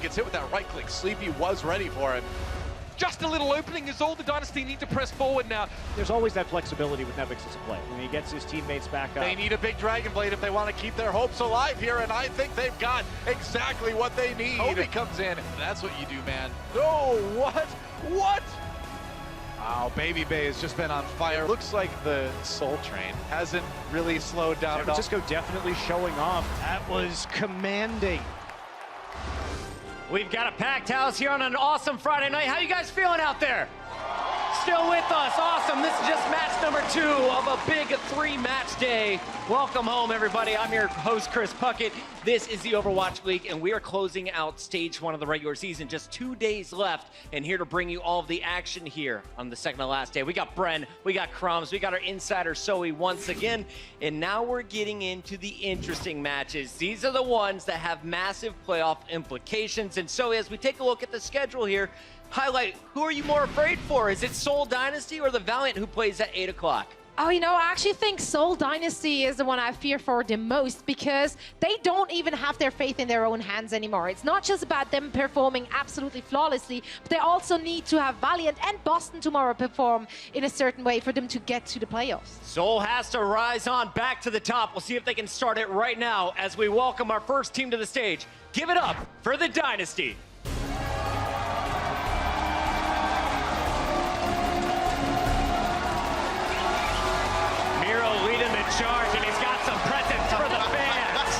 gets hit with that right click. Sleepy was ready for him. Just a little opening is all the Dynasty need to press forward now. There's always that flexibility with Nevix as a player. When he gets his teammates back up. They need a big Dragon Blade if they want to keep their hopes alive here, and I think they've got exactly what they need. Obi comes in. That's what you do, man. Oh, what? What? Wow, Baby Bay has just been on fire. Looks like the Soul Train hasn't really slowed down at all. San Francisco definitely showing off. That was commanding. We've got a packed house here on an awesome Friday night. How you guys feeling out there? Still with us, awesome. This is just match number 2 of a big 3-match day. Welcome home, everybody. I'm your host, Chris Puckett. This is the Overwatch League, and we are closing out stage 1 of the regular season. Just 2 days left, and here to bring you all of the action here on the second to last day. We got Bren, we got Crumbs, we got our insider Zoe once again, and now we're getting into the interesting matches. These are the ones that have massive playoff implications, and so as we take a look at the schedule here, highlight, who are you more afraid for? Is it Seoul Dynasty or the Valiant who plays at 8 o'clock? Oh, you know, I actually think Seoul Dynasty is the one I fear for the most because they don't even have their faith in their own hands anymore. It's not just about them performing absolutely flawlessly, but they also need to have Valiant and Boston tomorrow perform in a certain way for them to get to the playoffs. Seoul has to rise on back to the top. We'll see if they can start it right now as we welcome our first team to the stage. Give it up for the Dynasty. Charge, and he's got some presents for the fans.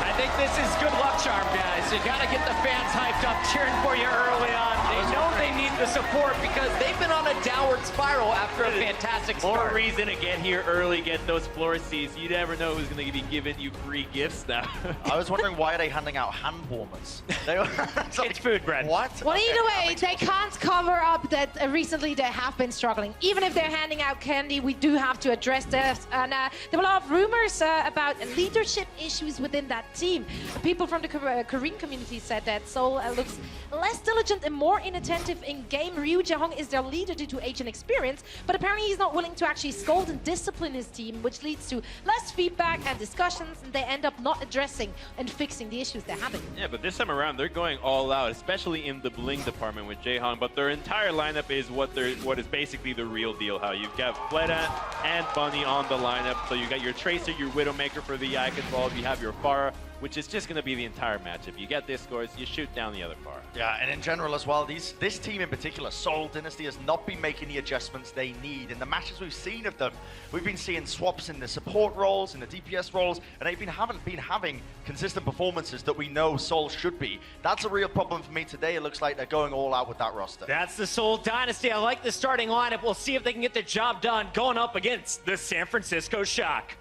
I think this is good luck charm, guys. You got to get the fans hyped up, cheering for you early on. They know they need the support because they've been on a downward spiral after a fantastic start. More reason to get here early, get those floor seats. You never know who's going to be giving you free gifts now. I was wondering, why are they handing out hand warmers? It's food, Brad. What? Well, Okay, either way, they can't cover up that recently they have been struggling. Even if they're handing out candy, we do have to address this. And there were a lot of rumors about leadership issues within that team. People from the Korean community said that Seoul looks less diligent and more inattentive in game. Ryu Jae-hong is their leader due to age and experience, but apparently he's not willing to actually scold and discipline his team, which leads to less feedback and discussions, and they end up not addressing and fixing the issues they're having. Yeah, but this time around, they're going all out, especially in the bling department with Jae-hong, but their entire lineup is what is basically the real deal. How you've got Fleta and Bunny on the lineup, so you got your Tracer, your Widowmaker for the Icon Ball, you have your Pharah, which is just going to be the entire match. If you get this scores, you shoot down the other Pharah. Yeah, and in general as well, this team in particular, Seoul Dynasty, has not been making the adjustments they need. In the matches we've seen of them, we've been seeing swaps in the support roles, in the DPS roles, and they haven't been having consistent performances that we know Seoul should be. That's a real problem for me today. It looks like they're going all out with that roster. That's the Seoul Dynasty. I like the starting lineup. We'll see if they can get the job done going up against the San Francisco Shock.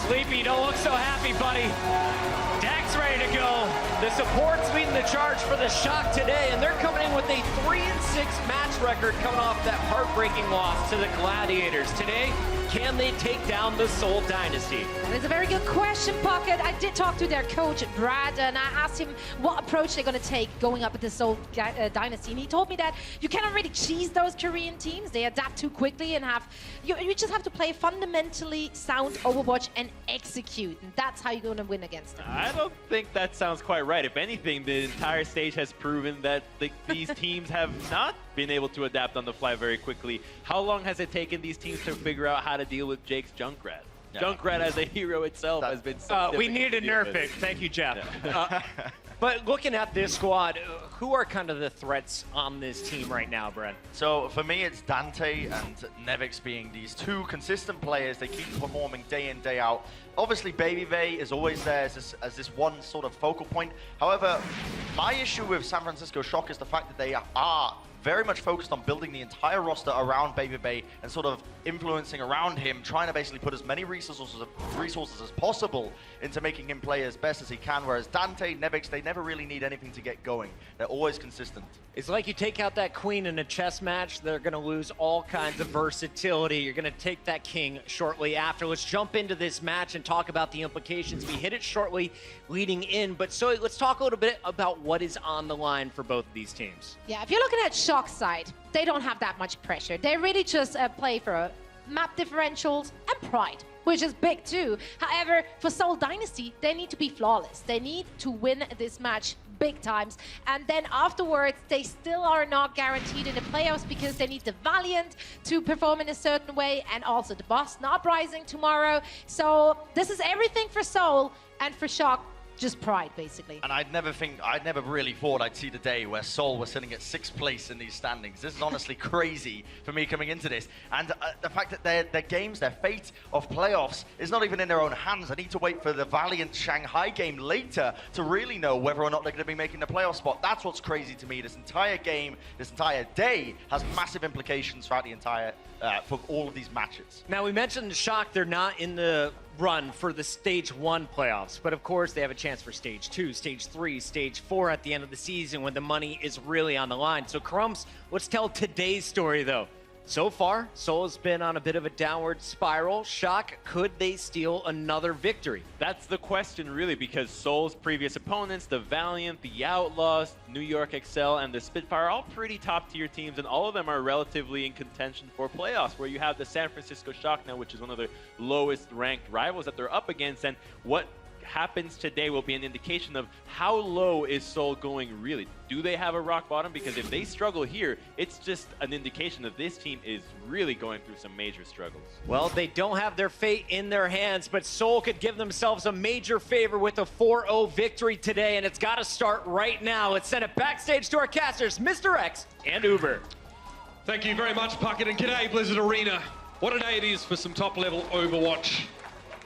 Sleepy, don't look so happy, buddy. Dak's ready to go. The support's leading the charge for the Shock today, and they're coming in with a 3-6 match record coming off that heartbreaking loss to the Gladiators. Today, can they take down the Seoul Dynasty? That is a very good question, Puckett. I did talk to their coach, Brad, and I asked him what approach they're going to take going up with the Seoul Dynasty. And he told me that you cannot really cheese those Korean teams. They adapt too quickly and you just have to play fundamentally sound Overwatch and execute. And that's how you're going to win against them. I don't think that sounds quite right. If anything, the entire stage has proven that these teams have not been able to adapt on the fly very quickly. How long has it taken these teams to figure out how to deal with Jake's Junkrat? Yeah. Junkrat as a hero itself has been so we need to nerf it. Thank you, Jeff. Yeah. But looking at this squad, who are kind of the threats on this team right now, Brent? So for me, it's Dante and Nevix being these two consistent players. They keep performing day in, day out. Obviously, Baby Bay is always there as this one sort of focal point. However, my issue with San Francisco Shock is the fact that they are very much focused on building the entire roster around Baby Bay and sort of influencing around him, trying to basically put as many resources as possible into making him play as best as he can, whereas Dante, Nevix, they never really need anything to get going. They're always consistent. It's like you take out that queen in a chess match, they're going to lose all kinds of versatility. You're going to take that king shortly after. Let's jump into this match and talk about the implications. We hit it shortly leading in, but so let's talk a little bit about what is on the line for both of these teams. Yeah, if you're looking at Shock's side, they don't have that much pressure. They really just play for map differentials and pride, which is big too. However, for Seoul Dynasty, they need to be flawless. They need to win this match big times. And then afterwards, they still are not guaranteed in the playoffs because they need the Valiant to perform in a certain way and also the Boston Uprising tomorrow. So this is everything for Seoul, and for Shock, just pride, basically. And I'd never really thought I'd see the day where Seoul was sitting at 6th place in these standings. This is honestly crazy for me coming into this. And the fact that their games, their fate of playoffs is not even in their own hands. I need to wait for the Valiant Shanghai game later to really know whether or not they're going to be making the playoff spot. That's what's crazy to me. This entire game, this entire day has massive implications throughout the entire, for all of these matches. Now, we mentioned Shock, they're not in the run for the Stage 1 playoffs, but of course they have a chance for Stage 2, Stage 3, Stage 4 at the end of the season when the money is really on the line. So Crumbs, let's tell today's story though. So far, Seoul has been on a bit of a downward spiral. Shock, could they steal another victory? That's the question, really, because Seoul's previous opponents, the Valiant, the Outlaws, New York Excel, and the Spitfire, are all pretty top-tier teams, and all of them are relatively in contention for playoffs, where you have the San Francisco Shock now, which is one of the lowest-ranked rivals that they're up against, and what happens today will be an indication of how low is Seoul going really. Do they have a rock bottom? Because if they struggle here, it's just an indication that this team is really going through some major struggles. Well, they don't have their fate in their hands, but Seoul could give themselves a major favor with a 4-0 victory today, and it's got to start right now. Let's send it backstage to our casters, Mr. X and Uber. Thank you very much, Puckett, and g'day, Blizzard Arena. What a day it is for some top-level Overwatch.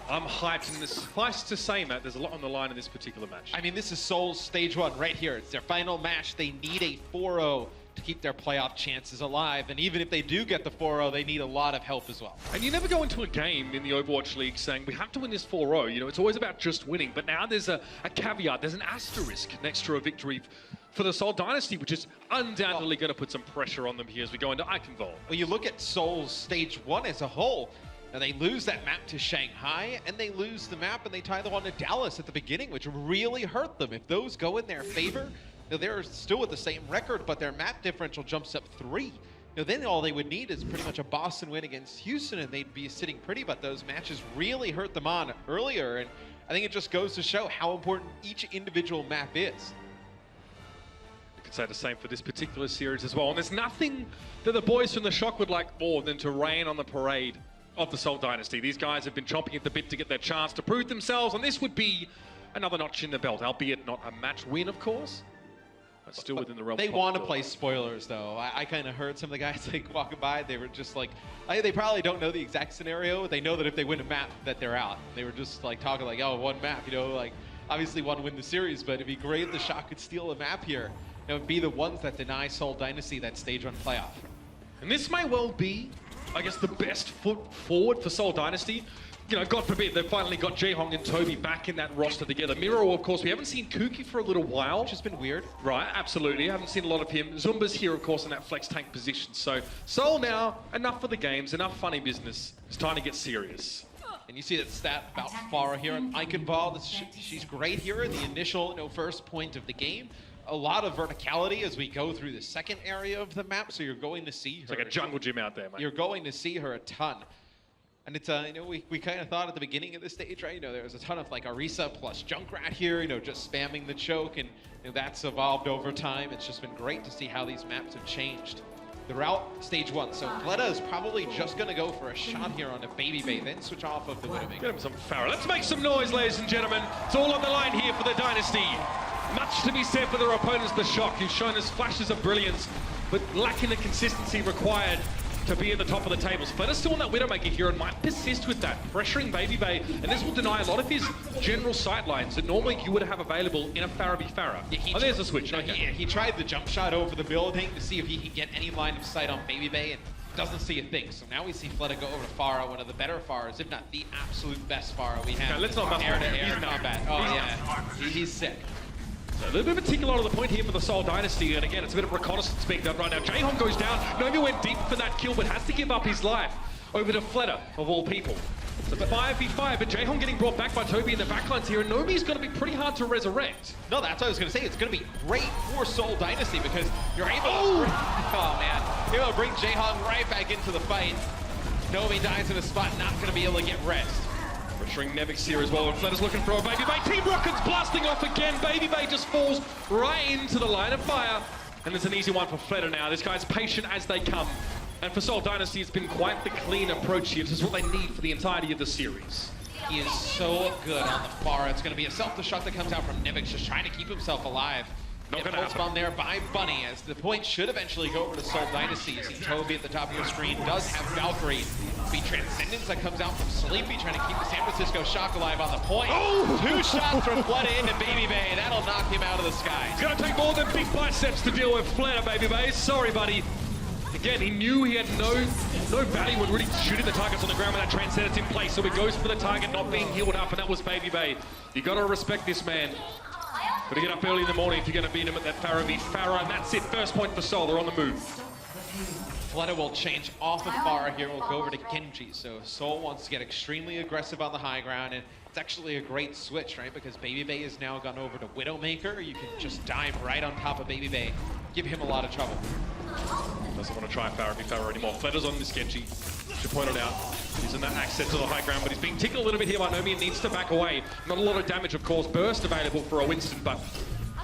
I'm hyped, and suffice to say, Matt, there's a lot on the line in this particular match. I mean, this is Seoul's Stage 1 right here. It's their final match. They need a 4-0 to keep their playoff chances alive. And even if they do get the 4-0, they need a lot of help as well. And you never go into a game in the Overwatch League saying, we have to win this 4-0. You know, it's always about just winning. But now there's a caveat. There's an asterisk next to a victory for the Seoul Dynasty, which is undoubtedly going to put some pressure on them here as we go into Eichenwald. When you look at Seoul's Stage 1 as a whole, and they lose that map to Shanghai, and they lose the map and they tie the one to Dallas at the beginning, which really hurt them. If those go in their favor, they're still with the same record, but their map differential jumps up 3. Then all they would need is pretty much a Boston win against Houston, and they'd be sitting pretty, but those matches really hurt them on earlier, and I think it just goes to show how important each individual map is. You could say the same for this particular series as well, and there's nothing that the boys from the Shock would like more than to rain on the parade of the Seoul Dynasty. These guys have been chomping at the bit to get their chance to prove themselves, and this would be another notch in the belt, albeit not a match win, of course, but still within the realm. They want to play spoilers, though. I kind of heard some of the guys like walking by. They were just like, they probably don't know the exact scenario, but they know that if they win a map, that they're out. They were just like talking like, oh, one map, like obviously want to win the series, but it'd be great if the Shock could steal a map here. It would be the ones that deny Seoul Dynasty that Stage 1 playoff. And this may well be, I guess, the best foot forward for Seoul Dynasty. God forbid, they've finally got Jaehong and Toby back in that roster together. Miro, of course, we haven't seen Kuki for a little while. Which has been weird. Right, absolutely. I haven't seen a lot of him. Zumba's here, of course, in that flex tank position. So, Seoul now, enough for the games, enough funny business. It's time to get serious. And you see that stat about Farah here on Eichenwald. She's great here in the initial first point of the game. A lot of verticality as we go through the second area of the map, so you're going to see her. It's like a jungle gym out there, mate. You're going to see her a ton. And it's, we kind of thought at the beginning of the stage, right, there was a ton of like Arisa plus Junkrat here, just spamming the choke, and that's evolved over time. It's just been great to see how these maps have changed throughout Stage 1. So Fleta is probably just going to go for a shot here on a Baby Bay, then switch off of the Widowmaker. Get him some Farah. Let's make some noise, ladies and gentlemen. It's all on the line here for the Dynasty. Much to be said for their opponents, the Shock, who've shown us flashes of brilliance, but lacking the consistency required to be at the top of the tables. Fleta's still on that Widowmaker here and might persist with that, pressuring Baby Bay, and this will deny a lot of his general sightlines that normally you would have available in a Farah v Farah. Yeah, there's a switch. He tried the jump shot over the building to see if he could get any line of sight on Baby Bay, and doesn't see a thing. So now we see Fleta go over to Farah, one of the better Farahs, if not the absolute best Farah we have. Okay, let's not mess with him. Air combat. Oh yeah, he's sick. So a little bit of a tickle on the point here for the Seoul Dynasty, and again, it's a bit of reconnaissance being done right now. Jaehong goes down. Nomi went deep for that kill, but has to give up his life over to Fleta, of all people. So 5v5, but Jaehong getting brought back by Toby in the backlines here, and Nomi's going to be pretty hard to resurrect. No, that's what I was going to say. It's going to be great for Seoul Dynasty because you're able to bring, you're able to bring Jaehong right back into the fight. Nomi dies in a spot, not going to be able to get rest. Pressuring Nevix here as well, and Fleta's looking for a Baby Bay. Team Rocket's blasting off again. Baby Bay just falls right into the line of fire. And there's an easy one for Fleta now. This guy's patient as they come. And for Seoul Dynasty, it's been quite the clean approach here. This is what they need for the entirety of the series. He is so good on the far. It's going to be a self-destruct that comes out from Nevix, just trying to keep himself alive. Not gonna pulse happen. bomb there by Bunny, as the point should eventually go over to Seoul Dynasty. You see Toby at the top of your screen does have Valkyrie. The Transcendence that comes out from Sleepy, trying to keep the San Francisco Shock alive on the point. Oh! 2 shots from Fleta into Baby Bay. That'll knock him out of the sky. It's gonna take more than big biceps to deal with Fleta, Baby Bay. Sorry, buddy. Again, he knew he had no value in really shooting the targets on the ground with that Transcendence in place, so he goes for the target not being healed up, and that was Baby Bay. You gotta respect this man. Gotta get up early in the morning if you're gonna beat him at that Pharah v Pharah, and that's it. First point for Seoul, they're on the move. Fleta will change off of Pharah here. We'll go over to Genji. So Seoul wants to get extremely aggressive on the high ground, and it's actually a great switch, right? Because Baby Bay has now gone over to Widowmaker. You can just dive right on top of Baby Bay, give him a lot of trouble. Doesn't want to try Pharah v Pharah anymore. Fleta's on this Genji. Should point it out. He's in that access to the high ground, but he's being tickled a little bit here by Nomi and needs to back away. Not a lot of damage, of course. Burst available for a Winston, but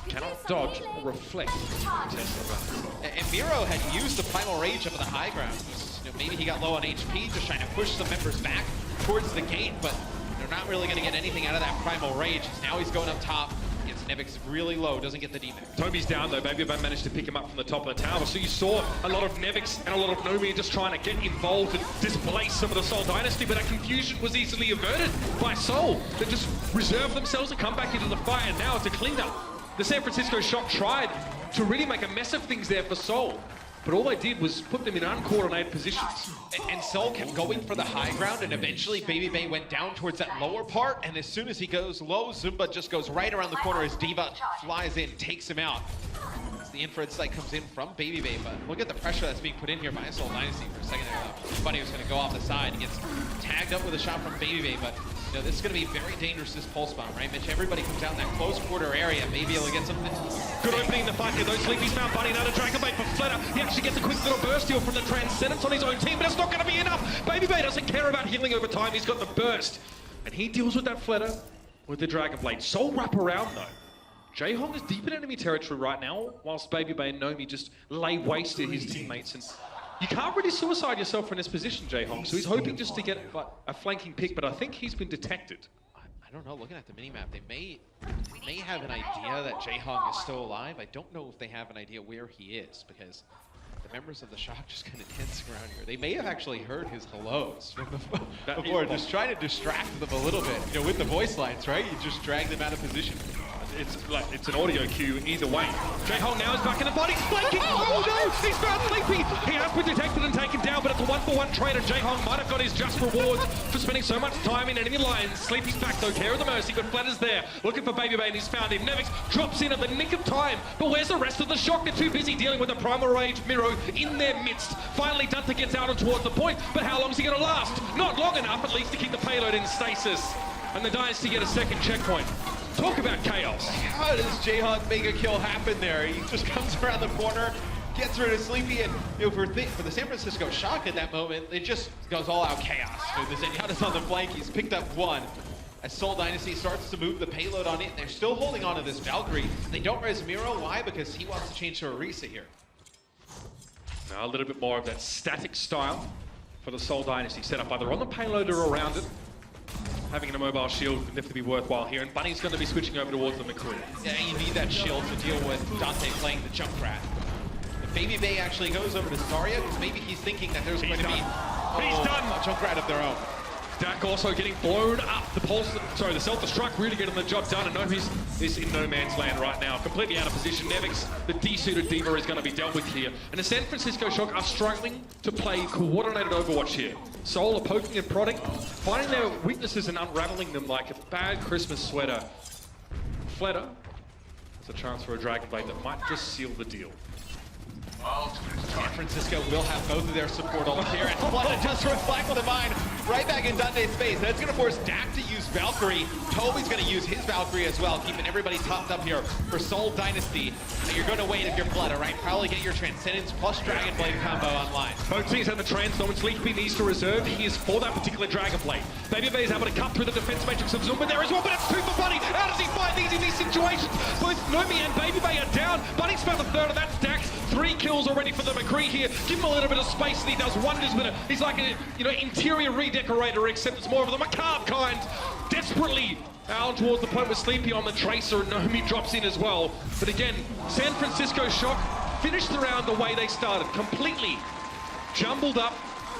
cannot dodge or reflect. And Miro had used the Primal Rage up at the high ground. You know, maybe he got low on HP, just trying to push some members back towards the gate, but they're not really going to get anything out of that Primal Rage. Now he's going up top. Gets Nevix really low, doesn't get the demon. Toby's down though. Baby Bay managed to pick him up from the top of the tower. So you saw a lot of Nevix and a lot of Nomi just trying to get involved and displace some of the Seoul Dynasty, but that confusion was easily averted by Seoul. They just reserved themselves to come back into the fight, and now it's a cleanup. The San Francisco Shock tried to really make a mess of things there for Seoul, but all they did was put them in uncoordinated positions. And Seoul kept going for the high ground, and eventually Baby Bay went down towards that lower part, and as soon as he goes low, Zumba just goes right around the corner as Diva flies in, takes him out. As the infrared sight comes in from Baby Bay, but look at the pressure that's being put in here by Seoul Dynasty for a second there. Bunny was going to go off the side. He gets tagged up with a shot from Baby Bay, but you know, this is going to be very dangerous, this pulse bomb, right, Mitch? Everybody comes out in that close quarter area, maybe able to get something. Good opening in the fight here, though. Sleepy's found Bunny, another Dragon Bait for Fleta. He actually gets a quick little burst heal from the Transcendence on his own team, but it's not going to be enough. Baby Bay doesn't care about healing over time. He's got the burst. And he deals with that Fleta with the Dragon Blade. Soul wrap around, though. Jaehong is deep in enemy territory right now, whilst Baby Bay and Nomi just lay waste to his teammates. And you can't really suicide yourself from this position, Jaehong. So he's hoping just to get a flanking pick, but I think he's been detected. I don't know, looking at the minimap, they may have an idea that Jaehong is still alive. I don't know if they have an idea where he is, because the members of the Shock just kind of dancing around here. They may have actually heard his hellos from before, just trying to distract them a little bit. You know, with the voice lines, right? You just drag them out of position. It's an audio cue either way. Jaehong now is back in the body, flanking. Oh no, he's found Sleepy. He has been detected and taken down, but it's a 1-for-1 trade, and Jaehong might have got his just rewards for spending so much time in enemy lines. Sleepy's back though, care of the mercy, but Fleta's there, looking for Baby Bay, and he's found him. Nevix drops in at the nick of time, but where's the rest of the Shock? They're too busy dealing with the Primal Rage Miro in their midst. Finally, Dunta gets out and towards the point, but how long is he going to last? Not long enough, at least, to keep the payload in stasis. And the Dynasty get a second checkpoint. Talk about chaos. How does Jaehong make a kill happen there? He just comes around the corner, gets rid of Sleepy, and you know, for the San Francisco Shock at that moment, it just goes all out chaos. So the Zenyatta's on the flank, he's picked up one. As Seoul Dynasty starts to move the payload on it, they're still holding on to this Valkyrie. They don't res Miro, why? Because he wants to change to Orisa here. Now a little bit more of that static style for the Seoul Dynasty, set up either on the payload or around it. Having a mobile shield would definitely be worthwhile here, and Bunny's going to be switching over towards the McCree. Yeah, you need that shield to deal with Dante playing the Junkrat. If Baby Bay actually goes over to Zarya, because maybe he's thinking that there's going to be a Junkrat of their own. Dak also getting blown up. The self-destruct really getting the job done, and Nomi's is in no man's land right now. Completely out of position. Nevix, the D-suited Diva, is going to be dealt with here. And the San Francisco Shock are struggling to play coordinated Overwatch here. Seoul are poking and prodding, finding their weaknesses and unraveling them like a bad Christmas sweater. Fleta has a chance for a Dragon Blade that might just seal the deal. San Francisco will have both of their support ult here, and Flood just reflects the mine right back in Dante's face. That's going to force Dak to use Valkyrie. Toby's going to use his Valkyrie as well, keeping everybody topped up here for Seoul Dynasty. And you're going to wait if you're Flood, all right? Probably get your Transcendence plus Dragon Blade combo online. Both teams have the Trans, no one's Leafy needs to reserve. He is for that particular Dragon Blade. Babyface is able to cut through the defense matrix of Zumba there as well, but it's 2 for Bunny. How does he find these in these situations? Both Nomi and Babyface are down. Bunny's found the third of that stack. 3 kills already for the McCree here. Give him a little bit of space and he does wonders with it. He's like an interior redecorator, except it's more of the macabre kind. Desperately out towards the point with Sleepy on the Tracer, and Nomi drops in as well. But again, San Francisco Shock finished the round the way they started. Completely jumbled up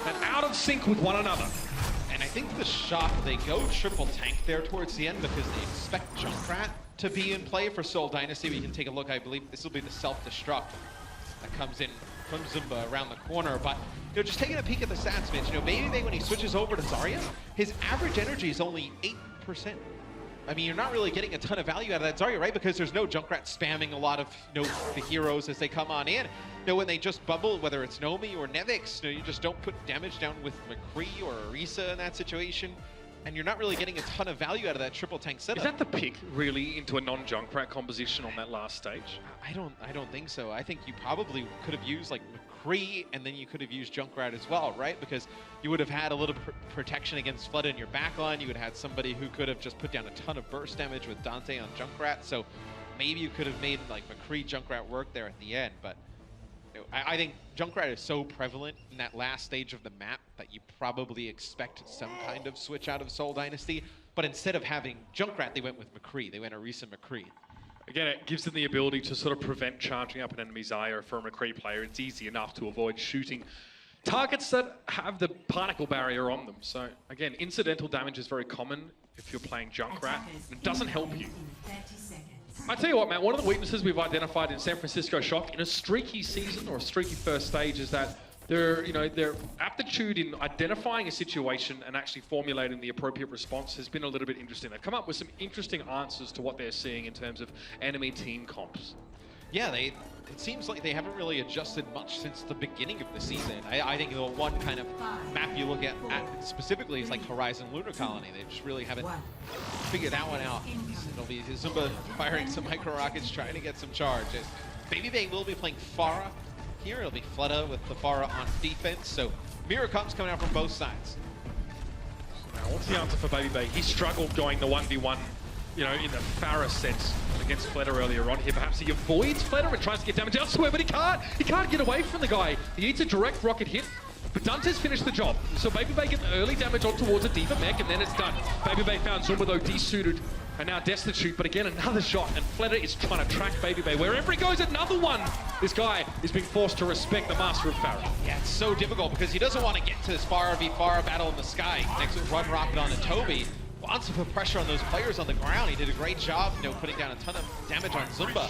and out of sync with one another. And I think the Shock, they go triple tank there towards the end because they expect Junkrat to be in play for Seoul Dynasty. We can take a look. I believe this will be the self-destruct that comes in from Zumba around the corner. But just taking a peek at the stats, Mitch, Baby when he switches over to Zarya, his average energy is only 8%. I mean, you're not really getting a ton of value out of that Zarya, right? Because there's no Junkrat spamming a lot of the heroes as they come on in. When they just bubble, whether it's Nomi or Nevix, you just don't put damage down with McCree or Orisa in that situation. And you're not really getting a ton of value out of that triple tank setup. Is that the pick, really, into a non-Junkrat composition on that last stage? I don't think so. I think you probably could have used like McCree, and then you could have used Junkrat as well, right? Because you would have had a little protection against Flood in your backline. You would have had somebody who could have just put down a ton of burst damage with Dante on Junkrat. So maybe you could have made like McCree Junkrat work there at the end, but I think Junkrat is so prevalent in that last stage of the map that you probably expect some kind of switch out of Seoul Dynasty. But instead of having Junkrat, they went with McCree. They went Orisa McCree. Again, it gives them the ability to sort of prevent charging up an enemy Zarya for a McCree player. It's easy enough to avoid shooting targets that have the particle barrier on them. So again, incidental damage is very common if you're playing Junkrat. It doesn't help you. I tell you what, Matt, one of the weaknesses we've identified in San Francisco Shock in a streaky season or a streaky first stage is that their aptitude in identifying a situation and actually formulating the appropriate response has been a little bit interesting. They've come up with some interesting answers to what they're seeing in terms of enemy team comps. Yeah, it seems like they haven't really adjusted much since the beginning of the season. I think the one kind of map you look at specifically is like Horizon Lunar Colony. They just really haven't figured that one out. It'll be Zumba firing some micro rockets, trying to get some charge. Baby will be playing Pharah here. It'll be Fleta with the Pharah on defense. So mirror comps coming out from both sides. Now, what's the answer for Baby? He struggled going the 1v1, in the Pharah sense against Fleta earlier on here. Perhaps he avoids Fleta and tries to get damage elsewhere, but he can't. He can't get away from the guy. He needs a direct rocket hit. But Dante's finished the job. So Baby getting early damage on towards a D.Va mech, and then it's done. Baby found Zumba, though, desuited and now destitute. But again, another shot, and Fleta is trying to track Baby. Wherever he goes, another one. This guy is being forced to respect the master of Pharah. Yeah, it's so difficult because he doesn't want to get to this Pharah v Pharah battle in the sky. Next with run rocket on to Toby. Wants to put pressure on those players on the ground. He did a great job, putting down a ton of damage on Zumba.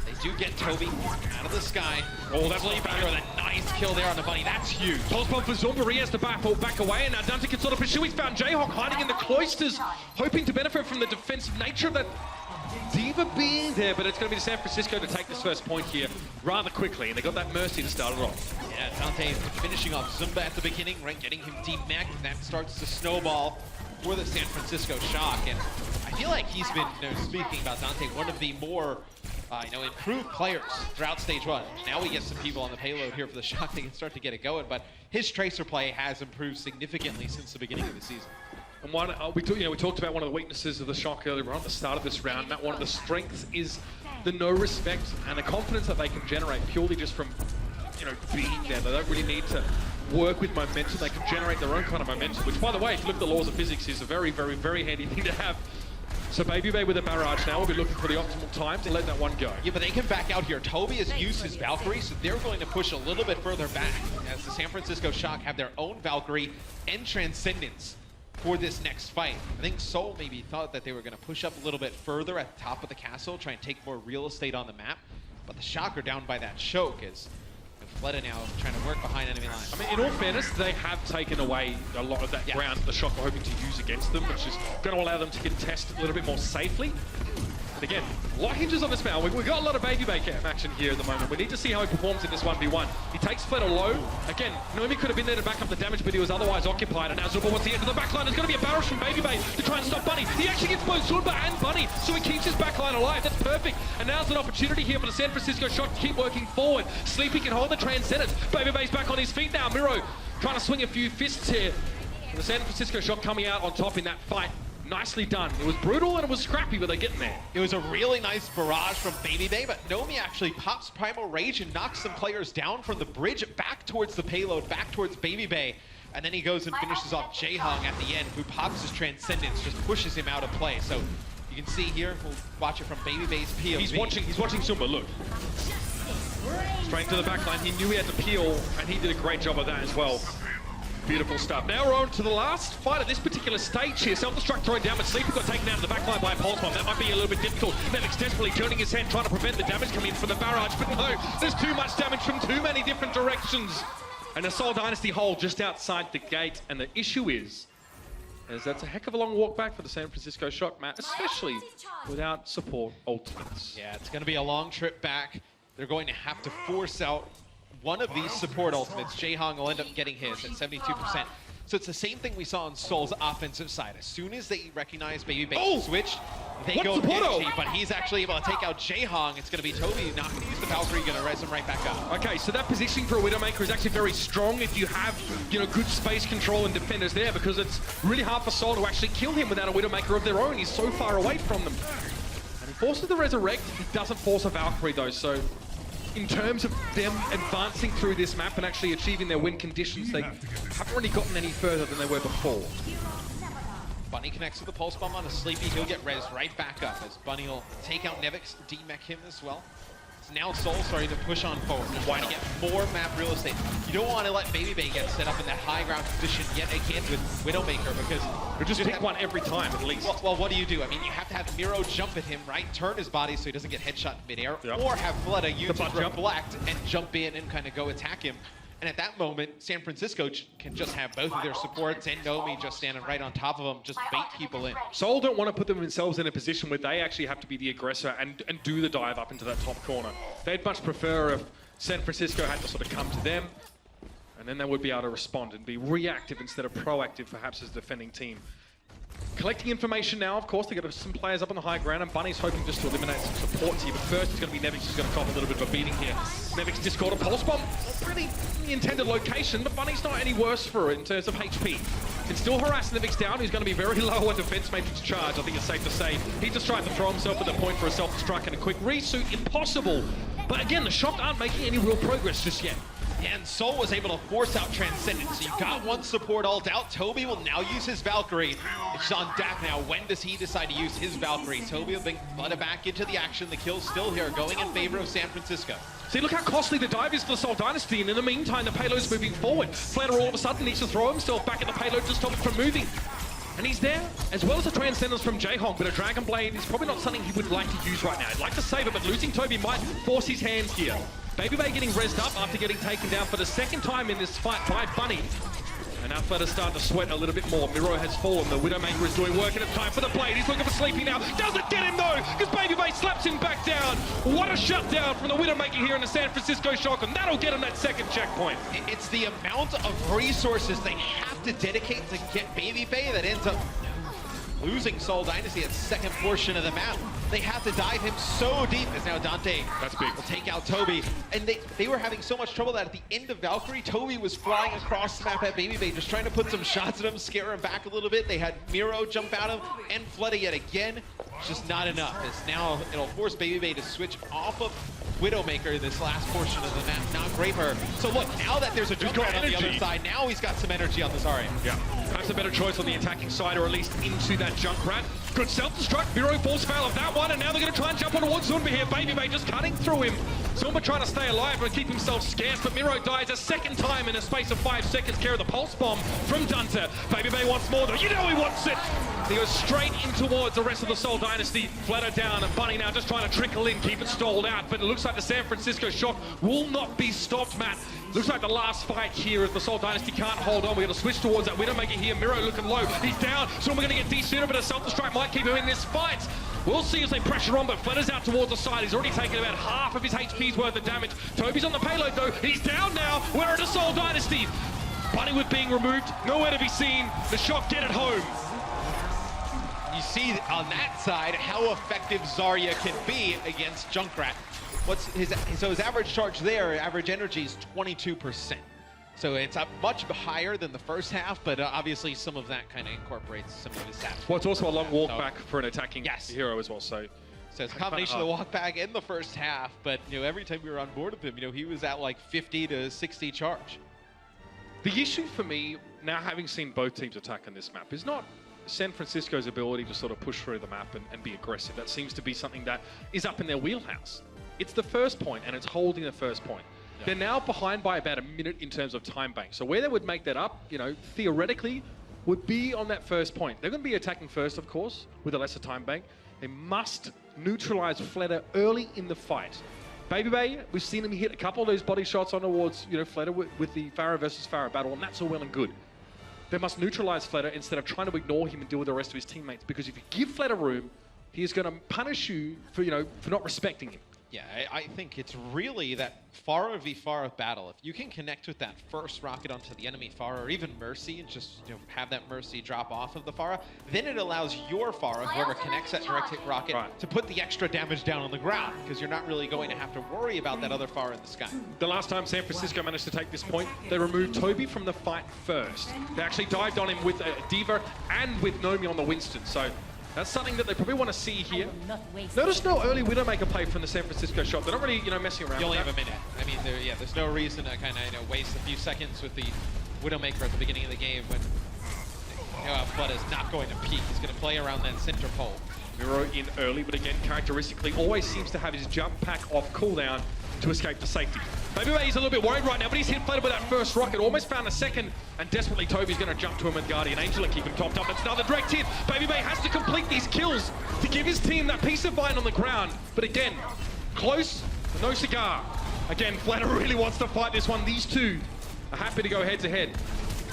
They do get Toby out of the sky. Oh, that's with a nice kill there on the bunny. That's huge. Pulse bomb for Zumba. He has to back away, and now Dante can sort of pursue. He's found Jayhawk hiding in the cloisters, hoping to benefit from the defensive nature of that D.Va being there, but it's going to be San Francisco to take this first point here rather quickly, and they got that Mercy to start it off. Yeah, Dante finishing off Zumba at the beginning, right, getting him D-Mech. That starts to snowball for the San Francisco Shock, and I feel like he's been, speaking about Dante, one of the more, improved players throughout stage one. Now we get some people on the payload here for the Shock. They can start to get it going, but his Tracer play has improved significantly since the beginning of the season. And we talked about one of the weaknesses of the Shock earlier on at the start of this round. Matt, one of the strengths is the no respect and the confidence that they can generate purely just from, being there. They don't really need to work with momentum. They can generate their own kind of momentum, which, by the way, if you look at the laws of physics, is a very, very, very handy thing to have. So Baby with a barrage now will be looking for the optimal time to let that one go. Yeah, but they can back out here. Toby has used his Valkyrie, so they're going to push a little bit further back as the San Francisco Shock have their own Valkyrie and Transcendence for this next fight. I think Seoul maybe thought that they were going to push up a little bit further at the top of the castle, try and take more real estate on the map, but the Shock are down by that choke as Fleta now trying to work behind enemy lines. I mean, in all fairness, they have taken away a lot of that ground the Shock were hoping to use against them, which is going to allow them to contest a little bit more safely. Again, a lot of hinges on this man. We've got a lot of Baby Baker action here at the moment. We need to see how he performs in this 1v1. He takes Fleta low. Again, Nomi could have been there to back up the damage, but he was otherwise occupied. And now Zuba wants to get to the backline. There's going to be a barrage from Baby Bay to try and stop Bunny. He actually gets both Zuba and Bunny, so he keeps his backline alive. That's perfect. And now's an opportunity here for the San Francisco Shock to keep working forward. Sleepy can hold the Transcendence. Baby Bay's back on his feet now. Miro trying to swing a few fists here. And the San Francisco Shock coming out on top in that fight. Nicely done. It was brutal and it was scrappy, but they're getting there. It was a really nice barrage from Baby Bay, but Nomi actually pops Primal Rage and knocks some players down from the bridge back towards the payload, back towards Baby Bay. And then he goes and finishes off Jaehong at the end, who pops his Transcendence, just pushes him out of play. So you can see here, we'll watch it from Baby Bay's POV. He's watching Zumba, look. Straight to the backline. He knew he had to peel, and he did a great job of that as well. Beautiful stuff. Now we're on to the last fight of this particular stage here. Self-destruct thrown down, but Sleepy got taken down to the backline by a Pulse Bomb. That might be a little bit difficult. Nevix desperately turning his head, trying to prevent the damage coming in from the barrage, but no, there's too much damage from too many different directions. And the Seoul Dynasty hold just outside the gate, and the issue is that's a heck of a long walk back for the San Francisco Shock, Matt, especially without support ultimates. Yeah, it's going to be a long trip back. They're going to have to force out one of these support ultimates. Jaehong will end up getting his at 72%. So it's the same thing we saw on Seoul's offensive side. As soon as they recognize Baby Bay switch, they go Genji, but he's actually able to take out Jaehong. It's going to be Toby not going to use the Valkyrie, going to res him right back up. Okay, so that positioning for a Widowmaker is actually very strong if you have, good space control and defenders there, because it's really hard for Seoul to actually kill him without a Widowmaker of their own. He's so far away from them. And he forces the Resurrect. He doesn't force a Valkyrie though, so in terms of them advancing through this map and actually achieving their win conditions, they haven't really gotten any further than they were before. Bunny connects with the Pulse Bomb on a Sleepy. He'll get res right back up as Bunny will take out Nevix, demech him as well. So now Seoul starting to push on forward, just trying to get more map real estate. You don't want to let Baby Bay get set up in that high ground position yet again with Widowmaker, because you just pick one every time at least. Well, what do? I mean, you have to have Miro jump at him, right? Turn his body so he doesn't get headshot in midair, or have Fleta use his reflect and jump in and kind of go attack him. And at that moment, San Francisco can just have both of their supports and Nomi just standing right on top of them, just bait people in. Seoul don't want to put themselves in a position where they actually have to be the aggressor and do the dive up into that top corner. They'd much prefer if San Francisco had to sort of come to them, and then they would be able to respond and be reactive instead of proactive, perhaps, as a defending team. Collecting information now, of course. They got some players up on the high ground, and Bunny's hoping just to eliminate some support here. But first, it's going to be Nevix who's going to cop a little bit of a beating here. Nevix just caught a Pulse Bomb. Not really the intended location, but Bunny's not any worse for it in terms of HP. Can still harass Nevix down. He's going to be very low on defense matrix charge, I think it's safe to say. He just tried to throw himself at the point for a self-destruct and a quick resuit. Impossible. But again, the Shock aren't making any real progress just yet. And Seoul was able to force out Transcendence. So you got one support ult out. Toby will now use his Valkyrie. It's on Dak now. When does he decide to use his Valkyrie? Toby will bring Fleta back into the action. The kill's still here, going in favor of San Francisco. See, look how costly the dive is for the Seoul Dynasty, and in the meantime, the payload's moving forward. Fleta all of a sudden needs to throw himself back at the payload to stop it from moving. And he's there, as well as a Transcendence from Jaehong, but a Dragon Blade is probably not something he would like to use right now. He'd like to save it, but losing Toby might force his hands here. Baby Bay getting rezzed up after getting taken down for the second time in this fight by Bunny. And now Fleta's starting to sweat a little bit more. Miro has fallen. The Widowmaker is doing work, and it's time for the blade. He's looking for Sleepy now. Doesn't get him, though, because Baby Bay slaps him back down. What a shutdown from the Widowmaker here in the San Francisco Shock, and that'll get him that second checkpoint. It's the amount of resources they have to dedicate to get Baby Bay that ends up losing Seoul Dynasty at second portion of the map. They have to dive him so deep as now Dante will take out Toby. And they were having so much trouble that at the end of Valkyrie, Toby was flying across the map at Baby Bay, just trying to put some shots at him, scare him back a little bit. They had Miro jump at him and Fleta yet again. It's just not enough, as now it'll force Baby Bay to switch off of Widowmaker this last portion of the map. Not great for her. So look, now that there's a jump right on the other side, now he's got some energy on this Zarya. Yeah, perhaps a better choice on the attacking side, or at least into that Junkrat. Good self-destruct, Miro falls foul of that one, and now they're going to try and jump on towards Zumba here. Baby Bay just cutting through him. Zumba trying to stay alive and keep himself scarce, but Miro dies a second time in a space of 5 seconds. Care of the Pulse Bomb from Dunter. Baby Bay wants more, though. You know he wants it! He goes straight in towards the rest of the Seoul Dynasty. Fleta down, and Bunny now just trying to trickle in, keep it stalled out, but it looks like the San Francisco Shock will not be stopped, Matt. Looks like the last fight here as the Seoul Dynasty can't hold on. We're going to switch towards that Widowmaker here. Miro looking low. He's down. So we're going to get desuited, but a self-destruct might keep him in this fight. We'll see as they pressure on, but Fletter's out towards the side. He's already taken about half of his HP's worth of damage. Toby's on the payload though. He's down now. We're at a Soul Dynasty. Bunny with being removed, nowhere to be seen. The Shock get it home. You see on that side how effective Zarya can be against Junkrat. What's his average charge there, average energy is 22%. So it's up much higher than the first half, but obviously some of that kind of incorporates some of his stats. Well, it's also a long walk back for an attacking Yes. hero as well. So it's a combination of the walk back in the first half, but every time we were on board with him, he was at like 50 to 60 charge. the issue for me, now having seen both teams attack on this map, is not San Francisco's ability to sort of push through the map and be aggressive. That seems to be something that is up in their wheelhouse. It's the first point, and it's holding the first point. Yeah. They're now behind by about a minute in terms of time bank. So where they would make that up, theoretically, would be on that first point. They're going to be attacking first, of course, with a lesser time bank. They must neutralize Fletter early in the fight. Baby Bay, we've seen him hit a couple of those body shots on towards, Fletter with the Pharah versus Pharah battle, and that's all well and good. They must neutralize Fletter instead of trying to ignore him and deal with the rest of his teammates, because if you give Fletter room, he is going to punish you for, for not respecting him. Yeah, I think it's really that Pharah v Pharah battle. If you can connect with that first rocket onto the enemy Pharah, or even Mercy, and just have that Mercy drop off of the Pharah, then it allows your Pharah, whoever connects that direct hit rocket, to put the extra damage down on the ground, because you're not really going to have to worry about that other Pharah in the sky. The last time San Francisco managed to take this point, they removed Toby from the fight first. They actually dived on him with D.Va and with Nomi on the Winston, so that's something that they probably want to see here. Notice no early Widowmaker play from the San Francisco shot. They're not really, messing around. You only have a minute. I mean, there's no reason to kind of, waste a few seconds with the Widowmaker at the beginning of the game when Flood is not going to peek. He's going to play around that center pole. Miro in early, but again, characteristically, always seems to have his jump pack off cooldown to escape to safety. Baby Bay's a little bit worried right now, but he's hit Fletter with that first rocket, almost found a second, and desperately Toby's going to jump to him with Guardian Angel and keep him topped up. It's another direct hit. Baby Bay has to complete these kills to give his team that peace of mind on the ground. But again, close, no cigar. Again, Fletter really wants to fight this one. These two are happy to go head to head.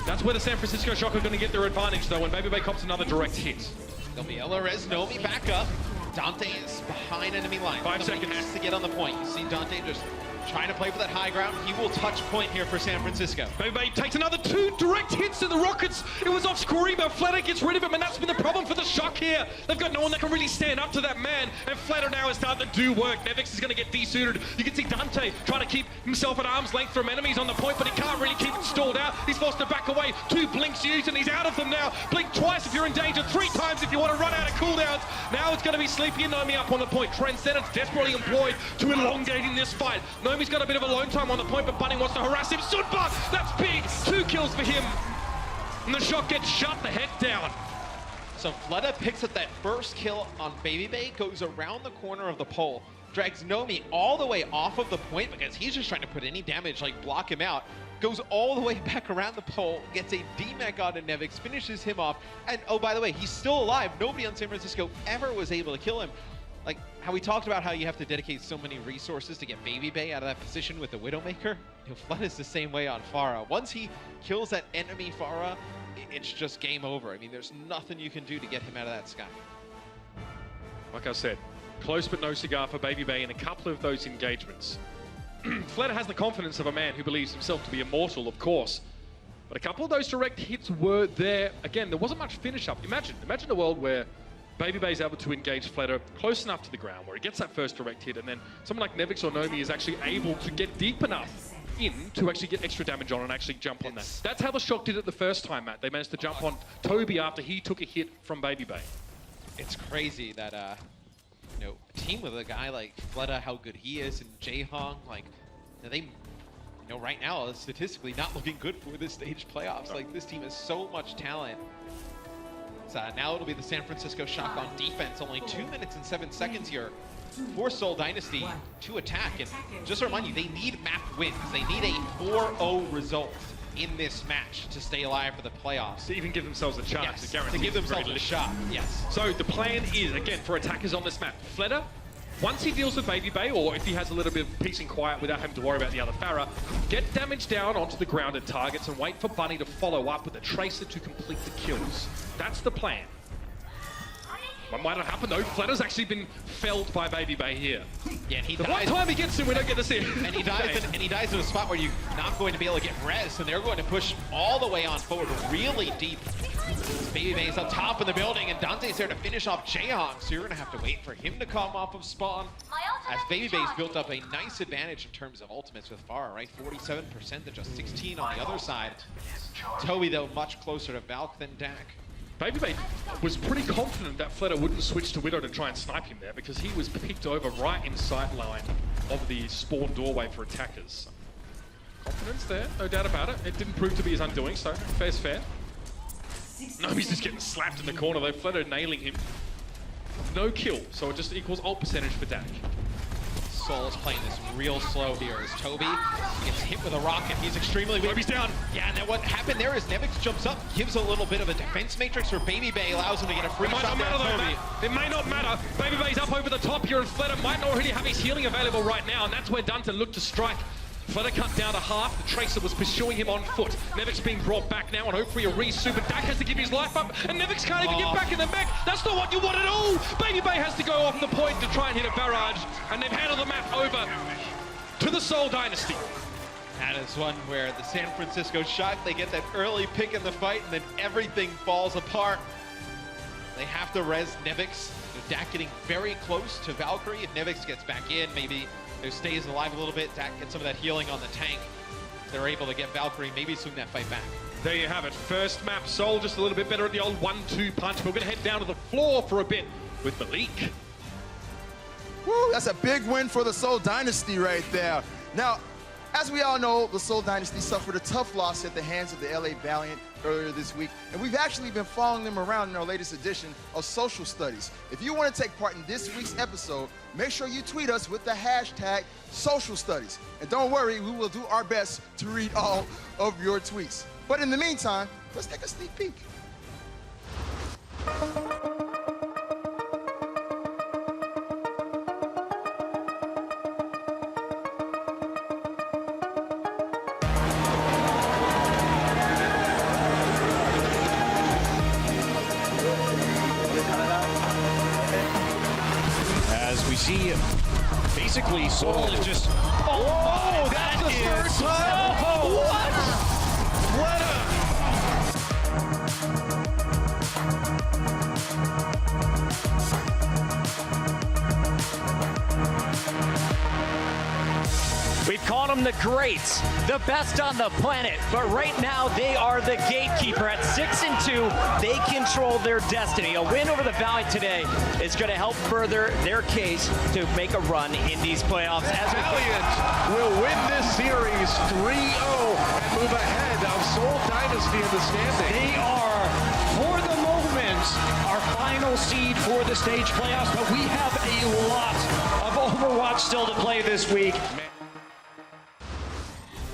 That's where the San Francisco Shock are going to get their advantage, though, when Baby Bay cops another direct hit. There'll be LRS, Nomi back up. Dante is behind enemy line. 5 seconds. Has to get on the point. You see Dante just trying to play for that high ground. He will touch point here for San Francisco. Baby Bay takes another 2 direct hits to the Rockets. It was off Screamer. Fletter gets rid of him, and that's been the problem for the Shock here. They've got no one that can really stand up to that man, and Fletter now is starting to do work. Nevix is going to get desuited. You can see Dante trying to keep himself at arm's length from enemies on the point, but he can't really keep it stalled out. He's forced to back away. 2 blinks used, and he's out of them now. Blink twice if you're in danger, 3 times if you want to run out of cooldowns. Now it's going to be Sleepy and Nomi up on the point. Transcendence desperately employed to elongating this fight. Nomi's got a bit of a lone time on the point, but Bunny wants to harass him. Sunba, that's big. 2 kills for him. And the Shock gets shut the heck down. So Fleta picks up that first kill on Baby Bay, goes around the corner of the pole, drags Nomi all the way off of the point because he's just trying to put any damage, like block him out, goes all the way back around the pole, gets a D-Mac on to Nevix, finishes him off, and oh, by the way, he's still alive. Nobody on San Francisco ever was able to kill him. Like how we talked about how you have to dedicate so many resources to get Baby Bay out of that position with the Widowmaker. Flood is the same way on Pharah. Once he kills that enemy Pharah, it's just game over. I mean, there's nothing you can do to get him out of that sky. Like I said, close but no cigar for Baby Bay in a couple of those engagements. Fletter has the confidence of a man who believes himself to be immortal, of course. But a couple of those direct hits were there. Again, there wasn't much finish up. Imagine a world where Baby Bay's able to engage Fletter close enough to the ground where he gets that first direct hit, and then someone like Nevix or Nomi is actually able to get deep enough in to actually get extra damage on and actually jump on that. That's how the Shock did it the first time, Matt. They managed to jump on Toby after he took a hit from Baby Bay. It's crazy that a team with a guy like Fleta, how good he is, and Jaehong, like they, right now statistically not looking good for this stage playoffs. Like this team has so much talent. So now it'll be the San Francisco Shock on defense. Only 2 minutes and 7 seconds here for Soul Dynasty to attack. And just to remind you, they need map wins. They need a 4-0 result in this match to stay alive for the playoffs. To even give themselves a chance. Yes, to give themselves a shot. Yes. So the plan is, again, for attackers on this map, Fletter, once he deals with Baby Bay, or if he has a little bit of peace and quiet without having to worry about the other Pharah, get damage down onto the grounded targets and wait for Bunny to follow up with a Tracer to complete the kills. That's the plan. What might not happen though, Fletter's actually been felled by Baby Bay here. Yeah, and he The one dies. time he gets him, we don't get to see it. And he dies in a spot where you're not going to be able to get res, and they're going to push all the way on forward, really deep. Baby Bay's up top in the building, and Dante's there to finish off Jaehong, so you're going to have to wait for him to come off of spawn. As Baby Bay's built up a nice advantage in terms of ultimates with Pharah, right? 47% to just 16 on the other side. Toby, though, much closer to Valk than Dak. Baby Bay was pretty confident that Fletter wouldn't switch to Widow to try and snipe him there because he was picked over right in sight line of the spawn doorway for attackers. Confidence there, no doubt about it. It didn't prove to be his undoing, so fair's fair. No, he's just getting slapped in the corner though. Fletter nailing him. No kill, so it just equals ult percentage for Dak. Soul is playing this real slow here as Toby gets hit with a rocket. He's extremely weak. Toby's down. Yeah, and then what happened there is Nevix jumps up, gives a little bit of a defense matrix where Baby Bay allows him to get a free It might shot not there matter at though, Toby. Matt. It may not matter. Baby Bay's up over the top here and Fletter might not already have his healing available right now, and that's where Dunton looked to strike. Fletter cut down to half. The Tracer was pursuing him on foot. Nevix being brought back now, and hopefully a re-super. Dak has to give his life up, and Nevix can't even get back in the mech. That's not what you want at all. Baby Bay has to go off the point to try and hit a barrage, and they've handed the map over to the Seoul Dynasty. That is one where the San Francisco Shock, they get that early pick in the fight, and then everything falls apart. They have to res Nevix. Dak getting very close to Valkyrie. If Nevix gets back in, maybe it stays alive a little bit. Dak gets some of that healing on the tank. They're able to get Valkyrie, maybe swing that fight back. There you have it. First map, Seoul just a little bit better at the old 1-2 punch. We're going to head down to the floor for a bit with Malik. Woo, that's a big win for the Seoul Dynasty right there. Now, as we all know, the Seoul Dynasty suffered a tough loss at the hands of the LA Valiant earlier this week, and we've actually been following them around in our latest edition of Social Studies. If you want to take part in this week's episode, make sure you tweet us with the hashtag Social Studies. And don't worry, we will do our best to read all of your tweets. But in the meantime, let's take a sneak peek. As we see, basically, Seoul is just... Oh, that's the third time! Oh, what? We've called them the greats, the best on the planet, but right now they are the gatekeeper at 6-2. They control their destiny. A win over the Valiant today is going to help further their case to make a run in these playoffs. As Valiant will win this series 3-0 and move ahead of Seoul Dynasty in the standing. They are, for the moment, our final seed for the stage playoffs, but we have a lot of Overwatch still to play this week.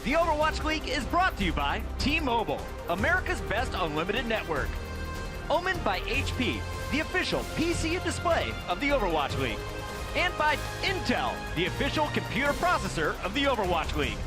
The Overwatch League is brought to you by T-Mobile, America's best unlimited network. Omened by HP, the official PC and display of the Overwatch League. And by Intel, the official computer processor of the Overwatch League.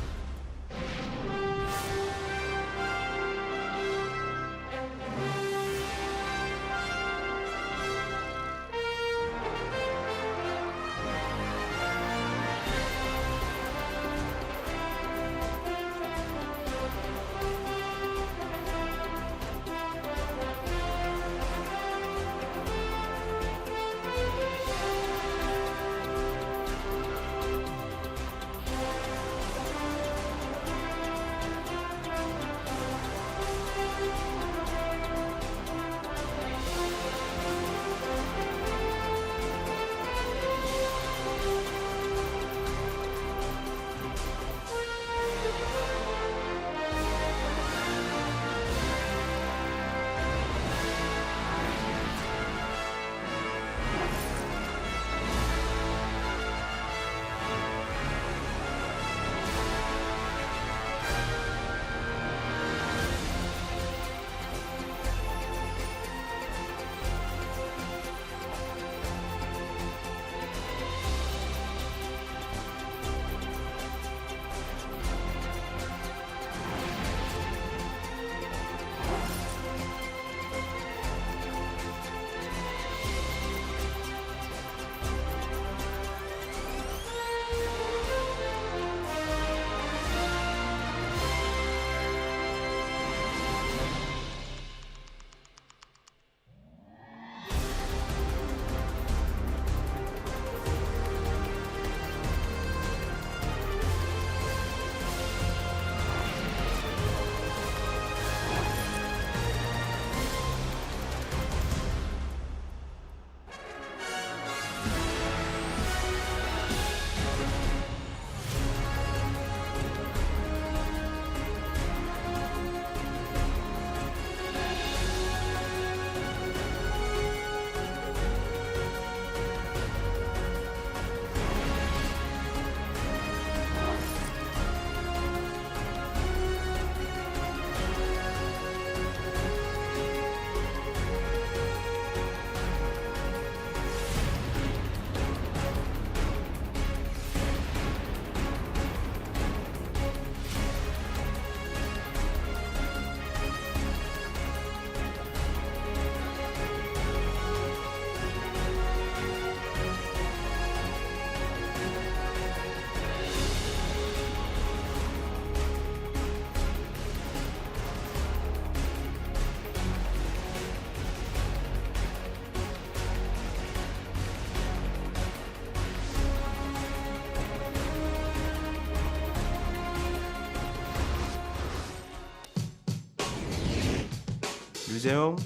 류재홍,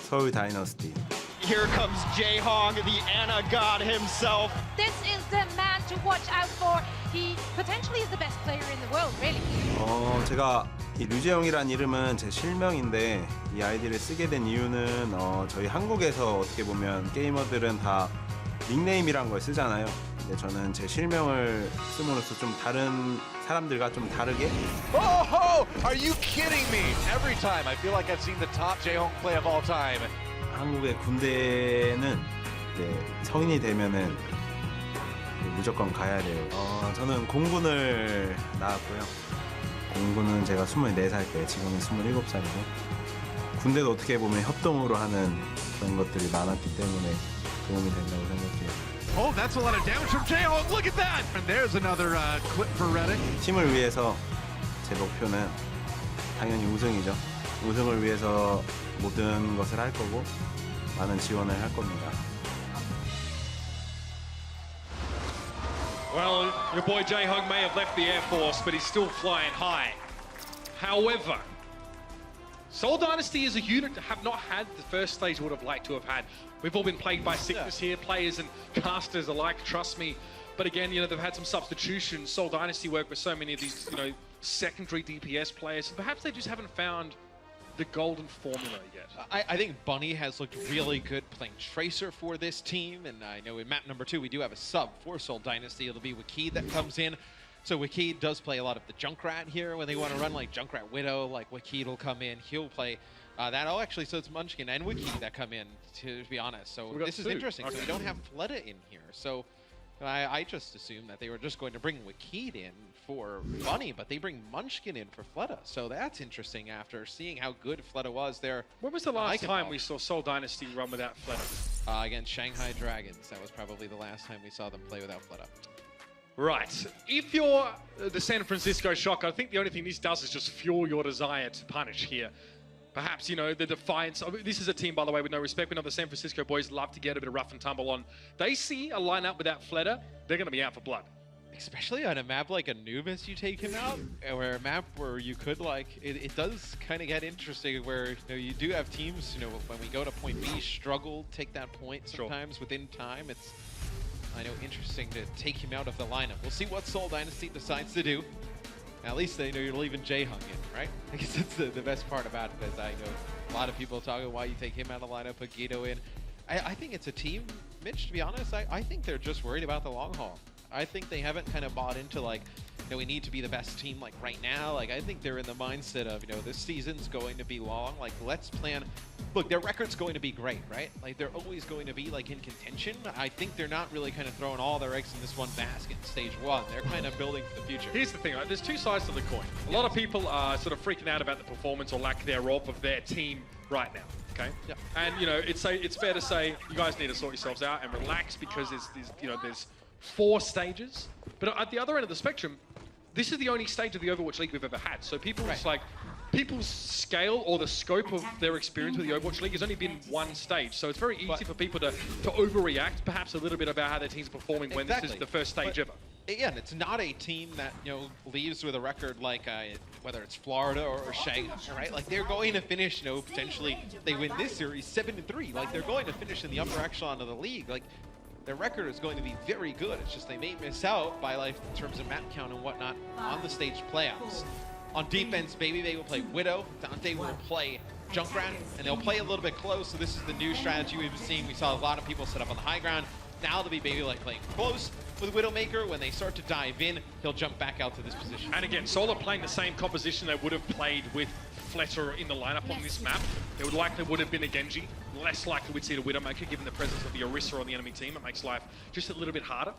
서울 다이너스티. Here comes Jae-hong, the Anna god himself. This is the man to watch out for. He potentially is the best player in the world, really. 제가 이 류재홍이란 이름은 제 실명인데 이 아이디를 쓰게 된 이유는 저희 한국에서 어떻게 보면 게이머들은 다 닉네임이란 걸 쓰잖아요. 근데 저는 제 실명을 씀으로써 좀 다른 사람들과 좀 다르게. Oh, are you kidding me? Every time I feel like I've seen the top Jae-hong play of all time. 한국의 군대는 이제 성인이 되면은 무조건 가야 돼요. 저는 공군을 나왔고요. 공군은 제가 24살 때, 지금은 27살이고 군대도 어떻게 보면 협동으로 하는 그런 것들이 많았기 때문에 도움이 된다고 생각해요. Oh, that's a lot of damage from Jae-hong. Look at that! And there's another clip for Reddit. 팀을 위해서 제 목표는 당연히 우승이죠. 우승을 위해서 모든 것을 할 거고 많은 지원을 할 겁니다. Well, your boy Jae-hong may have left the Air Force, but he's still flying high. However, Seoul Dynasty as a unit have not had the first stage we would have liked to have had. We've all been plagued by sickness here, players and casters alike, trust me. But again, you know, they've had some substitutions. Seoul Dynasty work with so many of these, you know, secondary DPS players. Perhaps they just haven't found the golden formula yet. I think Bunny has looked really good playing Tracer for this team, and I know in map number 2 we do have a sub for Seoul Dynasty. It'll be Wakid that comes in. So Wakid does play a lot of the Junkrat here when they want to run like Junkrat Widow, like Wakid will come in, he'll play that. Oh, actually, so it's Munchkin and Wakid that come in, to be honest. So this is interesting. Okay. So we don't have Fleta in here. So I just assumed that they were just going to bring Wakid in for Bunny, but they bring Munchkin in for Fleta. So that's interesting after seeing how good Fleta was there. When was the last time we saw Seoul Dynasty run without Fleta? Against Shanghai Dragons. That was probably the last time we saw them play without Fleta. Right. If you're the San Francisco Shock, I think the only thing this does is just fuel your desire to punish here. Perhaps, you know, the Defiance. I mean, this is a team, by the way, with no respect. We know the San Francisco boys love to get a bit of rough and tumble on. They see a lineup without Fleta, they're going to be out for blood. Especially on a map like Anubis, you take him out, or a map where you could, like, it does kind of get interesting where, you know, you do have teams, you know, when we go to point B, struggle, take that point sometimes within time. It's, I know, interesting to take him out of the lineup. We'll see what Seoul Dynasty decides to do. At least they know you're leaving Jae-hong in, right? I guess that's the best part about it, because I know a lot of people talking why you take him out of the lineup, put Guido in. I think it's a team, Mitch, to be honest, I think they're just worried about the long haul. I think they haven't kind of bought into, like, you know, we need to be the best team, like, right now. Like, I think they're in the mindset of, you know, this season's going to be long. Like, let's plan. Look, their record's going to be great, right? Like, they're always going to be, like, in contention. I think they're not really kind of throwing all their eggs in this one basket in stage 1. They're kind of building for the future. Here's the thing, right? There's two sides to the coin. A lot of people are sort of freaking out about the performance or lack thereof of their team right now. Okay. Yeah. And, you know, it's fair to say you guys need to sort yourselves out and relax, because there's 4 stages. But at the other end of the spectrum, this is the only stage of the Overwatch League we've ever had. So people's scale or the scope of their experience with the Overwatch League has only been one stage. So it's very easy for people to overreact, perhaps a little bit about how their team's performing when this is the first stage ever. Again, it's not a team that, you know, leaves with a record like whether it's Florida or Shanghai, right? Like, they're going to finish, you know, potentially they win this series 7-3. Like, they're going to finish in the upper echelon of the league. Like, their record is going to be very good. It's just they may miss out by, like, in terms of map count and whatnot on the stage playoffs. On defense, BabyBay will play Widow, Dante will play Junkrat, and they'll play a little bit close. So this is the new strategy we've been seeing. We saw a lot of people set up on the high ground. Now it'll be BabyBay playing close with Widowmaker. When they start to dive in, he'll jump back out to this position. And again, Seoul are playing the same composition they would have played with Fleta in the lineup on this map. It would have been a Genji. Less likely we'd see the Widowmaker, given the presence of the Orisa on the enemy team. It makes life just a little bit harder.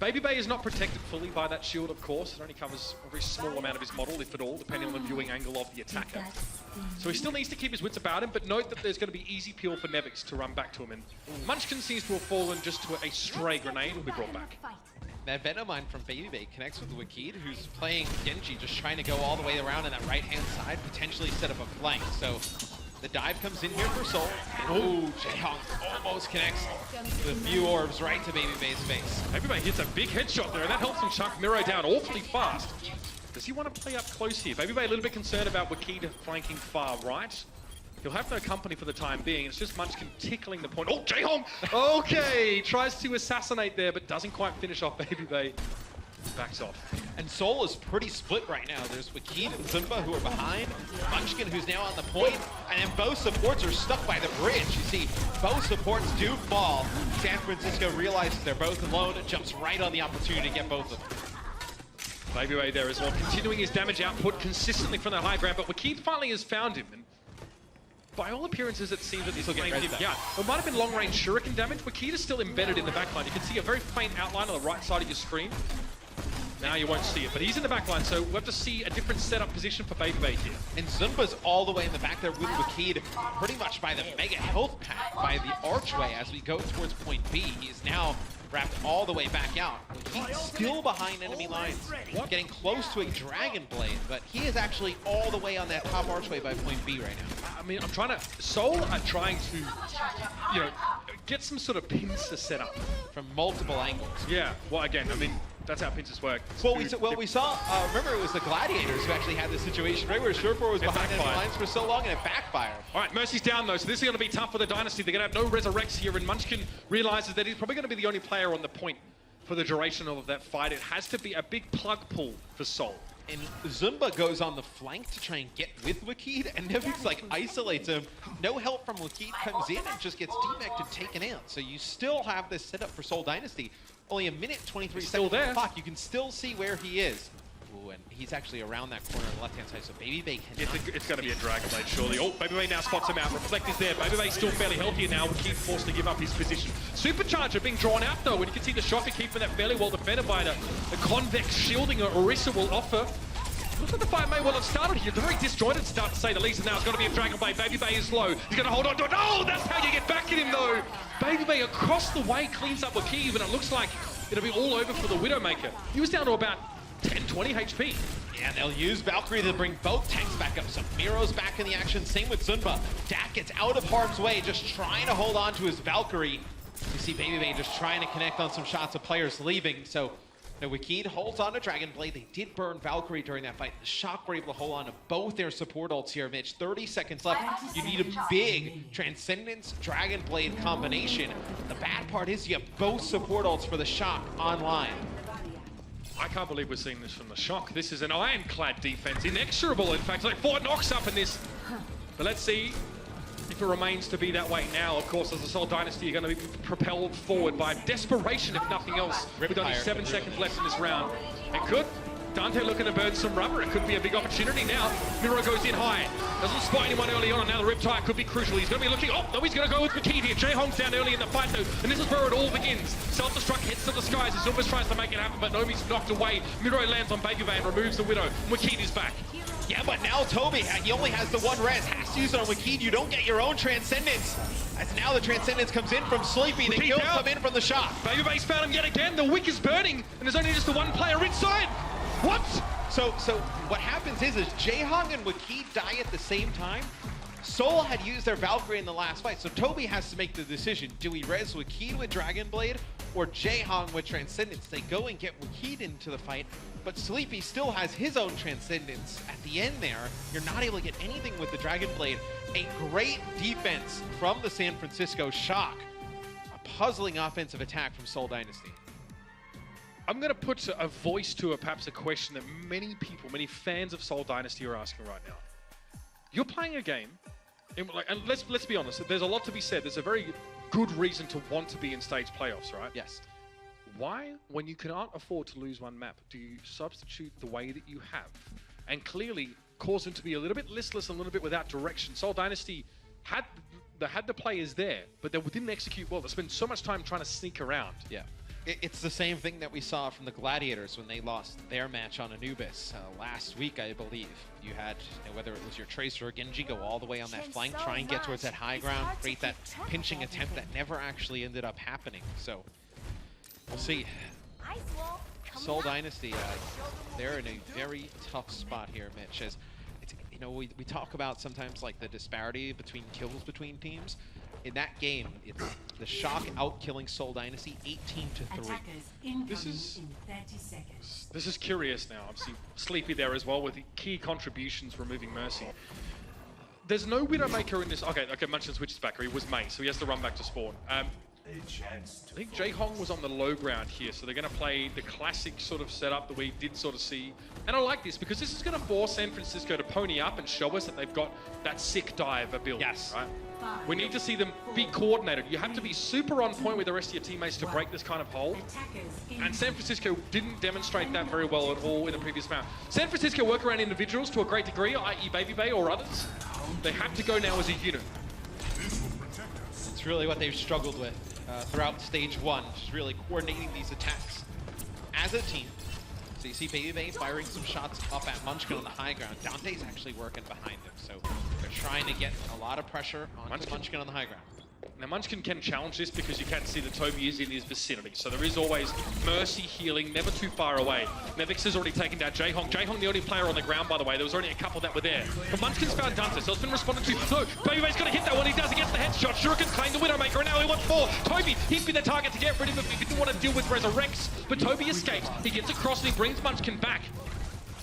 BabyBay is not protected fully by that shield, of course. It only covers a very small amount of his model, if at all, depending on the viewing angle of the attacker. So he still needs to keep his wits about him, but note that there's going to be easy peel for Nevix to run back to him. And Munchkin seems to have fallen just to a stray grenade will be brought back. That Venomine from BabyBay connects with Wakid, who's playing Genji, just trying to go all the way around on that right-hand side, potentially set up a flank. So the dive comes in here for Seoul. Oh, Jae-hong almost connects the few orbs right to BabyBay's face. BabyBay hits a big headshot there, and that helps him chunk Miro down awfully fast. Does he want to play up close here? BabyBay a little bit concerned about Wakid flanking far right. He'll have no company for the time being. It's just Munchkin tickling the point. Oh, Jaehong! Okay, tries to assassinate there, but doesn't quite finish off Baby Bay. Backs off. And Seoul is pretty split right now. There's Wakid and Zumba who are behind, Munchkin who's now on the point, and then both supports are stuck by the bridge. You see, both supports do fall. San Francisco realizes they're both alone and jumps right on the opportunity to get both of them. Baby Bay there as well, continuing his damage output consistently from the high ground, but Wakid finally has found him. And by all appearances, it seems that he's getting him. Yeah, it might have been long-range shuriken damage. Wakid is still embedded in the backline. You can see a very faint outline on the right side of your screen. Now you won't see it, but he's in the backline, so we'll have to see a different setup position for Baby Bay here. And Zumba's all the way in the back there with Wakid, pretty much by the mega health pack, by the archway as we go towards point B. He's now wrapped all the way back out. He's still behind enemy lines, getting close to a Dragon Blade, but he is actually all the way on that top archway by point B right now. I mean, Seoul are trying to, you know, get some sort of pincer set up. From multiple angles. Yeah, well, again, I mean, that's how pincers work. Well, we saw, remember it was the Gladiators who actually had this situation, right, where Surefour was behind enemy lines for so long and it backfired. All right, Mercy's down though, so this is going to be tough for the Dynasty. They're going to have no resurrects here, and Munchkin realizes that he's probably going to be the only player on the point for the duration of that fight. It has to be a big plug pull for Seoul. And Zumba goes on the flank to try and get with Wakid, and Nevix like isolates him. No help from Wakid comes in and just gets demeched and taken out. So you still have this setup for Seoul Dynasty. Only a minute 23 seconds on the clock. You can still see where he is. Ooh, and he's actually around that corner on the left-hand side, so Baby Bay can. It's going to be a Dragon Blade, surely. Oh, Baby Bay now spots him out. Reflect is there. Baby Bay's still fairly healthy now. Wakid forced to give up his position. Supercharger being drawn out, though, and you can see the Shocker keeping that fairly well defended by the convex shielding Orisa will offer. Looks like the fight may well have started here. It's a very disjointed start, to say the least, and now it's got to be a Dragon Blade. Baby Bay is low. He's going to hold on to it. Oh, that's how you get back at him, though. Baby Bay across the way cleans up Wakid, and it looks like it'll be all over for the Widowmaker. He was down to about 10, 20 HP. Yeah, they'll use Valkyrie to bring both tanks back up. So Miro's back in the action, same with Zunba. Dak gets out of harm's way, just trying to hold on to his Valkyrie. You see Baby Bay just trying to connect on some shots of players leaving, so now Wakid holds on to Dragon Blade. They did burn Valkyrie during that fight. The Shock were able to hold on to both their support ults here, Mitch. 30 seconds left. You need a big Transcendence Dragon Blade combination. The bad part is you have both support ults for the Shock online. I can't believe we're seeing this from the Shock. This is an ironclad defense, inexorable in fact. Like Fort Knox up in this. But let's see if it remains to be that way now. Of course, as a Seoul Dynasty, you're going to be propelled forward by desperation, if nothing else, with only 7 seconds left in this round. It could. Dante looking to burn some rubber. It could be a big opportunity now. Miro goes in high. Doesn't spot anyone early on, and now the Riptide could be crucial. He's going to be looking. Oh, no, he's going to go with Wakid here. Jaehong's down early in the fight, though, and this is where it all begins. Self-destruct hits to the skies. Zumba tries to make it happen, but Nomi's knocked away. Miro lands on Baby Bay and removes the Widow. Wakid is back. Yeah, but now Toby, he only has the one res, has to use it on Wakid. You don't get your own Transcendence. As now the Transcendence comes in from Sleepy, the kills come in from the Shock. Baby Bay's found him yet again. The wick is burning, and there's only just the one player inside. What? So what happens is Jaehong and Wakid die at the same time. Seoul had used their Valkyrie in the last fight, so Toby has to make the decision. Do we res Wakid with Dragon Blade or Jaehong with Transcendence? They go and get Wakid into the fight, but Sleepy still has his own Transcendence. At the end there, you're not able to get anything with the Dragon Blade. A great defense from the San Francisco Shock. A puzzling offensive attack from Seoul Dynasty. I'm going to put a voice to perhaps a question that many people, many fans of Seoul Dynasty are asking right now. You're playing a game, and let's be honest, there's a lot to be said. There's a very good reason to want to be in stage playoffs, right? Yes. Why, when you cannot afford to lose one map, do you substitute the way that you have? And clearly cause them to be a little bit listless, a little bit without direction. Seoul Dynasty had the players there, but they didn't execute well. They spent so much time trying to sneak around. Yeah. It's the same thing that we saw from the Gladiators when they lost their match on Anubis last week, I believe. You had, whether it was your Tracer or Genji, go all the way on that flank, try and get towards that high ground, create that pinching attempt that never actually ended up happening. So, we'll see. Seoul Dynasty, they're in a very tough spot here, Mitch. As you know, we talk about sometimes like the disparity between kills between teams. In that game, it's the Shock out-killing Seoul Dynasty 18-3. This is curious now. Obviously, Sleepy there as well with the key contributions removing Mercy. there's no Widowmaker in this. Okay, Munchkin switches back, or he was main, so he has to run back to spawn. I think Jae-Hong was on the low ground here, so they're going to play the classic sort of setup that we did sort of see. And I like this, because this is going to force San Francisco to pony up and show us that they've got that sick dive ability. Yes. Right? We need to see them be coordinated. You have to be super on point with the rest of your teammates to break this kind of hole. And San Francisco didn't demonstrate that very well at all in the previous round. San Francisco work around individuals to a great degree, i.e. Baby Bay or others. They have to go now as a unit. It's really what they've struggled with throughout stage 1, just really coordinating these attacks as a team. So you see Baby Bay firing some shots up at Munchkin on the high ground. Dante's actually working behind him, so they're trying to get a lot of pressure on Munchkin on the high ground. Now Munchkin can challenge this because you can see that Toby is in his vicinity. So there is always mercy healing, never too far away. Nevix has already taken down Jae-Hong. Jae-Hong the only player on the ground, by the way. There was already a couple that were there. But Munchkin's found Dante, so it's been responded to. No, Baby Bay's gonna hit that one. He does, he gets the headshot. Shuriken's claimed the Widowmaker, and now he wants 4. Toby, he'd be the target to get rid of him if he didn't want to deal with Resurrects. But Toby escapes. He gets across and he brings Munchkin back.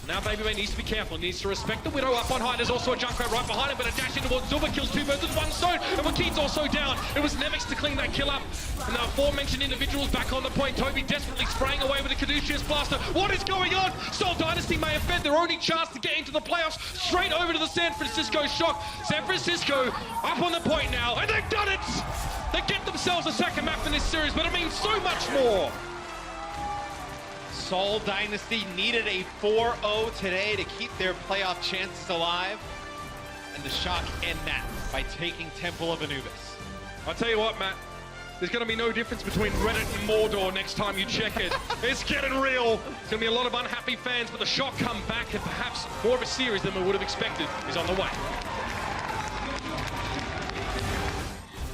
Now Baby Bay needs to be careful, needs to respect the Widow up on high. There's also a Junkrat right behind him, but a dash in towards Silver kills 2 birds with 1 stone. And Wakid's also down. It was Nevix to clean that kill up. And now aforementioned individuals back on the point. Toby desperately spraying away with a Caduceus Blaster. What is going on? Seoul Dynasty may have fed their only chance to get into the playoffs straight over to the San Francisco Shock. San Francisco up on the point now, and they've done it! They get themselves a second map in this series, but it means so much more. Seoul Dynasty needed a 4-0 today to keep their playoff chances alive. And the Shock end that by taking Temple of Anubis. I'll tell you what, Matt. There's going to be no difference between Reddit and Mordor next time you check it. It's getting real. There's going to be a lot of unhappy fans, but the Shock come back, and perhaps more of a series than we would have expected is on the way.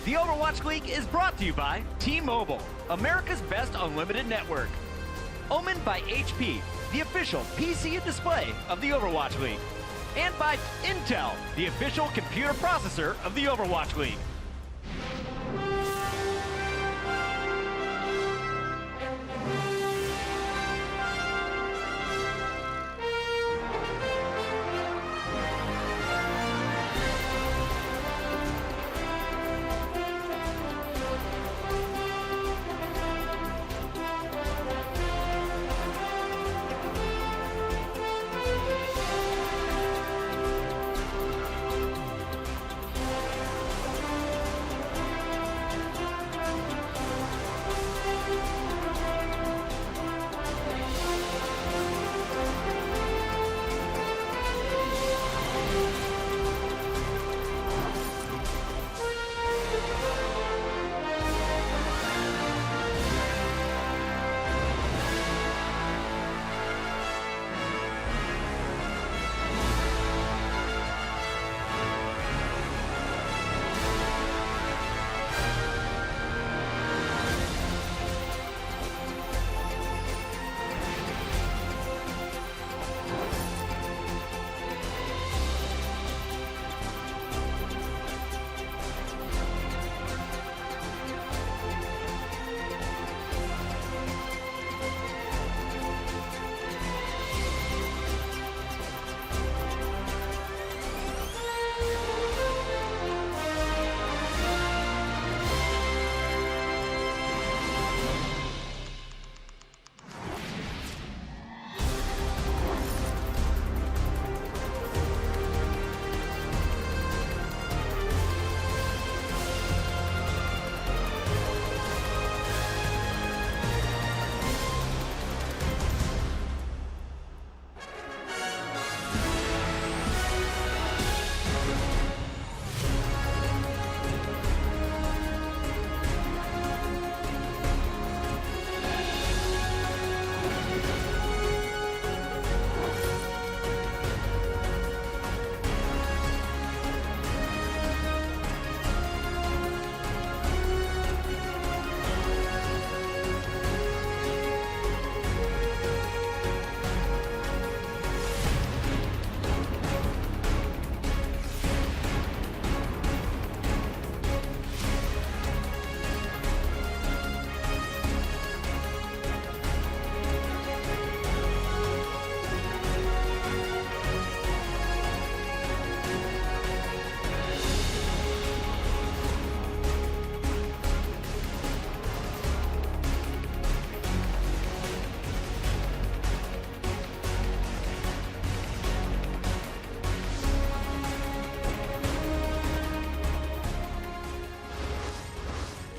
The Overwatch League is brought to you by T-Mobile, America's best unlimited network. Omened by HP, the official PC and display of the Overwatch League. And by Intel, the official computer processor of the Overwatch League.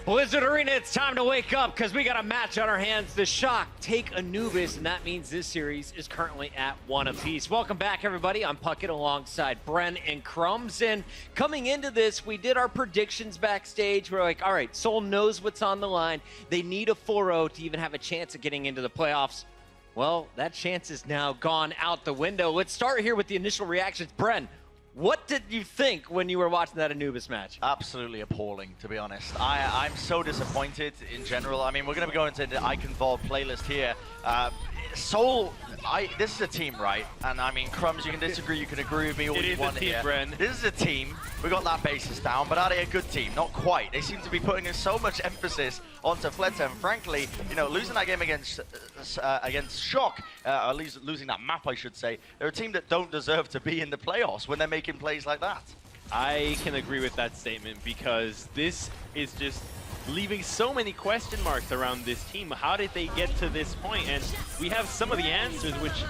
Blizzard Arena, it's time to wake up because we got a match on our hands. The Shock take Anubis, and that means this series is currently at 1 apiece. Welcome back, everybody. I'm Puckett alongside Bren and Crumbs. And coming into this, we did our predictions backstage. We're like, all right, Seoul knows what's on the line. They need a 4-0 to even have a chance of getting into the playoffs. Well, that chance is now gone out the window. Let's start here with the initial reactions. Bren, what did you think when you were watching that Anubis match? Absolutely appalling, to be honest. I'm so disappointed in general. I mean, we're going to be going into the Icon Vault playlist here. Seoul, this is a team, right? And I mean, Crumbs, you can disagree, you can agree with me all you want here. Bren. This is a team. We got that basis down, but are they a good team? Not quite. They seem to be putting in so much emphasis onto Fleta, and frankly, you know, losing that game against Shock, or losing that map, I should say, they're a team that don't deserve to be in the playoffs when they're making plays like that. I can agree with that statement because this is just leaving so many question marks around this team. How did they get to this point? And we have some of the answers, which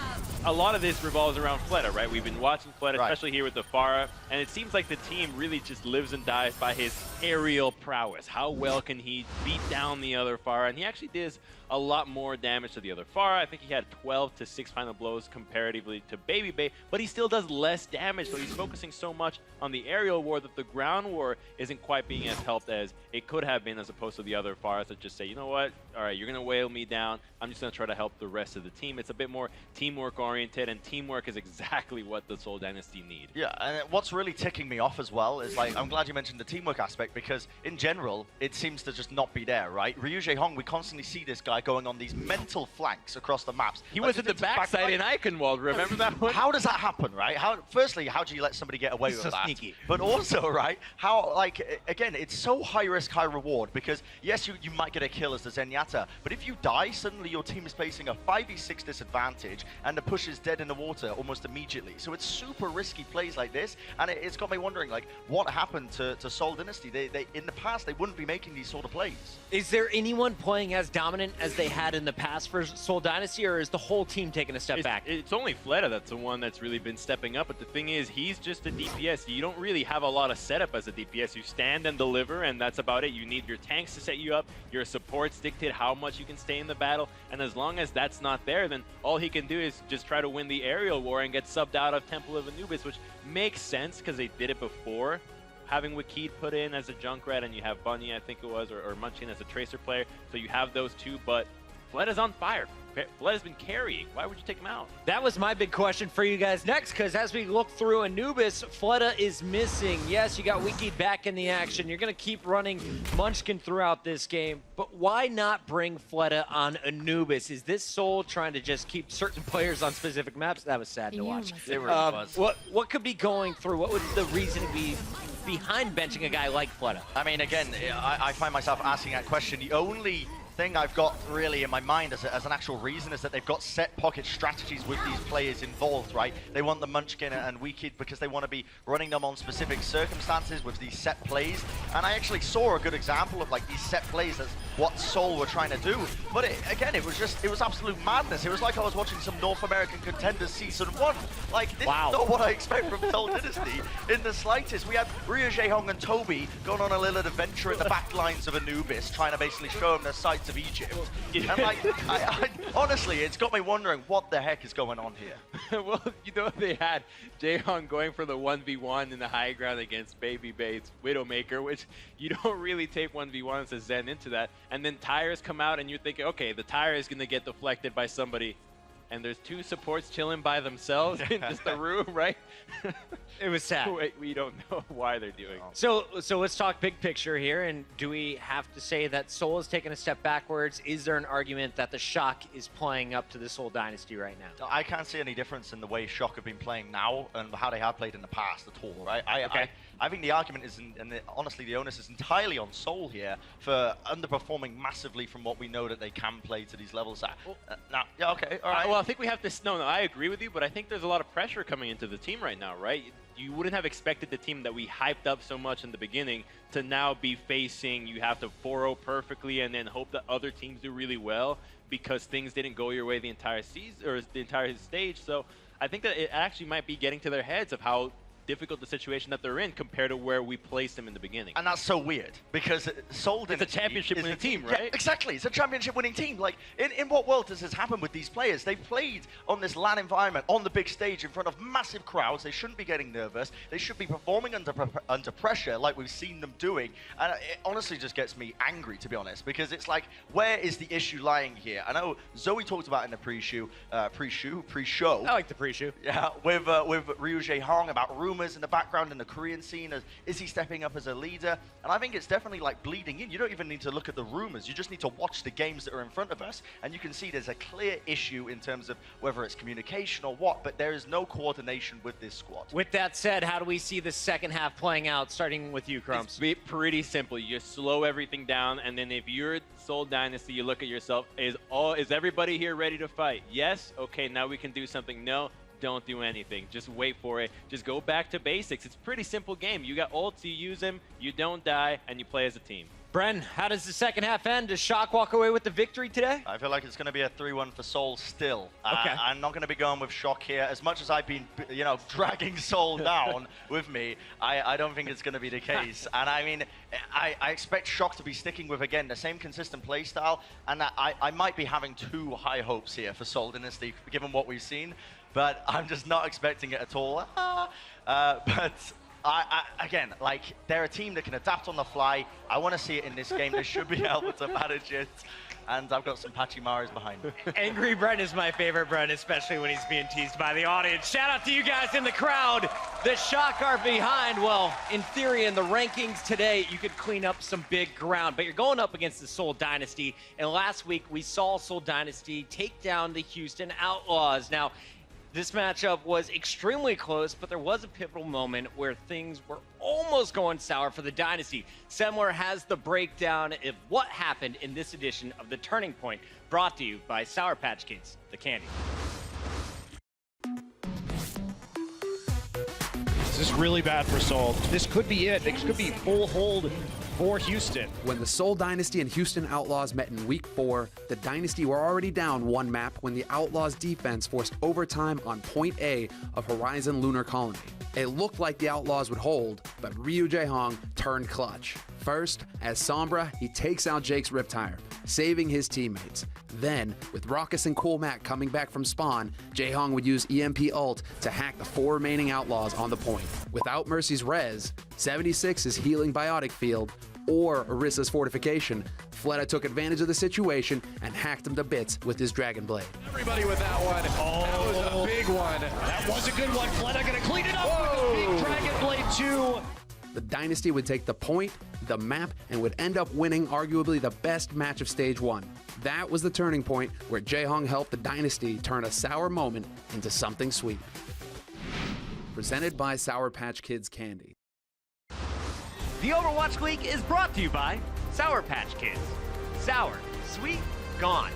a lot of this revolves around Fleta, right? We've been watching Fleta, especially here with the Pharah, and it seems like the team really just lives and dies by his aerial prowess. How well can he beat down the other Pharah? And he actually does a lot more damage to the other Pharah. I think he had 12 to 6 final blows comparatively to Baby Bay, but he still does less damage, so he's focusing so much on the aerial war that the ground war isn't quite being as helped as it could have been, as opposed to the other Pharahs that just say, you know what, all right, you're going to whale me down, I'm just going to try to help the rest of the team. It's a bit more teamwork oriented, and teamwork is exactly what the Seoul Dynasty need. Yeah, and what's really ticking me off as well is, like, I'm glad you mentioned the teamwork aspect, because in general, it seems to just not be there, right? Ryu Jae-hong, we constantly see this guy going on these mental flanks across the maps. He was at the backside in Eichenwald, remember that one? How does that happen, right? Firstly, how do you let somebody get away with that? Sneaky. But also, right, how, like, again, it's so high risk, high reward, because yes, you might get a kill as the Zenyatta, but if you die, suddenly your team is facing a 5v6 disadvantage, and the push is dead in the water almost immediately. So it's super risky plays like this, and it's got me wondering, like, what happened to Seoul Dynasty? They in the past, they wouldn't be making these sort of plays. Is there anyone playing as dominant as they had in the past for Seoul Dynasty, or is the whole team taking a step back? It's only Fleta that's the one that's really been stepping up, but the thing is, he's just a DPS. You don't really have a lot of setup as a DPS. You stand and deliver, and that's about it. You need your tanks to set you up, your supports dictate how much you can stay in the battle, and as long as that's not there, then all he can do is just try to win the aerial war and get subbed out of Temple of Anubis, which makes sense because they did it before. Having Wakid put in as a Junkrat, and you have Bunny, I think it was, or Munchkin as a Tracer player, so you have those two, but Fleta's on fire. Fleta's been carrying. Why would you take him out? That was my big question for you guys next, because as we look through Anubis, Fleta is missing. Yes, you got Wiki back in the action. You're going to keep running Munchkin throughout this game, but why not bring Fleta on Anubis? Is this Seoul trying to just keep certain players on specific maps? That was sad to watch. It really was. What could be going through? What would the reason be behind benching a guy like Fleta? I mean, again, I find myself asking that question. The only thing I've got really in my mind as an actual reason is that they've got set pocket strategies with these players involved, right? They want the Munchkin and Wikid because they want to be running them on specific circumstances with these set plays. And I actually saw a good example of, like, these set plays. That's what Seoul were trying to do. But again, it was absolute madness. It was like I was watching some North American Contenders Season 1. Like, this is not what I expect from Seoul Dynasty in the slightest. We had Ryu Jae-hong and Toby going on a little adventure in the back lines of Anubis, trying to basically show them the sights of Egypt. And, like, honestly, it's got me wondering what the heck is going on here. Well, you know, they had Jae-hong going for the 1v1 in the high ground against Baby Bates Widowmaker, which you don't really take 1v1s as Zen into that. And then tires come out and you're thinking, okay, the tire is going to get deflected by somebody. And there's two supports chilling by themselves in just a room, right? It was sad. We don't know why they're doing it. So let's talk big picture here. And do we have to say that Seoul is taking a step backwards? Is there an argument that the Shock is playing up to the Seoul Dynasty right now? I can't see any difference in the way Shock have been playing now and how they have played in the past at all, right? I think the argument is, honestly, the onus is entirely on Seoul here for underperforming massively from what we know that they can play to these levels at. Yeah, okay, all right. Well, I think we have to, no, I agree with you, but I think there's a lot of pressure coming into the team right now, right? You wouldn't have expected the team that we hyped up so much in the beginning to now be facing, you have to 4-0 perfectly and then hope that other teams do really well because things didn't go your way the entire season or the entire stage. So I think that it actually might be getting to their heads of how difficult the situation that they're in compared to where we placed them in the beginning. And that's so weird, because Seoul It's a championship-winning team, right? Yeah, exactly, it's a championship-winning team. Like, in what world does this happen with these players? They've played on this LAN environment, on the big stage, in front of massive crowds. They shouldn't be getting nervous. They should be performing under pressure, like we've seen them doing. And it honestly just gets me angry, to be honest, because it's like, where is the issue lying here? I know Zoe talked about in the pre-show. I like the pre-show. Yeah, with Ryu Jae-hong about rumors in the background in the Korean scene. Is he stepping up as a leader? And I think it's definitely like bleeding in. You don't even need to look at the rumors. You just need to watch the games that are in front of us. And you can see there's a clear issue in terms of whether it's communication or what, but there is no coordination with this squad. With that said, how do we see the second half playing out, starting with you, Crumbs? It's pretty simple. You just slow everything down, and then if you're Seoul Dynasty, you look at yourself, is everybody here ready to fight? Yes? Okay, now we can do something. No? Don't do anything. Just wait for it. Just go back to basics. It's a pretty simple game. You got ults, you use them, you don't die, and you play as a team. Bren, how does the second half end? Does Shock walk away with the victory today? I feel like it's going to be a 3-1 for Seoul still. Okay. I'm not going to be going with Shock here. As much as I've been, dragging Seoul down with me, I don't think it's going to be the case. And I mean, I expect Shock to be sticking with, again, the same consistent play style. And I might be having too high hopes here for Seoul Dynasty, given what we've seen. But I'm just not expecting it at all. But again, like, they're a team that can adapt on the fly. I want to see it in this game. They should be able to manage it. And I've got some Pachimaras behind me. Angry Bren is my favorite Bren, especially when he's being teased by the audience. Shout out to you guys in the crowd. The Shock are behind. Well, in theory, in the rankings today, you could clean up some big ground, but you're going up against the Seoul Dynasty. And last week, we saw Seoul Dynasty take down the Houston Outlaws. Now, this matchup was extremely close, but there was a pivotal moment where things were almost going sour for the Dynasty. Semler has the breakdown of what happened in this edition of The Turning Point, brought to you by Sour Patch Kids, the candy. This is really bad for Seoul. This could be it. It could be full hold for Houston. When the Seoul Dynasty and Houston Outlaws met in Week 4, the Dynasty were already down one map when the Outlaws' defense forced overtime on Point A of Horizon Lunar Colony. It looked like the Outlaws would hold, but Ryu Jae-hong turned clutch. First, as Sombra, he takes out Jake's Riptire, saving his teammates. Then, with Raucus and Cool Mac coming back from spawn, Jae-hong would use EMP ult to hack the 4 remaining Outlaws on the point. Without Mercy's res, 76's healing biotic field, or Orissa's fortification, Fleta took advantage of the situation and hacked him to bits with his Dragon Blade. Everybody with that one. Oh, that was a big one. That was a good one. Fleta gonna clean it up with the big Dragon Blade 2. The Dynasty would take the point, the map, and would end up winning arguably the best match of Stage 1. That was the turning point where Jae-hong helped the Dynasty turn a sour moment into something sweet. Presented by Sour Patch Kids Candy. The Overwatch League is brought to you by Sour Patch Kids. Sour, sweet, gone.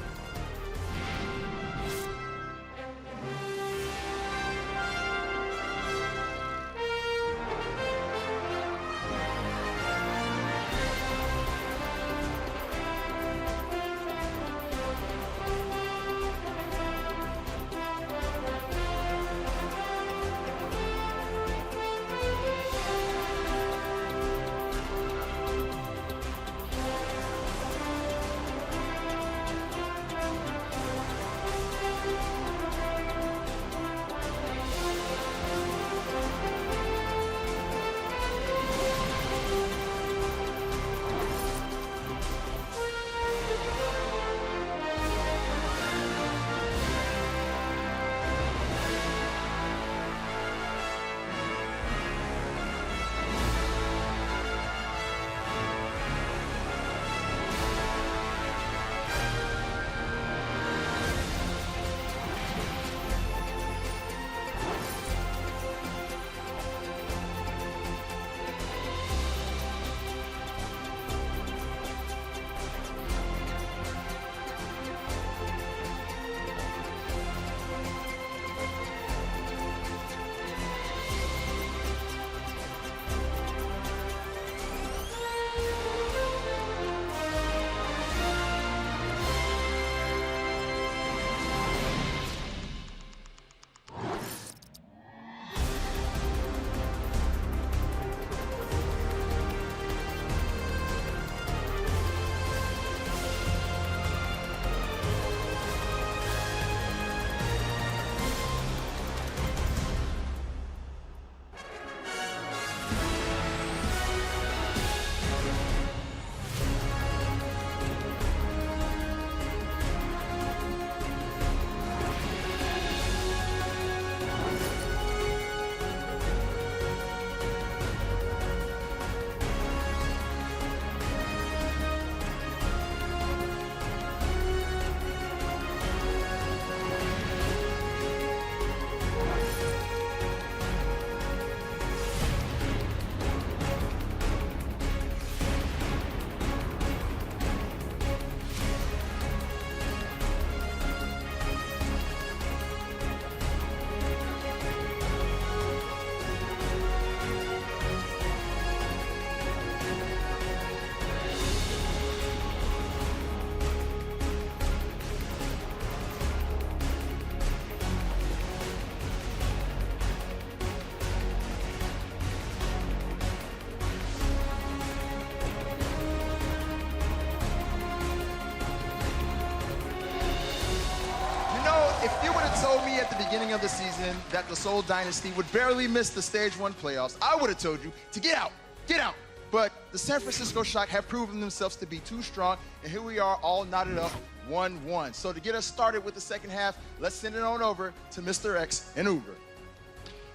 beginning of the season that the Seoul Dynasty would barely miss the Stage 1 playoffs, I would have told you to get out, get out. But the San Francisco Shock have proven themselves to be too strong, and here we are all knotted up 1-1. So to get us started with the second half, let's send it on over to Mr. X and Uber.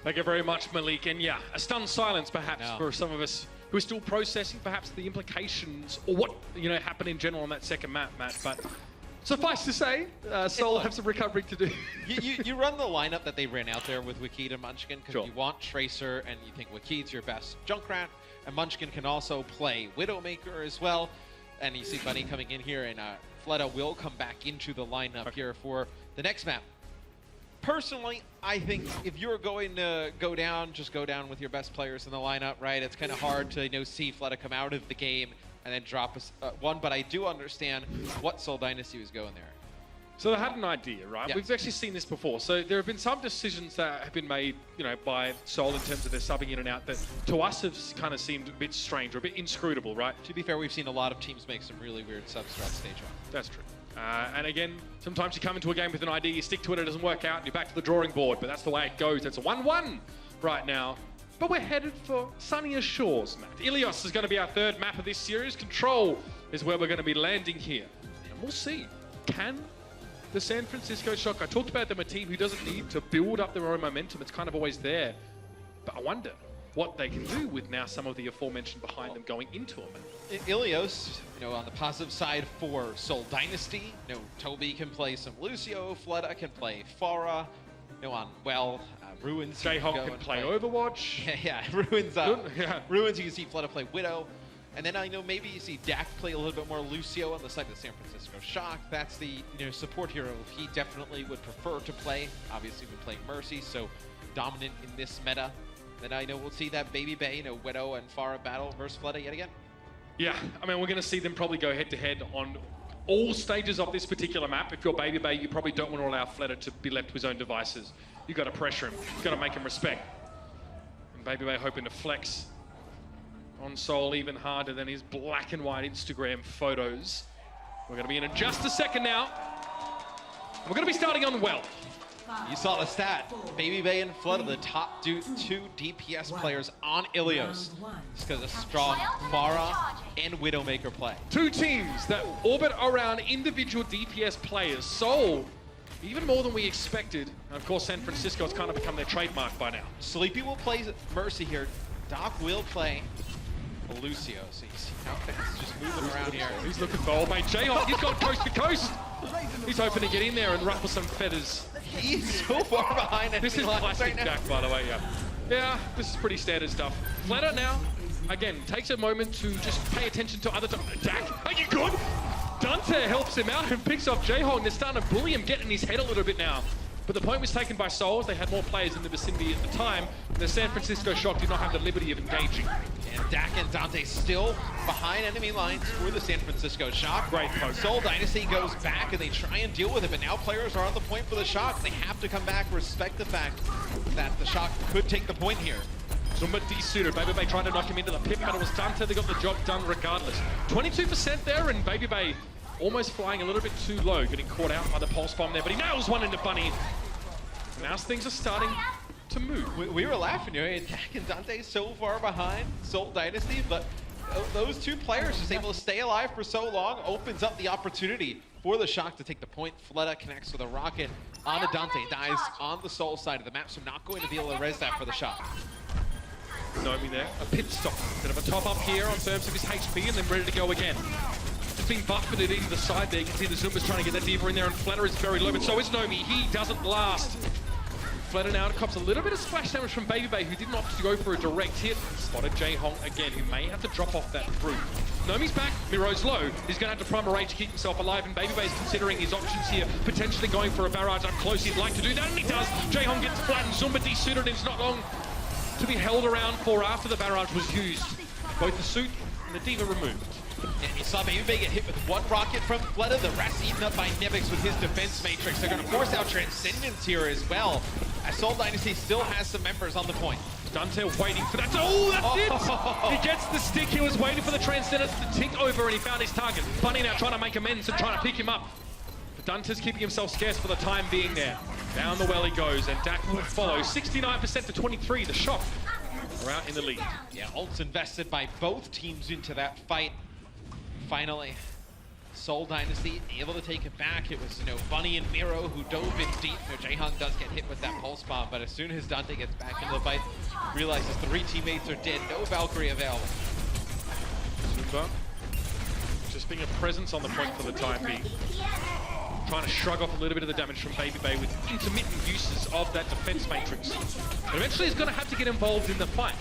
Thank you very much, Malik. And yeah, a stunned silence perhaps for some of us who are still processing perhaps the implications or what, you know, happened in general on that second map, Matt. But suffice to say, Seoul have some recovery to do. you run the lineup that they ran out there with Wakid and Munchkin because you want Tracer and you think Wakid's your best Junkrat, and Munchkin can also play Widowmaker as well. And you see Bunny coming in here, and Fleta will come back into the lineup here for the next map. Personally, I think if you're going to go down, just go down with your best players in the lineup, right? It's kind of hard to, you know, see Fleta come out of the game and then drop one, but I do understand what Seoul Dynasty was going there. So they had an idea, right? Yeah. We've actually seen this before. So there have been some decisions that have been made, you know, by Seoul in terms of their subbing in and out that to us have kind of seemed a bit strange or a bit inscrutable, right? To be fair, we've seen a lot of teams make some really weird subs throughout stage 1. That's true. And again, sometimes you come into a game with an idea, you stick to it, it doesn't work out, and you're back to the drawing board, but that's the way it goes. It's a 1-1 right now. But we're headed for sunnier shores, Matt. Ilios is going to be our third map of this series. Control is where we're going to be landing here. And we'll see. Can the San Francisco Shock, I talked about them, a team who doesn't need to build up their own momentum. It's kind of always there. But I wonder what they can do with now some of the aforementioned behind them going into it. Ilios, you know, on the positive side for Seoul Dynasty, you know, Toby can play some Lucio, Fleta can play Farah, you know, on, well, Ruins. Jayhawk can play Overwatch. Yeah, Ruins. Yeah. Ruins, you can see Fleta play Widow. And then I know maybe you see Dak play a little bit more Lucio on the side of the San Francisco Shock. That's the, you know, support hero he definitely would prefer to play. Obviously, we're playing Mercy, so dominant in this meta. Then I know we'll see that Baby Bay, you know, Widow and Farah battle versus Fleta yet again. Yeah, I mean, we're going to see them probably go head-to-head on all stages of this particular map. If you're Baby Bay, you probably don't want to allow Fleta to be left to his own devices. You've got to pressure him. You've got to make him respect. And Baby Bay hoping to flex on Seoul even harder than his black and white Instagram photos. We're going to be in just a second now. We're going to be starting on well. You saw the stat. Baby Bay and Flood are the top two DPS players on Ilios. Just because of strong Farah and Widowmaker play. Two teams that orbit around individual DPS players. Seoul, even more than we expected. And of course, San Francisco has kind of become their trademark by now. Sleepy will play Mercy here. Doc will play Lucio. So you see how fast just moving around here. He's looking for old mate Jayhawk. He's got coast to coast. He's hoping to get in there and ruffle some feathers. He's so far behind. This is classic right Dak, by the way, yeah. Yeah, this is pretty standard stuff. Fleta now, again, takes a moment to just pay attention to other... Dak, are you good? Dante helps him out and picks off Jayhawk, and they're starting to bully him, getting in his head a little bit now. But the point was taken by Seoul. They had more players in the vicinity at the time. The San Francisco Shock did not have the liberty of engaging. And Dak and Dante still behind enemy lines for the San Francisco Shock. Great poke. Seoul Dynasty goes back and they try and deal with it, but now players are on the point for the Shock. They have to come back, respect the fact that the Shock could take the point here. Zumba desuited. Baby Bay trying to knock him into the pit, but it was Dante. They got the job done regardless. 22% there, and Baby Bay almost flying a little bit too low, getting caught out by the pulse bomb there, but he nails one into Bunny. Now things are starting to move. We were laughing, you know, Dak and Dante so far behind Seoul Dynasty, but those two players just able to stay alive for so long opens up the opportunity for the Shock to take the point. Fleta connects with a rocket onto Dante, dies on the Seoul side of the map, so not going to be able to res that for the Shock. Nomi there, a pit stop. Bit of a top up here on terms of his HP and then ready to go again. Just being buffeted into the side there. You can see the Zumba's trying to get that diva in there, and Fleta is very low, but so is Nomi. He doesn't last. Fleta now cops a little bit of splash damage from Baby Bay, who didn't opt to go for a direct hit. Spotted Jayhawk again, who may have to drop off that fruit. Nomi's back, Miro's low. He's going to have to prime a rage to keep himself alive, and Baby Bay's considering his options here, potentially going for a barrage up close. He'd like to do that, and he does. Jayhawk gets flattened, Zumba desuited, and it's not long to be held around for after the barrage was used. Both the suit and the diva removed. And you saw Baby Bay get hit with one rocket from Fleta, the rest eaten up by Nivix with his defense matrix. They're going to force out Transcendence here as well, as Seoul Dynasty still has some members on the point. Dante waiting for that. Oh, that's it! He gets the stick. He was waiting for the Transcendence to tick over, and he found his target. Bunny now trying to make amends and trying to pick him up. But Dunter's keeping himself scarce for the time being there. Down the well he goes, and Dak will follow. 69% to 23, the Shock are out in the lead. Yeah, ults invested by both teams into that fight. Finally, Seoul Dynasty able to take it back. It was, Bunny and Miro who dove in deep. Jaehong does get hit with that pulse bomb, but as soon as Dante gets back into the fight, realizes 3 teammates are dead. No Valkyrie available. Zumba just being a presence on the point for the time being. Trying to shrug off a little bit of the damage from Baby Bay with intermittent uses of that defense matrix. But eventually he's going to have to get involved in the fight.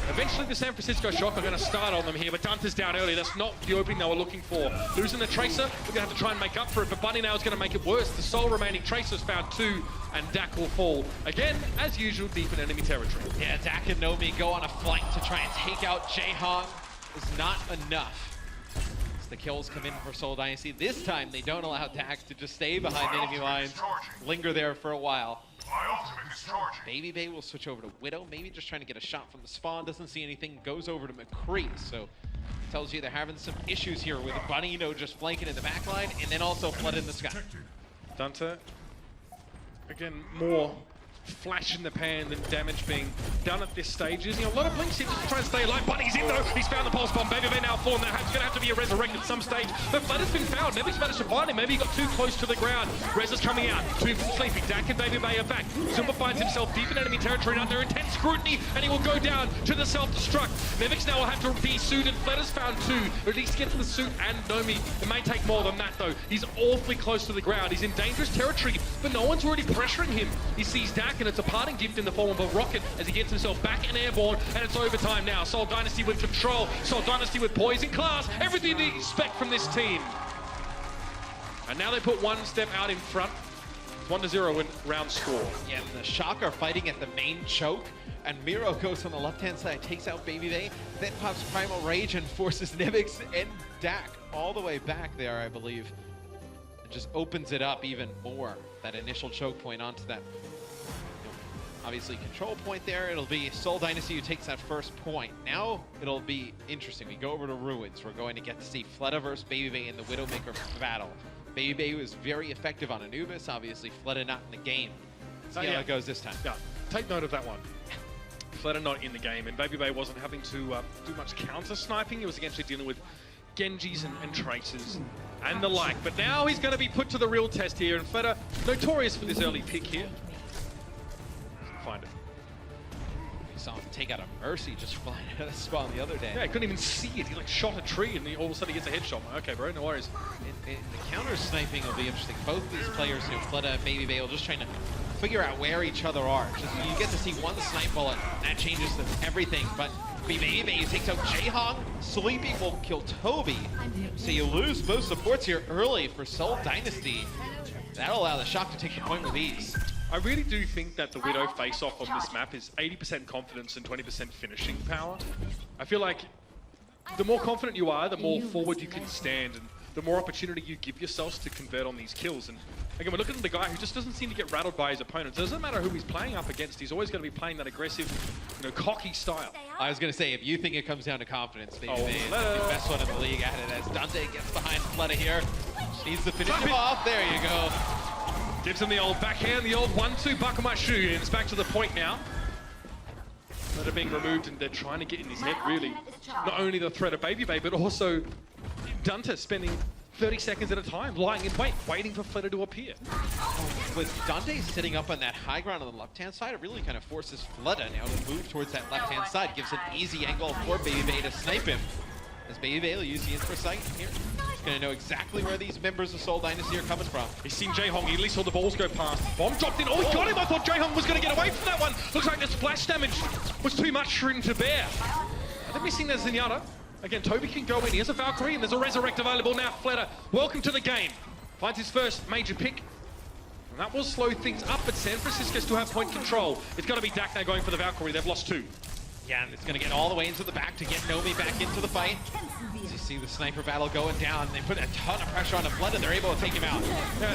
Eventually the San Francisco Shock are going to start on them here, but Dunter's down early. That's not the opening they were looking for. Losing the Tracer, we're going to have to try and make up for it, but Bunny now is going to make it worse. The sole remaining Tracer's found 2, and Dak will fall. Again, as usual, deep in enemy territory. Yeah, Dak and Nomi go on a flight to try and take out Jaehong. Is not enough. As the kills come in for Seoul Dynasty. This time, they don't allow Dak to just stay behind enemy lines, linger there for a while. Baby Bay will switch over to Widow, maybe just trying to get a shot from the spawn, doesn't see anything, goes over to McCree, so tells you they're having some issues here with Bunino just flanking in the back line, and then also Flood in the sky. Dunter, again, more flash in the pan than damage being done at this stage. Using a lot of blinks here just to try and stay alive. Bunny's in though, he's found the pulse bomb. Baby Bay now fallen, that's going to have to be a resurrect at some stage. But Flood has been found, Nebik's managed to find him. Maybe he got too close to the ground. Rez is coming out, 2 from Sleepy. Dak and Baby Bay are back. Zumba finds himself deep in enemy territory under intense scrutiny, and he will go down to the self-destruct. Nebik's now will have to be suited. Flood has found 2, or at least get to the suit and Nomi. It may take more than that though. He's awfully close to the ground. He's in dangerous territory, but no one's already pressuring him. He sees Dak, and it's a parting gift in the form of a rocket as he gets himself back and airborne, and it's overtime now. Seoul Dynasty with control, Seoul Dynasty with poise in class, everything you expect from this team. And now they put 1 step out in front. It's 1-0 in round score. Yeah, the Shock are fighting at the main choke, and Miro goes on the left-hand side, takes out Baby Bay, then pops Primal Rage and forces Nivix and Dak all the way back there, I believe. It just opens it up even more, that initial choke point onto that obviously control point there. It'll be Seoul Dynasty who takes that first point. Now it'll be interesting. We go over to Ruins. We're going to get to see Fleta versus Baby Bay in the Widowmaker battle. Baby Bay was very effective on Anubis. Obviously, Fleta not in the game. Let's see how it goes this time. Yeah, take note of that one. Fleta not in the game, and Baby Bay wasn't having to do much counter sniping. He was actually dealing with Genjis and Tracers and the like. But now he's going to be put to the real test here, and Fleta notorious for this early pick here. Find it. You saw him take out a Mercy just flying out of the spawn the other day. Yeah, I couldn't even see it. He like shot a tree and all of a sudden he gets a headshot. Okay, bro, no worries. The counter sniping will be interesting. Both these players, Fleta and Baby Bay, will just trying to figure out where each other are. Just, you get to see 1 snipe bullet, that changes everything. But Baby Bay takes out Jaehong. Sleepy will kill Toby. So you lose both supports here early for Seoul Dynasty. That'll allow the Shock to take the point with ease. I really do think that the Widow face-off on this map is 80% confidence and 20% finishing power. I feel like the more confident you are, the more forward you can stand, and the more opportunity you give yourselves to convert on these kills. And again, we're looking at the guy who just doesn't seem to get rattled by his opponents. It doesn't matter who he's playing up against, he's always going to be playing that aggressive, cocky style. I was going to say, if you think it comes down to confidence, Baby Bay is the best one in the league at it, as Dante gets behind Fleta here. Needs to finish him off. There you go. Gives him the old backhand, the old 1-2 buckle my shoe, and it's back to the point now. That are being removed, and they're trying to get in his head, really. Not only the threat of Baby Bay, but also Dunter spending 30 seconds at a time, lying in wait, waiting for Fleta to appear. With Dante sitting up on that high ground on the left-hand side, it really kind of forces Fleta now to move towards that left-hand side. Gives an easy angle for Baby Bay to snipe him. As Baby Bay will use the infra sight here. He's going to know exactly where these members of Seoul Dynasty are coming from. He's seen Jaehong, he at least saw the balls go past. Bomb dropped in, oh he got him! I thought Jaehong was going to get away from that one. Looks like the splash damage was too much for him to bear. They're missing their Zenyatta. Again, Toby can go in, he has a Valkyrie, and there's a Resurrect available now. Fleta, welcome to the game. Finds his first major pick. And that will slow things up, but San Francisco still have point control. It's got to be Dak now going for the Valkyrie, they've lost 2. Yeah, and it's going to get all the way into the back to get Nomi back into the fight. As you see the sniper battle going down, they put a ton of pressure on him. Fleta, they're able to take him out.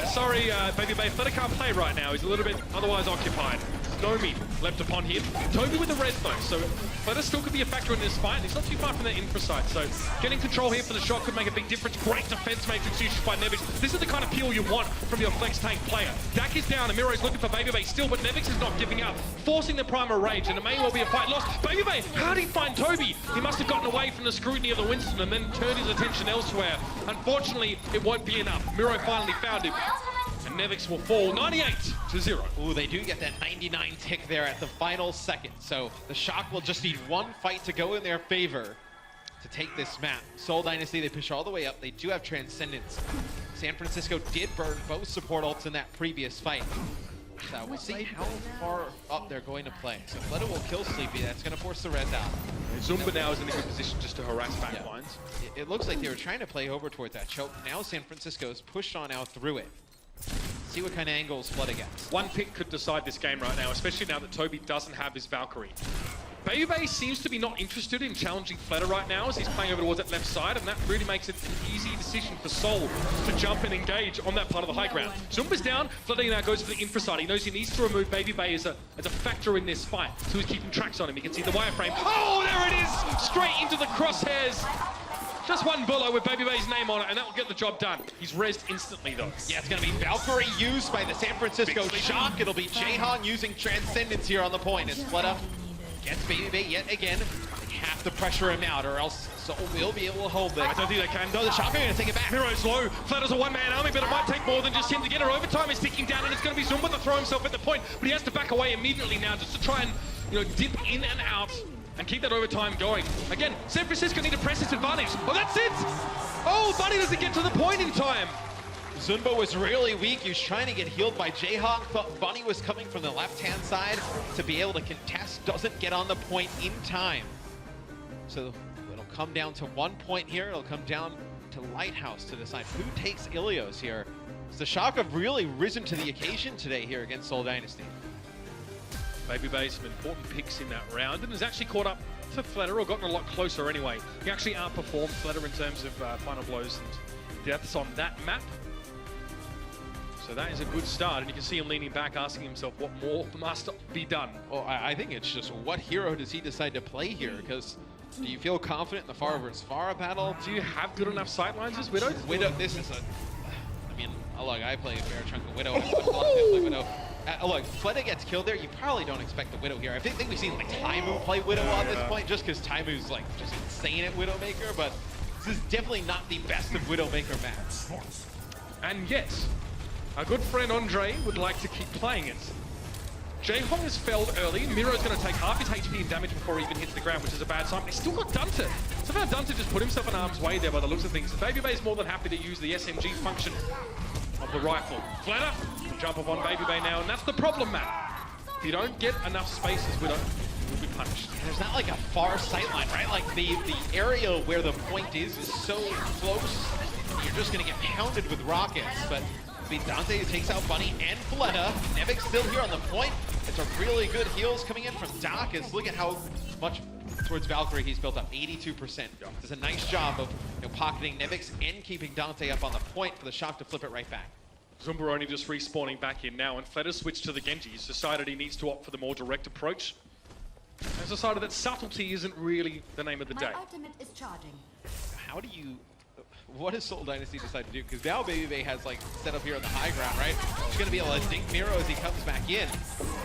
Sorry, Baby Bay, Fleta can't play right now. He's a little bit otherwise occupied. Nomi leapt upon him. Toby with the res though, so Fleta still could be a factor in this fight. He's not too far from that infra site, so getting control here for the shot could make a big difference. Great defense matrix used by Nevix. This is the kind of peel you want from your flex tank player. Dak is down, and Miro's looking for Baby Bay still, but Nevix is not giving up, forcing the Primal Rage, and it may well be a fight lost. Baby Bay, how did he find Toby? He must have gotten away from the scrutiny of the Winston and then turned his attention elsewhere. Unfortunately, it won't be enough. Miro finally found him, and Nevix will fall 98-0. Ooh, they do get that 99 tick there at the final second. So the Shock will just need one fight to go in their favor to take this map. Seoul Dynasty, they push all the way up. They do have Transcendence. San Francisco did burn both support ults in that previous fight. So we'll see how far up they're going to play. So Fleta will kill Sleepy. That's going to force the res out. Zumba now is in a good position just to harass backlines. It looks like they were trying to play over toward that choke. Now San Francisco's pushed on out through it. See what kind of angles Fleta gets. One pick could decide this game right now, especially now that Toby doesn't have his Valkyrie. Baby Bay seems to be not interested in challenging Fleta right now as he's playing over towards that left side, and that really makes it an easy decision for Seoul to jump and engage on that part of the high ground. Zumba's down, Fleta now goes for the infra side. He knows he needs to remove Baby Bay as a factor in this fight, so he's keeping tracks on him. You can see the wireframe. Oh, there it is! Straight into the crosshairs. Just one bullet with Baby Bay's name on it, and that will get the job done. He's rezzed instantly, though. Yeah, it's going to be Valkyrie used by the San Francisco Shock. It'll be Jaehong using Transcendence here on the point as Fleta gets Baby Bay yet again. They have to pressure him out, or else Seoul will be able to hold this. I don't think they can. No, the Shock are going to take it back. Miro's low. Fleta's a one-man army, but it might take more than just him to get her. Overtime is ticking down, and it's going to be Zumba to throw himself at the point, but he has to back away immediately now just to try and, dip in and out and keep that overtime going. Again, San Francisco need to press its advantage. Oh, that's it! Oh, Bunny doesn't get to the point in time. Zunba was really weak. He was trying to get healed by Jaehong. Thought Bunny was coming from the left-hand side to be able to contest. Doesn't get on the point in time. So it'll come down to 1 point here. It'll come down to Lighthouse to decide who takes Ilios here. So the Shock have really risen to the occasion today here against Seoul Dynasty. Baby Bay, some important picks in that round, and has actually caught up to Fleta, or gotten a lot closer anyway. He actually outperformed Fleta in terms of final blows and deaths on that map. So that is a good start, and you can see him leaning back, asking himself what more must be done. Well, I think it's just what hero does he decide to play here? Because do you feel confident in the Pharah versus Pharah battle? Do you have good enough sightlines as Widow? Widow, this is I mean, look, I play a fair chunk of Widow. I play Widow. Look, Fleta gets killed there. You probably don't expect the Widow here. I think we've seen like Taimu play Widow on this point, just because Taimu's like just insane at Widowmaker. But this is definitely not the best of Widowmaker maps. And yet, our good friend Andre would like to keep playing it. Jaehong is felled early. Miro's going to take half his HP and damage before he even hits the ground, which is a bad sign. But he's still got Dunta. Somehow Dunta just put himself in harm's way there by the looks of things. Baby Bay's more than happy to use the SMG function of the rifle. Fleta will jump up on Baby Bay now, and that's the problem, Matt. If you don't get enough space as Widow, you'll be punished. There's not like a far sightline, right? Like the area where the point is so close, you're just going to get pounded with rockets. But Dante takes out Bunny and Fleta. Nevix still here on the point. It's a really good heals coming in from Doc. Look at how much towards Valkyrie he's built up, 82%. Does a nice job of pocketing Nevix and keeping Dante up on the point for the Shock to flip it right back. Zumba only just respawning back in now, and Fleta switched to the Genji. He's decided he needs to opt for the more direct approach. He's decided that subtlety isn't really the name of the day. My ultimate is charging. How do you... What does Seoul Dynasty decide to do? Because now Baby Bay has like set up here on the high ground, right? She's going to be able to dink Miro as he comes back in.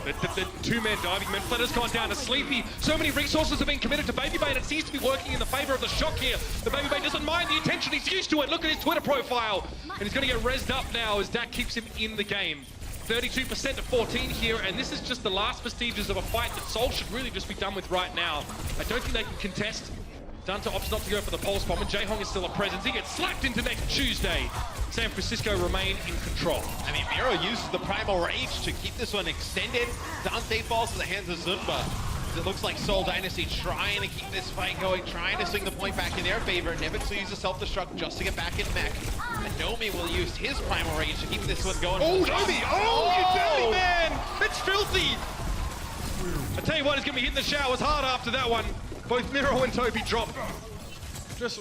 The two-man diving man. Fleta's gone down to Sleepy. So many resources have been committed to Baby Bay, and it seems to be working in the favor of the Shock here. The Baby Bay doesn't mind the attention. He's used to it. Look at his Twitter profile. And he's going to get rezzed up now as Dak keeps him in the game. 32% to 14 here, and this is just the last vestiges of a fight that Seoul should really just be done with right now. I don't think they can contest. Dunta opts not to go for the pulse bomb, and Jaehong is still a presence. He gets slapped into next Tuesday. San Francisco remain in control. I mean, Miro uses the Primal Rage to keep this one extended. Dante falls to the hands of Zumba. It looks like Seoul Dynasty trying to keep this fight going, trying to swing the point back in their favor. Nevix will use a self-destruct just to get back in mech. And Nomi will use his Primal Rage to keep this one going. Oh, Nomi! Oh, you dirty man! It's filthy! I tell you what, he's going to be hitting the showers hard after that one. Both Miro and Toby drop. Just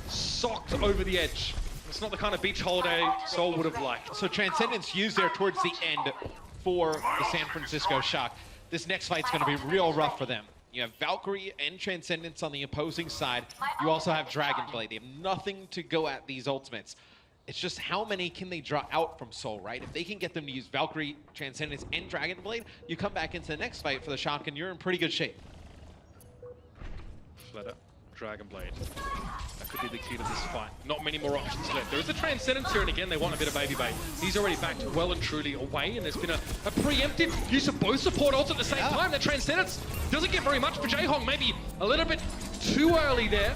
socked over the edge. It's not the kind of beach holiday Seoul would have liked. So Transcendence used there towards the end for the San Francisco Shock. this next fight's going to be real rough for them. You have Valkyrie and Transcendence on the opposing side. You also have Dragonblade. They have nothing to go at these ultimates. It's just how many can they draw out from Soul, right? If they can get them to use Valkyrie, Transcendence, and Dragonblade, you come back into the next fight for the Shock, and you're in pretty good shape. Flutter, Dragonblade. That could be the key to this fight. Not many more options left. There is a Transcendence here, and again, they want a bit of Baby Bay. He's already backed well and truly away, and there's been a preemptive use of both support ults at the same time. That Transcendence doesn't get very much for Jaehong, maybe a little bit too early there.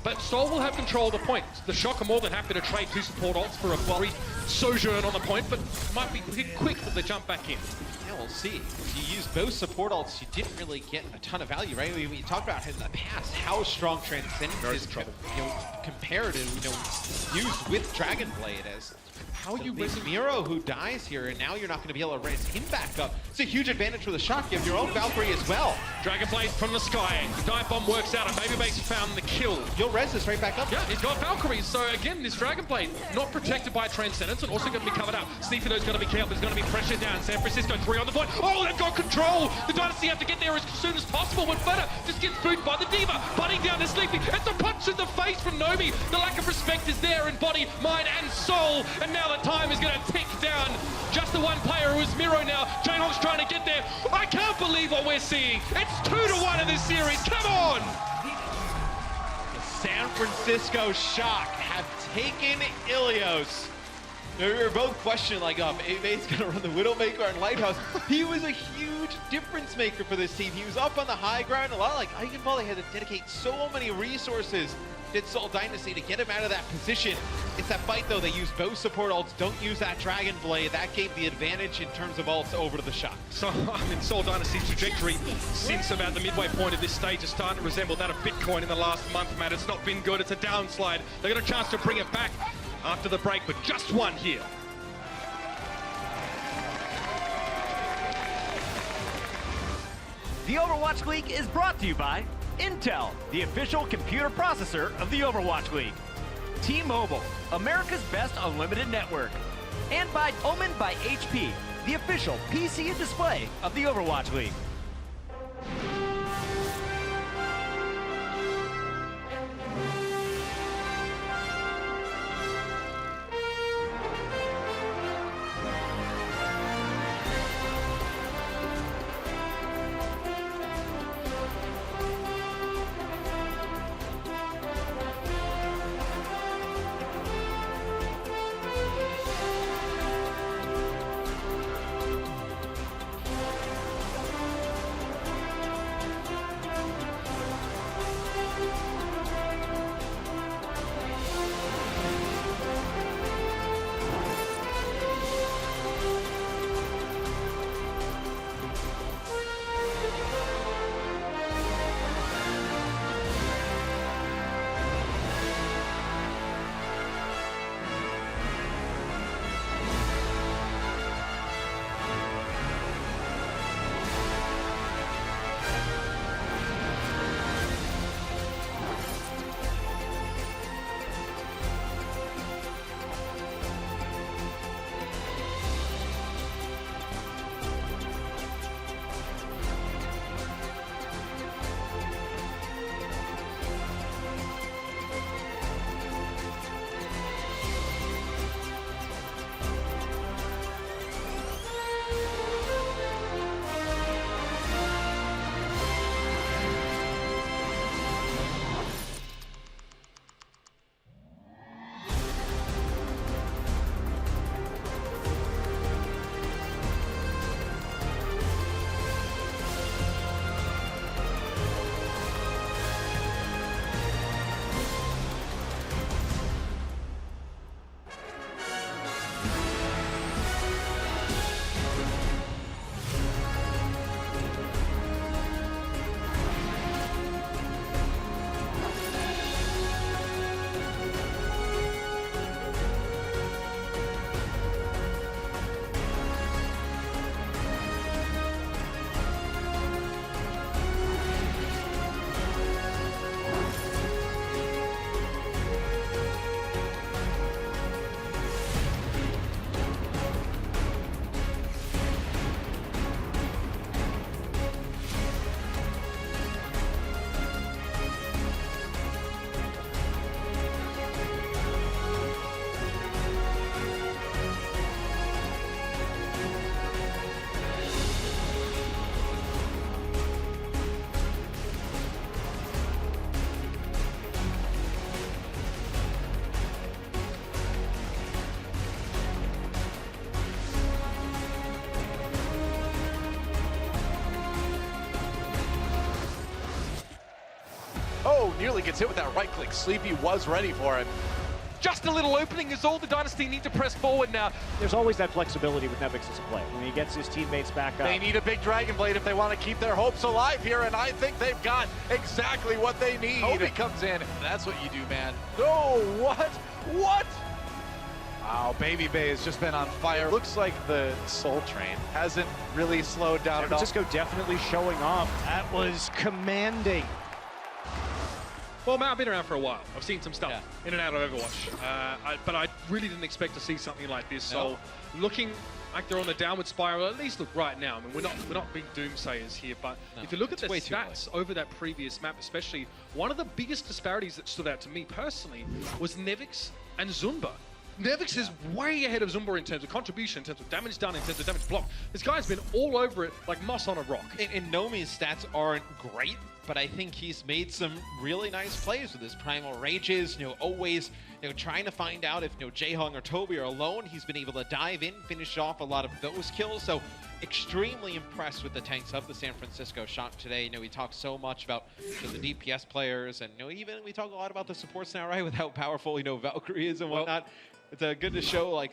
But Soul will have control of the point. The Shock are more than happy to trade 2 support ults for a brief sojourn on the point, but might be quick that they jump back in. Yeah, we'll see. If you use both support ults, you didn't really get a ton of value, right? We talked about in the past how strong Transcendence is compared to, used with Dragonblade as how you res Miro who dies here, and now you're not going to be able to res him back up. It's a huge advantage for the Shock. You have your own Valkyrie as well. Dragonblade from the sky. The dive bomb works out, and Babybase found the kill. You'll res this right back up. Yeah, he's got Valkyrie. So again, this Dragonblade not protected by Transcendence and also going to be covered up. Sneakerdo's going to be careful. There's going to be pressure down. San Francisco 3 on the point. Oh, they've got control. The Dynasty have to get there as soon as possible. When Flutter just gets booted by the Diva, butting down to Sleepy. It's a punch in the face from Nomi. The lack of respect is there in body, mind, and soul. And now the time is going to tick down. Just the one player who is Miro now. Jaehong's trying to get there. I can't believe what we're seeing. It's 2-1 in this series. Come on! The San Francisco Shock have taken Ilios. We were both questioning, like, oh, Bay's going to run the Widowmaker and Lighthouse. He was a huge difference maker for this team. He was up on the high ground. A lot like Eigenball, they had to dedicate so many resources did Soul Dynasty to get him out of that position. It's that fight, though. They use both support ults. Don't use that Dragonblade. That gave the advantage in terms of ults over to the Shock. So, I mean, Soul Dynasty's trajectory since about the midway point of this stage is starting to resemble that of Bitcoin in the last month, Matt. It's not been good. It's a downslide. They got a chance to bring it back after the break, but just one here. The Overwatch League is brought to you by Intel, the official computer processor of the Overwatch League. T-Mobile, America's best unlimited network. And by Omen by HP, the official PC and display of the Overwatch League. Oh, nearly gets hit with that right click. Sleepy was ready for it. Just a little opening is all the Dynasty need to press forward now. There's always that flexibility with Nevix as a player when he gets his teammates back up. They need a big Dragon Blade if they want to keep their hopes alive here, and I think they've got exactly what they need. Obi comes in. That's what you do, man. Oh, what? What? Wow, Baby Bay has just been on fire. Looks like the Soul Train hasn't really slowed down at all. San Francisco definitely showing off. That was commanding. Well, Matt, I've been around for a while. I've seen some stuff in and out of Overwatch, but I really didn't expect to see something like this. So, looking like they're on the downward spiral, at least look right now. I mean, we're not big doomsayers here, but if you look at the stats over that previous map, especially, one of the biggest disparities that stood out to me personally was Nevix and Zunba. Nevix is way ahead of Zumba in terms of contribution, in terms of damage done, in terms of damage blocked. This guy's been all over it like moss on a rock. And Nomi's stats aren't great, but I think he's made some really nice plays with his Primal Rages, always, trying to find out if, Jaehong or Toby are alone. He's been able to dive in, finish off a lot of those kills. So extremely impressed with the tanks of the San Francisco shot today. We talk so much about the DPS players, and even we talk a lot about the supports now, right? With how powerful, Valkyrie is and whatnot. It's good to show,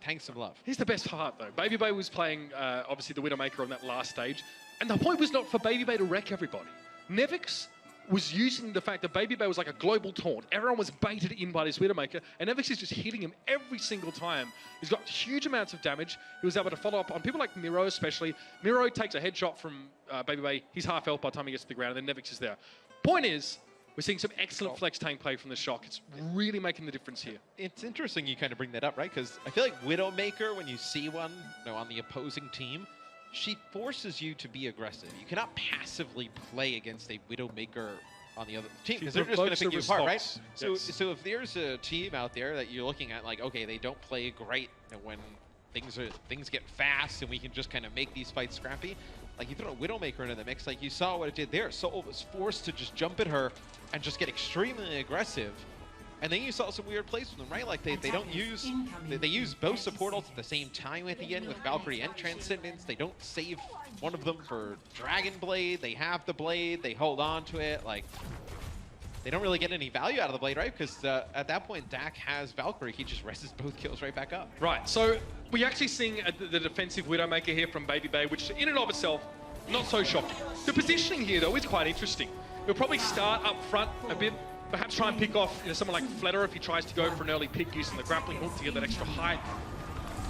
tanks some love. He's the best heart, though. Baby Bay was playing, obviously, the Widowmaker on that last stage. And the point was not for Baby Bay to wreck everybody. Nevix was using the fact that Baby Bay was like a global taunt. Everyone was baited in by this Widowmaker, and Nevix is just hitting him every single time. He's got huge amounts of damage. He was able to follow up on people like Miro, especially. Miro takes a headshot from Baby Bay. He's half health by the time he gets to the ground, and then Nevix is there. Point is, we're seeing some excellent flex tank play from the Shock. It's really making the difference here. It's interesting you kind of bring that up, right? Because I feel like Widowmaker, when you see one on the opposing team, she forces you to be aggressive. You cannot passively play against a Widowmaker on the other team because they're just going to pick you apart, right? So if there's a team out there that you're looking at, like, okay, they don't play great when things get fast and we can just kind of make these fights scrappy, like you throw a Widowmaker into the mix, like you saw what it did there. Soul was forced to just jump at her and just get extremely aggressive. And then you saw some weird plays from them, right? Like they don't use, they use both support ults at the same time at the end with Valkyrie and Transcendence. They don't save one of them for Dragon Blade. They have the Blade, they hold on to it. Like, they don't really get any value out of the Blade, right? Because at that point, Dak has Valkyrie. He just rests both kills right back up. Right, so we're actually seeing the defensive Widowmaker here from Baby Bay, which in and of itself, not so shocking. The positioning here, though, is quite interesting. We'll probably start up front a bit, perhaps try and pick off someone like Fletter if he tries to go for an early pick using the grappling hook to get that extra height.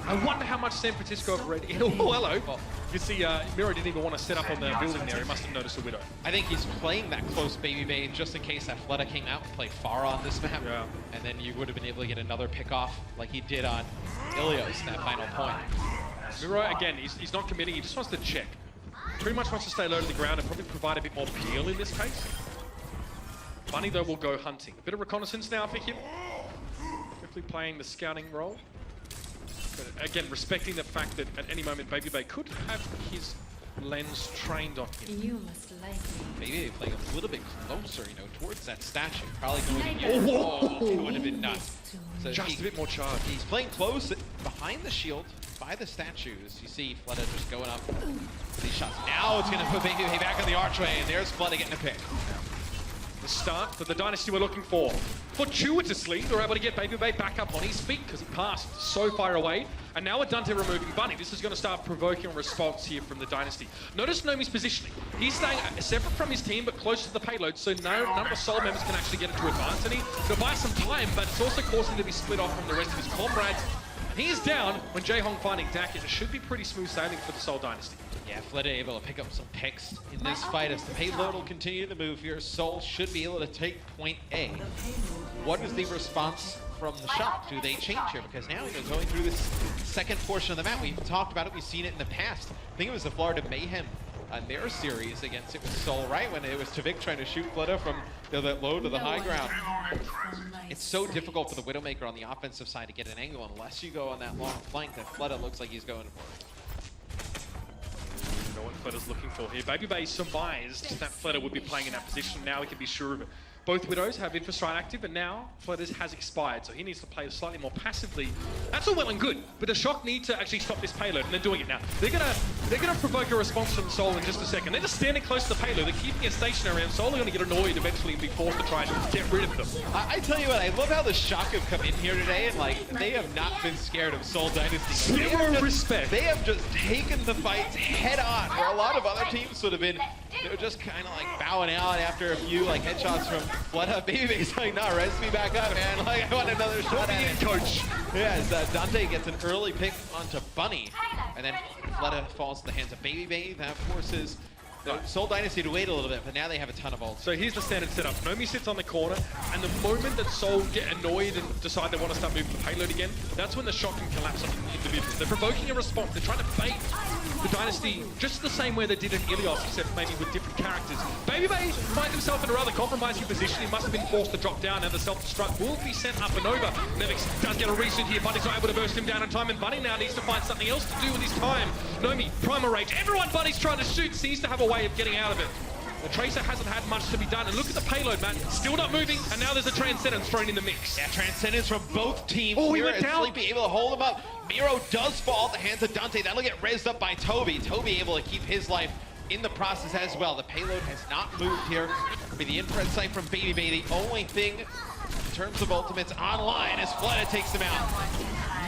I wonder how much San Francisco have read. Oh, hello. Well, you can see Miro didn't even want to set up on the building there. He must have noticed a Widow. I think he's playing that close Baby Bay just in case that Fleta came out and played far on this map. Yeah. And then you would have been able to get another pick off like he did on Ilios in that final point. Miro, again, he's not committing. He just wants to check. Pretty much wants to stay low to the ground and probably provide a bit more peel in this case. Bunny, though, will go hunting. A bit of reconnaissance now for him. Quickly playing the scouting role. But again, respecting the fact that at any moment Baby Bay could have his lens trained on him. You must like me. Maybe they play a little bit closer, towards that statue. Probably going to it would have been nuts. So just a bit more charge. He's playing close behind the shield by the statues. You see Fleta just going up for these shots. Now it's going to put Baby Bay back on the archway, and there's Fleta getting a pick. The start that the Dynasty were looking for. Fortuitously, they're able to get Baby Bay back up on his feet because he passed so far away. And now with Dante removing Bunny, this is going to start provoking a response here from the Dynasty. Notice Nomi's positioning. He's staying separate from his team, but close to the payload, so none of the Soul members can actually get into advance. And he'll buy some time, but it's also causing him to be split off from the rest of his comrades. He's down when Jaehong finding Dak. It should be pretty smooth sailing for the Soul Dynasty. Yeah, Fleta able to pick up some picks in this fight as the payload will continue to move here. Soul should be able to take point A. What is the response from the Shock? Do they change here? Because now going through this second portion of the map, we've talked about it, we've seen it in the past. I think it was the Florida Mayhem on their series against it with Soul, right? When it was Tavik trying to shoot Fleta from that low to the high ground. It's so difficult for the Widowmaker on the offensive side to get an angle unless you go on that long flank that Fleta looks like he's going for. Know what Fleta's looking for here. Baby Bay surmised that Fleta would be playing in that position. Now he can be sure of it. Both Widows have Infrastrike active, and now Flutters has expired, so he needs to play slightly more passively. That's all well and good, but the Shock need to actually stop this payload, and they're doing it now. They're gonna provoke a response from Soul in just a second. They're just standing close to the payload. They're keeping it stationary, and Soul are gonna get annoyed eventually and be forced to try and get rid of them. I tell you what, I love how the Shock have come in here today, and like they have not been scared of Soul Dynasty. Zero respect. They have just taken the fights head on, where a lot of other teams would have been, they were just kind of like bowing out after a few like headshots from Fleta. Babyface like, nah, res me back up, man. Like, I want another shot at it. Coach. Yeah, as Dante gets an early pick onto Bunny, and then Fleta falls to the hands of Baby. That forces Soul Dynasty to wait a little bit, but now they have a ton of ults. So here's the standard setup. Nomi sits on the corner, and the moment that Soul get annoyed and decide they want to start moving the payload again, that's when the Shock can collapse on individuals. They're provoking a response. They're trying to bait the Dynasty just the same way they did in Ilios, except maybe with different characters. Babybay finds himself in a rather compromising position. He must have been forced to drop down, and the self-destruct will be sent up and over. Nevix does get a reset here. Bunny's not able to burst him down in time, and Bunny now needs to find something else to do with his time. Nomi, Primal Rage. Everyone Bunny's trying to shoot seems to have a way of getting out of it. The Tracer hasn't had much to be done, and look at the payload, man. Still not moving, and now there's a Transcendence thrown in the mix. Yeah, Transcendence from both teams. Oh, he here, went down. Sleepy able to hold him up. Miro does fall at the hands of Dante. That'll get rezzed up by Toby. Toby able to keep his life in the process as well. The payload has not moved here. It'll be the infrared sight from Baby. The only thing in terms of ultimates online as Fleta takes him out.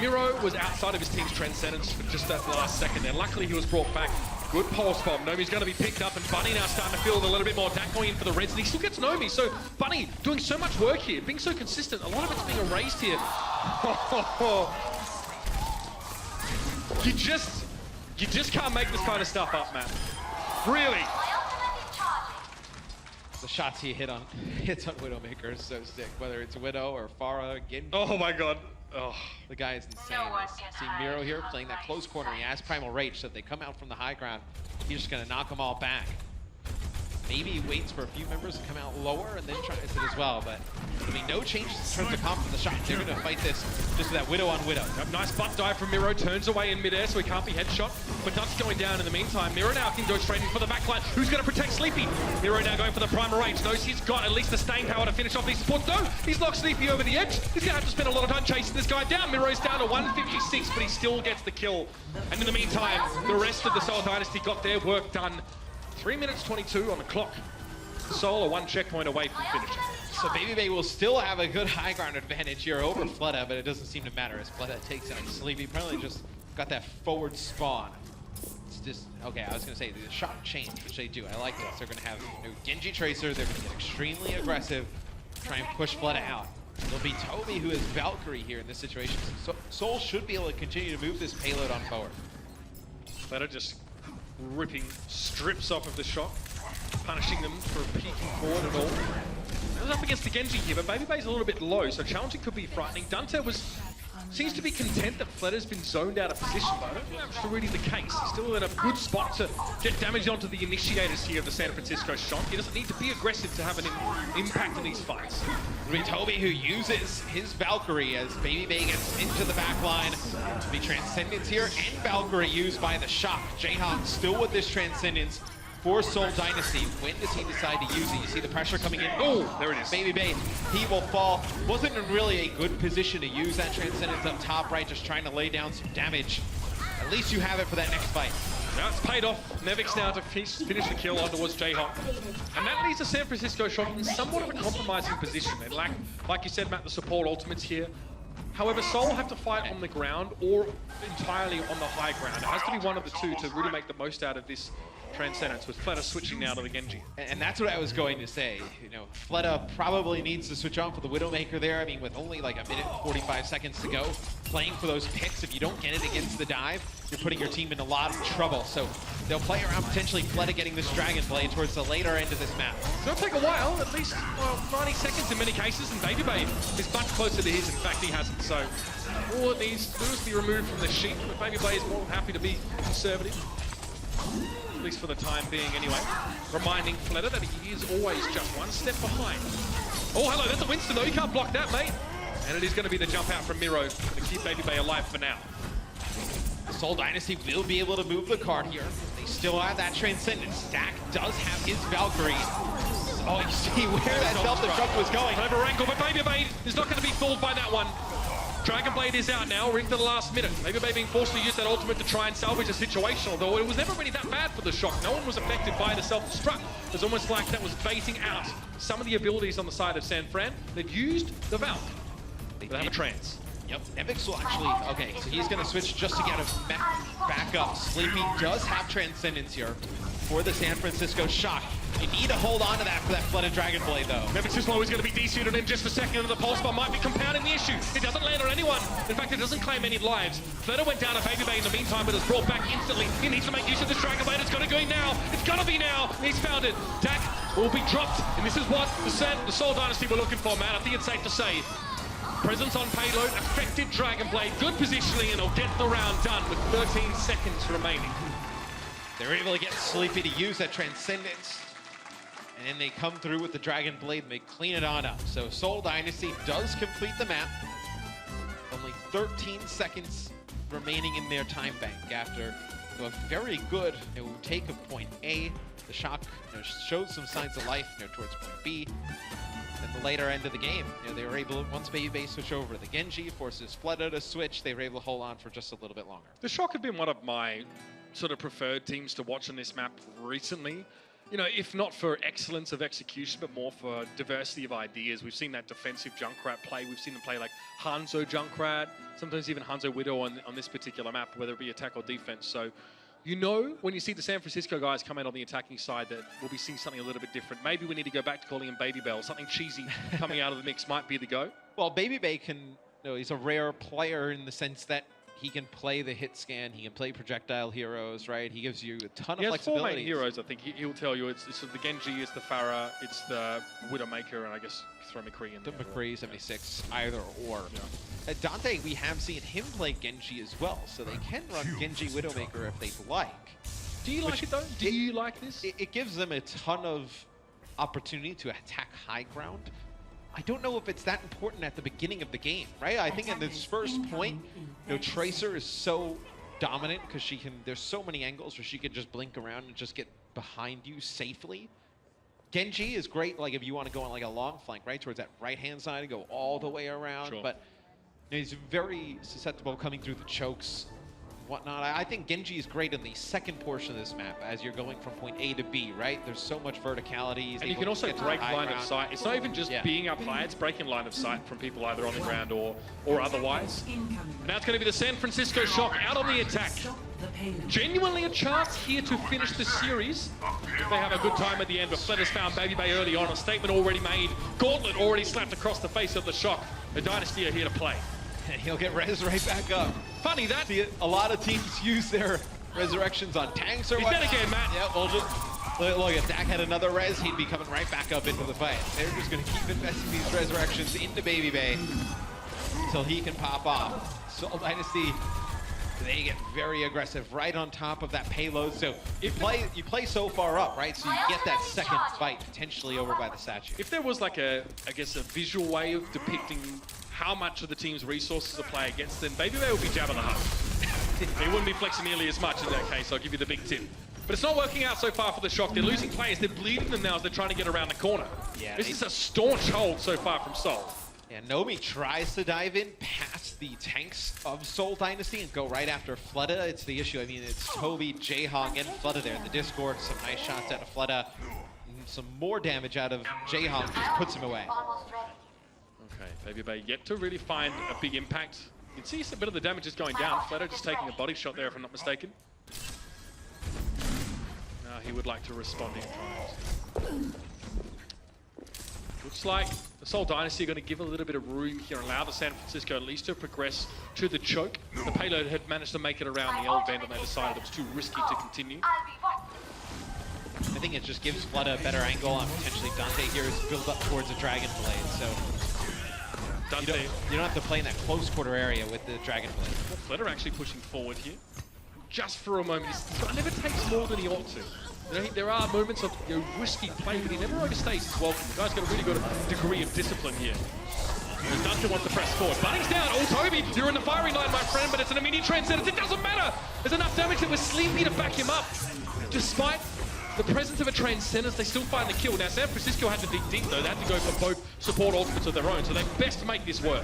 Miro was outside of his team's Transcendence for just that last second there. Luckily, he was brought back. Good pulse bomb. Nomi's going to be picked up, and Bunny now starting to feel a little bit more attack going in for the Reds, and he still gets Nomi. So Bunny doing so much work here, being so consistent. A lot of it's being erased here. You just can't make this kind of stuff up, man. Really. The shots he hits on Widowmaker is so sick, whether it's Widow or Pharah, Genji. Oh my god. Oh. The guy is insane. Seeing Miro here playing that close corner, he has Primal Rage, so if they come out from the high ground, he's just gonna knock them all back. Maybe he waits for a few members to come out lower and then tries it as well, but I mean, no changes in terms of comp from the shot. They're gonna fight this just with that Widow on Widow. Nice butt dive from Miro, turns away in midair so he can't be headshot, but Duck's going down in the meantime. Miro now can go straight in for the backline. Who's gonna protect Sleepy? Miro now going for the Primal Rage. Knows he's got at least the staying power to finish off these supports. No, he's locked Sleepy over the edge. He's gonna have to spend a lot of time chasing this guy down. Miro's down to 156, but he still gets the kill. And in the meantime, the rest of the Soul Dynasty got their work done. 3 minutes 22 on the clock. Soul are one checkpoint away from finishing. So Baby will still have a good high ground advantage here over Fleta, but it doesn't seem to matter as Fleta takes out Sleepy. Probably just got that forward spawn. It's just, okay, I was gonna say the shot change, which they do. I like this. They're gonna have Genji Tracer. They're gonna get extremely aggressive, try and push Fleta out. It'll be Toby who is Valkyrie here in this situation. So Soul should be able to continue to move this payload on forward. Fleta just ripping strips off of the shot, punishing them for peeking forward at all. It was up against the Genji here, but Babybay's a little bit low, so challenging could be frightening. Dante seems to be content that Fleta's been zoned out of position, but I don't think that's really the case. He's still in a good spot to get damage onto the initiators here of the San Francisco Shock. He doesn't need to be aggressive to have an impact in these fights. It'll be Toby who uses his Valkyrie as Baby gets into the back line. It'll be Transcendence here and Valkyrie used by the Shock. Jayhawk still with this Transcendence for Soul Dynasty. When does he decide to use it? You see the pressure coming in. Oh, there it is. Baby, he will fall. Wasn't in really a good position to use that Transcendence up top, right? Just trying to lay down some damage. At least you have it for that next fight. Now it's paid off. Nevix now to finish the kill on towards Jayhawk. And that leaves the San Francisco Shock in somewhat of a compromising position. They lack, like you said, Matt, the support ultimates here. However, Soul will have to fight on the ground or entirely on the high ground. It has to be one of the two to really make the most out of this Transcendence, with Fleta switching now to the Genji. And that's what I was going to say. You know, Fleta probably needs to switch on for the Widowmaker there. I mean, with only like 1 minute and 45 seconds to go, playing for those picks, if you don't get it against the dive, you're putting your team in a lot of trouble. So they'll play around potentially Fleta getting this Dragon Blade towards the later end of this map. It'll take a while, at least 90 seconds in many cases, and Babybay is much closer to his. In fact, he hasn't. So all it needs to do is be removed from the sheet, but Babybay is more than happy to be conservative. At least for the time being anyway. Reminding Fleta that he is always just one step behind. Oh, hello, that's a Winston though. You can't block that, mate. And it is going to be the jump out from Miro to keep Babybay alive for now. The Soul Dynasty will be able to move the card here. They still have that Transcendence. Stack does have his Valkyrie. Oh, you see where that self-destruct was going. Clever angle, but Baby Bay is not going to be fooled by that one. Dragon Blade is out now, we're into the last minute. Baby Bay being forced to use that ultimate to try and salvage a situation, although it was never really that bad for the Shock. No one was affected by the self-destruct. It was almost like that was baiting out some of the abilities on the side of San Fran. They've used the Valk. They have a trance. Yep, Nevix will actually, okay, so he's going to switch just to get a back up. Sleepy does have Transcendence here for the San Francisco Shock. You need to hold on to that for that flooded Dragon Blade, though. Nevix is always going to be de-suited in just a second, and the pulse bomb might be compounding the issue. It doesn't land on anyone. In fact, it doesn't claim any lives. Fleta went down to Baby Bay in the meantime, but is brought back instantly. He needs to make use of this Dragon Blade. It's got to go now. It's got to be now. He's found it. Dak will be dropped, and this is what the Seoul Dynasty were looking for, man. I think it's safe to say. Presence on payload, effective Dragon Blade, good positioning, and he'll get the round done with 13 seconds remaining. They're able to get Sleepy to use that Transcendence. And then they come through with the Dragon Blade and they clean it on up. So Seoul Dynasty does complete the map. Only 13 seconds remaining in their time bank after a very good take of point A. The Shock showed some signs of life towards point B. Then the later end of the game, they were able, once Baby Bay switched over to the Genji, forces Fleta to switch, they were able to hold on for just a little bit longer. The Shock have been one of my sort of preferred teams to watch on this map recently. If not for excellence of execution, but more for diversity of ideas. We've seen that defensive Junkrat play. We've seen them play like Hanzo Junkrat, sometimes even Hanzo Widow on this particular map, whether it be attack or defense. So, when you see the San Francisco guys come in on the attacking side, that we'll be seeing something a little bit different. Maybe we need to go back to calling him Baby Bell. Something cheesy coming out of the mix might be the go. Well, Baby Bay he's a rare player in the sense that he can play the hit scan, he can play projectile heroes, right? He gives you a ton of flexibility. He has 4 main heroes, I think. He'll tell you it's the Genji, it's the Pharah, it's the Widowmaker, and I guess throw McCree in there. The McCree 76, either or. Yeah. At Dante, we have seen him play Genji as well, so they can run Genji Widowmaker if they'd like. Do you like it though? Do you like this? It gives them a ton of opportunity to attack high ground. I don't know if it's that important at the beginning of the game, right? I think at this first point, Tracer is so dominant because there's so many angles where she can just blink around and just get behind you safely. Genji is great, like if you want to go on like a long flank, right? Towards that right-hand side and go all the way around. Sure. But he's very susceptible coming through the chokes, whatnot. I think Genji is great in the second portion of this map as you're going from point A to B, right? There's so much verticality. And you can also break line of sight. It's not even just being up high, it's breaking line of sight from people either on the ground or otherwise. Now it's going to be the San Francisco Shock out on the attack. Genuinely a chance here to finish the series. If they have a good time at the end, but Fleta's found Baby Bay early on. A statement already made. Gauntlet already slapped across the face of the Shock. The Dynasty are here to play. And he'll get res right back up. Funny that. See, a lot of teams use their resurrections on tanks or whatnot. He's dead again, Matt. Yeah, well, look, if Dak had another res, he'd be coming right back up into the fight. They're just going to keep investing these resurrections into Baby Bay until he can pop off. Seoul Dynasty, they get very aggressive right on top of that payload. So you play so far up, right? So you get that second fight potentially over by the statue. If there was like a visual way of depicting how much of the team's resources are playing against, then Baby Bay will be Jabba the Hutt. They wouldn't be flexing nearly as much in that case, I'll give you the big tip. But it's not working out so far for the Shock. They're losing players, they're bleeding them now as they're trying to get around the corner. Yeah, this is a staunch hold so far from Seoul. Yeah, Nomi tries to dive in past the tanks of Seoul Dynasty and go right after Fleta. It's the issue. I mean, it's Toby, Jaehong, and Fleta there in the Discord. Some nice shots out of Fleta. Some more damage out of Jaehong just puts him away. Okay, Baby Bay yet to really find a big impact. You can see a bit of the damage is going down. Fleta just taking a body shot there, if I'm not mistaken. Now he would like to respond in kind. Looks like the Seoul Dynasty are going to give a little bit of room here and allow the San Francisco at least to progress to the choke. The payload had managed to make it around the L bend and they decided it was too risky to continue. I think it just gives Fleta a better angle on potentially Dante here is build up towards a Dragon Blade. So Dante, you don't have to play in that close quarter area with the Dragon Blade. Well, Fleta actually pushing forward here. Just for a moment, he never takes more than he ought to. There are moments of risky play, but he never overstays his welcome. The guy's got a really good degree of discipline here. Dante wants to press forward. Bunning's down. Oh, Toby, you're in the firing line, my friend, but it's an immediate transcendence. It doesn't matter. There's enough damage that was Sleepy to back him up. Despite the presence of a Transcendence, they still find the kill. Now, San Francisco had to dig deep, though. They had to go for both support ultimates of their own, so they best make this work.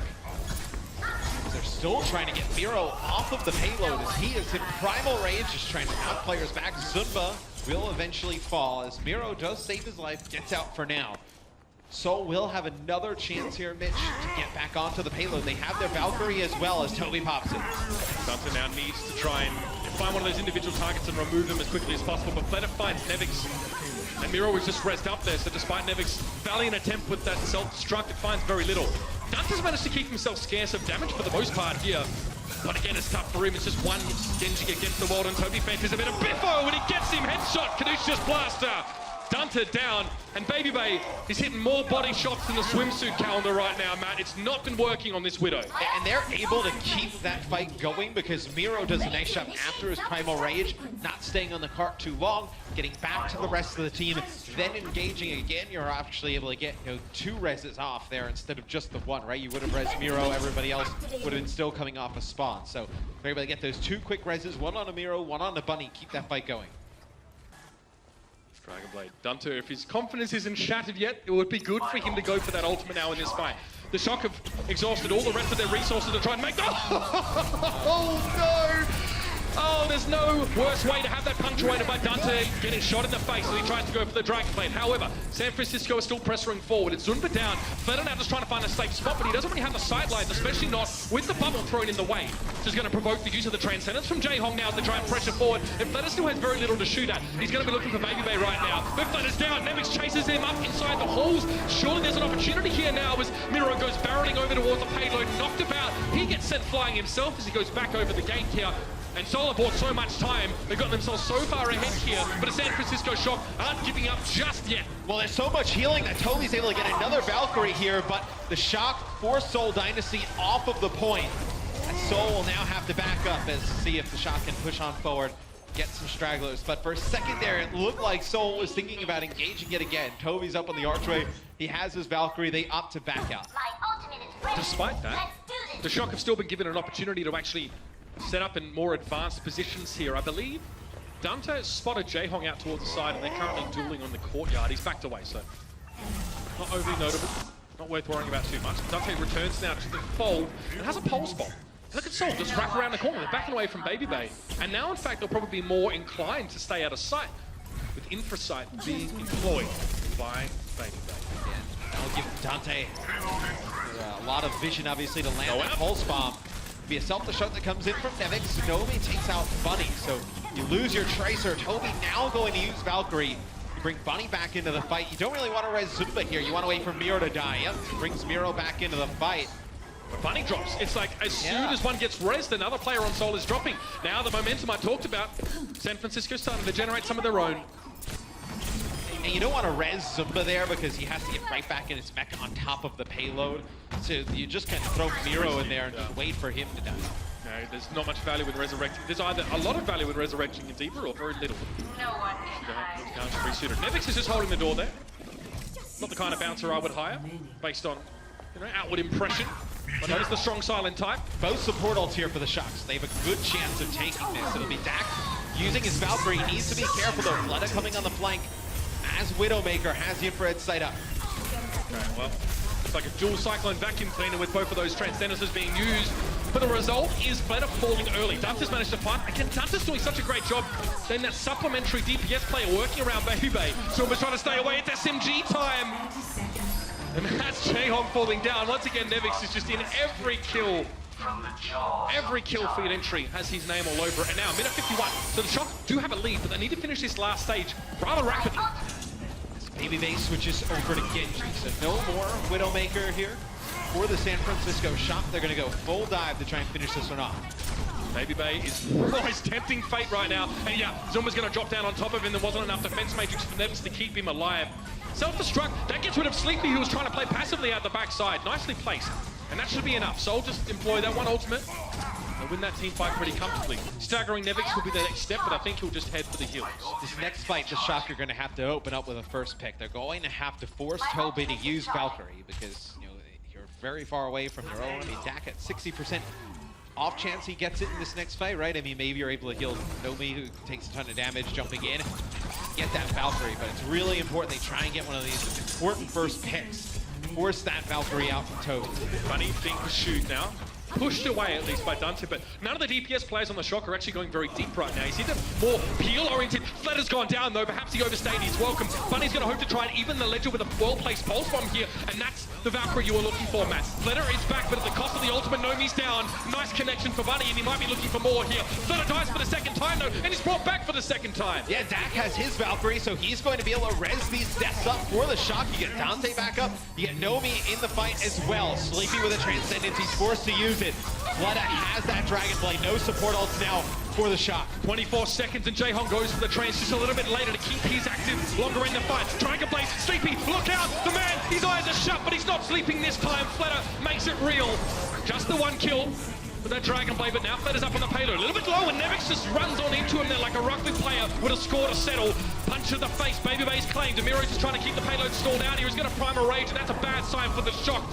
They're still trying to get Miro off of the payload as he is in primal rage, just trying to knock players back. Zunba will eventually fall as Miro does save his life, gets out for now. Soul will have another chance here, Mitch, to get back onto the payload. They have their Valkyrie as well as Toby pops it. Dante now needs to try and find one of those individual targets and remove them as quickly as possible, but Fleta finds Nevix. And Miro was just rezzed up there, so despite Nevix's valiant attempt with that self-destruct, it finds very little. Dante's managed to keep himself scarce of damage for the most part here. But again, it's tough for him. It's just one Genji against the wall, and Toby fancies a bit of biffo, and he gets him headshot. Caduceus Blaster. Dante down, and Baby Bay is hitting more body shots than the swimsuit calendar right now, Matt. It's not been working on this Widow. And they're able to keep that fight going because Miro does a nice job after his primal rage, not staying on the cart too long, getting back to the rest of the team, then engaging again. You're actually able to get 2 reses off there instead of just the 1, right? You would have res Miro, everybody else would have been still coming off a spawn. So they're able to get those 2 quick reses, 1 on a Miro, 1 on a Bunny, keep that fight going. Dragonblade. Dante, if his confidence isn't shattered yet, it would be good for him to go for that ultimate now in this fight. The Shock have exhausted all the rest of their resources to try and make... Oh, no! Oh, there's no worse way to have that punctuated by Dante getting shot in the face as he tries to go for the Dragonblade. However, San Francisco is still pressuring forward. It's Zunba down. Fleta now just trying to find a safe spot, but he doesn't really have the sidelines, especially not with the bubble thrown in the way. Which is going to provoke the use of the Transcendence from Jaehong now as they try and pressure forward. If Fleta still has very little to shoot at, he's going to be looking for Baby Bay right now. But Fleta's down. Nevix chases him up inside the halls. Surely there's an opportunity here now as Miro goes barreling over towards the payload, knocked about. He gets sent flying himself as he goes back over the gate here. And Solar bought so much time, they've got themselves so far ahead here, but the San Francisco Shock aren't giving up just yet. Well, there's so much healing that Toby's able to get another Valkyrie here, but the Shock forced Seoul Dynasty off of the point. And Seoul will now have to back up as see if the Shock can push on forward, get some stragglers. But for a second there, it looked like Seoul was thinking about engaging it again. Toby's up on the archway, he has his Valkyrie, they opt to back out. Despite that, the Shock have still been given an opportunity to actually set up in more advanced positions here. I believe Dante has spotted Jaehong out towards the side and they're currently dueling on the courtyard. He's backed away, so not overly notable, not worth worrying about too much. Dante returns now to the fold and has a pulse bomb. Look at Soul just wrap around the corner. They're backing away from Baby Bay. And now, in fact, they'll probably be more inclined to stay out of sight with Infrasight being employed by Baby Bay. That'll give Dante a lot of vision, obviously, to land that pulse bomb. Be a self-destruct that comes in from Nevix. Toby takes out Bunny, so you lose your Tracer. Toby now going to use Valkyrie. You bring Bunny back into the fight. You don't really want to res Zunba here. You want to wait for Miro to die. Yep, brings Miro back into the fight. But Bunny drops. It's like as soon as one gets rezzed, another player on Soul is dropping. Now the momentum I talked about, San Francisco starting to generate some of their own. And you don't want to res Zunba there because he has to get right back in his mech on top of the payload. So you just kind of throw Miro in there and just wait for him to die. No, there's not much value in resurrecting. There's either a lot of value in resurrecting a Deeper or very little. Nevix is just holding the door there. Not the kind of bouncer I would hire based on outward impression. But that is the strong silent type. Both support ults here for the Shocks. They have a good chance of taking this. It'll be Dak using his Valkyrie. He needs to be careful though. Fleta coming on the flank as Widowmaker has the infrared sight up. Okay, well, it's like a dual Cyclone vacuum cleaner with both of those Transcendences being used. But the result is Fleta falling early. Dante's managed to fight. Again, Dante's doing such a great job. Then that supplementary DPS player working around Baby Bay. Silver's trying to stay away. It's SMG time. And that's Jaehong falling down. Once again, Nevix is just in every kill. Every kill feed entry has his name all over it. And now, minute 51. So the Shock do have a lead, but they need to finish this last stage rather rapidly. Baby Bay switches over to Genji. So no more Widowmaker here for the San Francisco Shock. They're going to go full dive to try and finish this one off. Baby Bay is tempting fate right now. And yeah, Zumba's going to drop down on top of him. There wasn't enough defense matrix for Nevix to keep him alive. Self-destruct, that gets rid of Sleepy, who was trying to play passively out the backside. Nicely placed. And that should be enough. Soul just employ that one ultimate. They'll win that team fight pretty comfortably. Staggering Nevix will be the next step, but I think he'll just head for the heals. This next fight, the Shock are going to have to open up with a first pick. They're going to have to force Toby to use Valkyrie because you're very far away from your own. I mean, Dak at 60%. Off chance he gets it in this next fight, right? I mean, maybe you're able to heal Nomi, who takes a ton of damage jumping in. get that Valkyrie, but it's really important they try and get one of these important first picks. Force that Valkyrie out from Toad. Bunny being pursued now. Pushed away at least by Dante, but none of the DPS players on the Shock are actually going very deep right now. You see them more peel-oriented. Fletter's gone down though, perhaps he overstayed his welcome. Bunny's going to hope to try and even the Ledger with a well-placed pulse bomb here, and that's the Valkyrie you were looking for, Matt. Fletter is back, but at the cost of the ultimate, Nomi's down. Nice connection for Bunny, and he might be looking for more here. Fletter dies for the second time though, and he's brought back for the second time. Yeah, Dak has his Valkyrie, so he's going to be able to res these deaths up for the Shock. You get Dante back up, you get Nomi in the fight as well. Sleepy with a Transcendence, he's forced to use it. Fleta has that Dragon Blade, no support ults now for the Shock. 24 seconds and Jaehong goes for the trance just a little bit later to keep his active longer in the fight. Dragon Blade, Sleepy, look out! The man, his eyes are shut, but he's not sleeping this time. Fleta makes it real. Just the one kill with that Dragon Blade, but now Fleta's up on the payload. A little bit low, and Nevix just runs on into him there like a rugby player with a score to settle. Punch to the face, Baby Bay's claimed. Demiro's just trying to keep the payload stalled out here. He's going to prime a rage, and that's a bad sign for the Shock.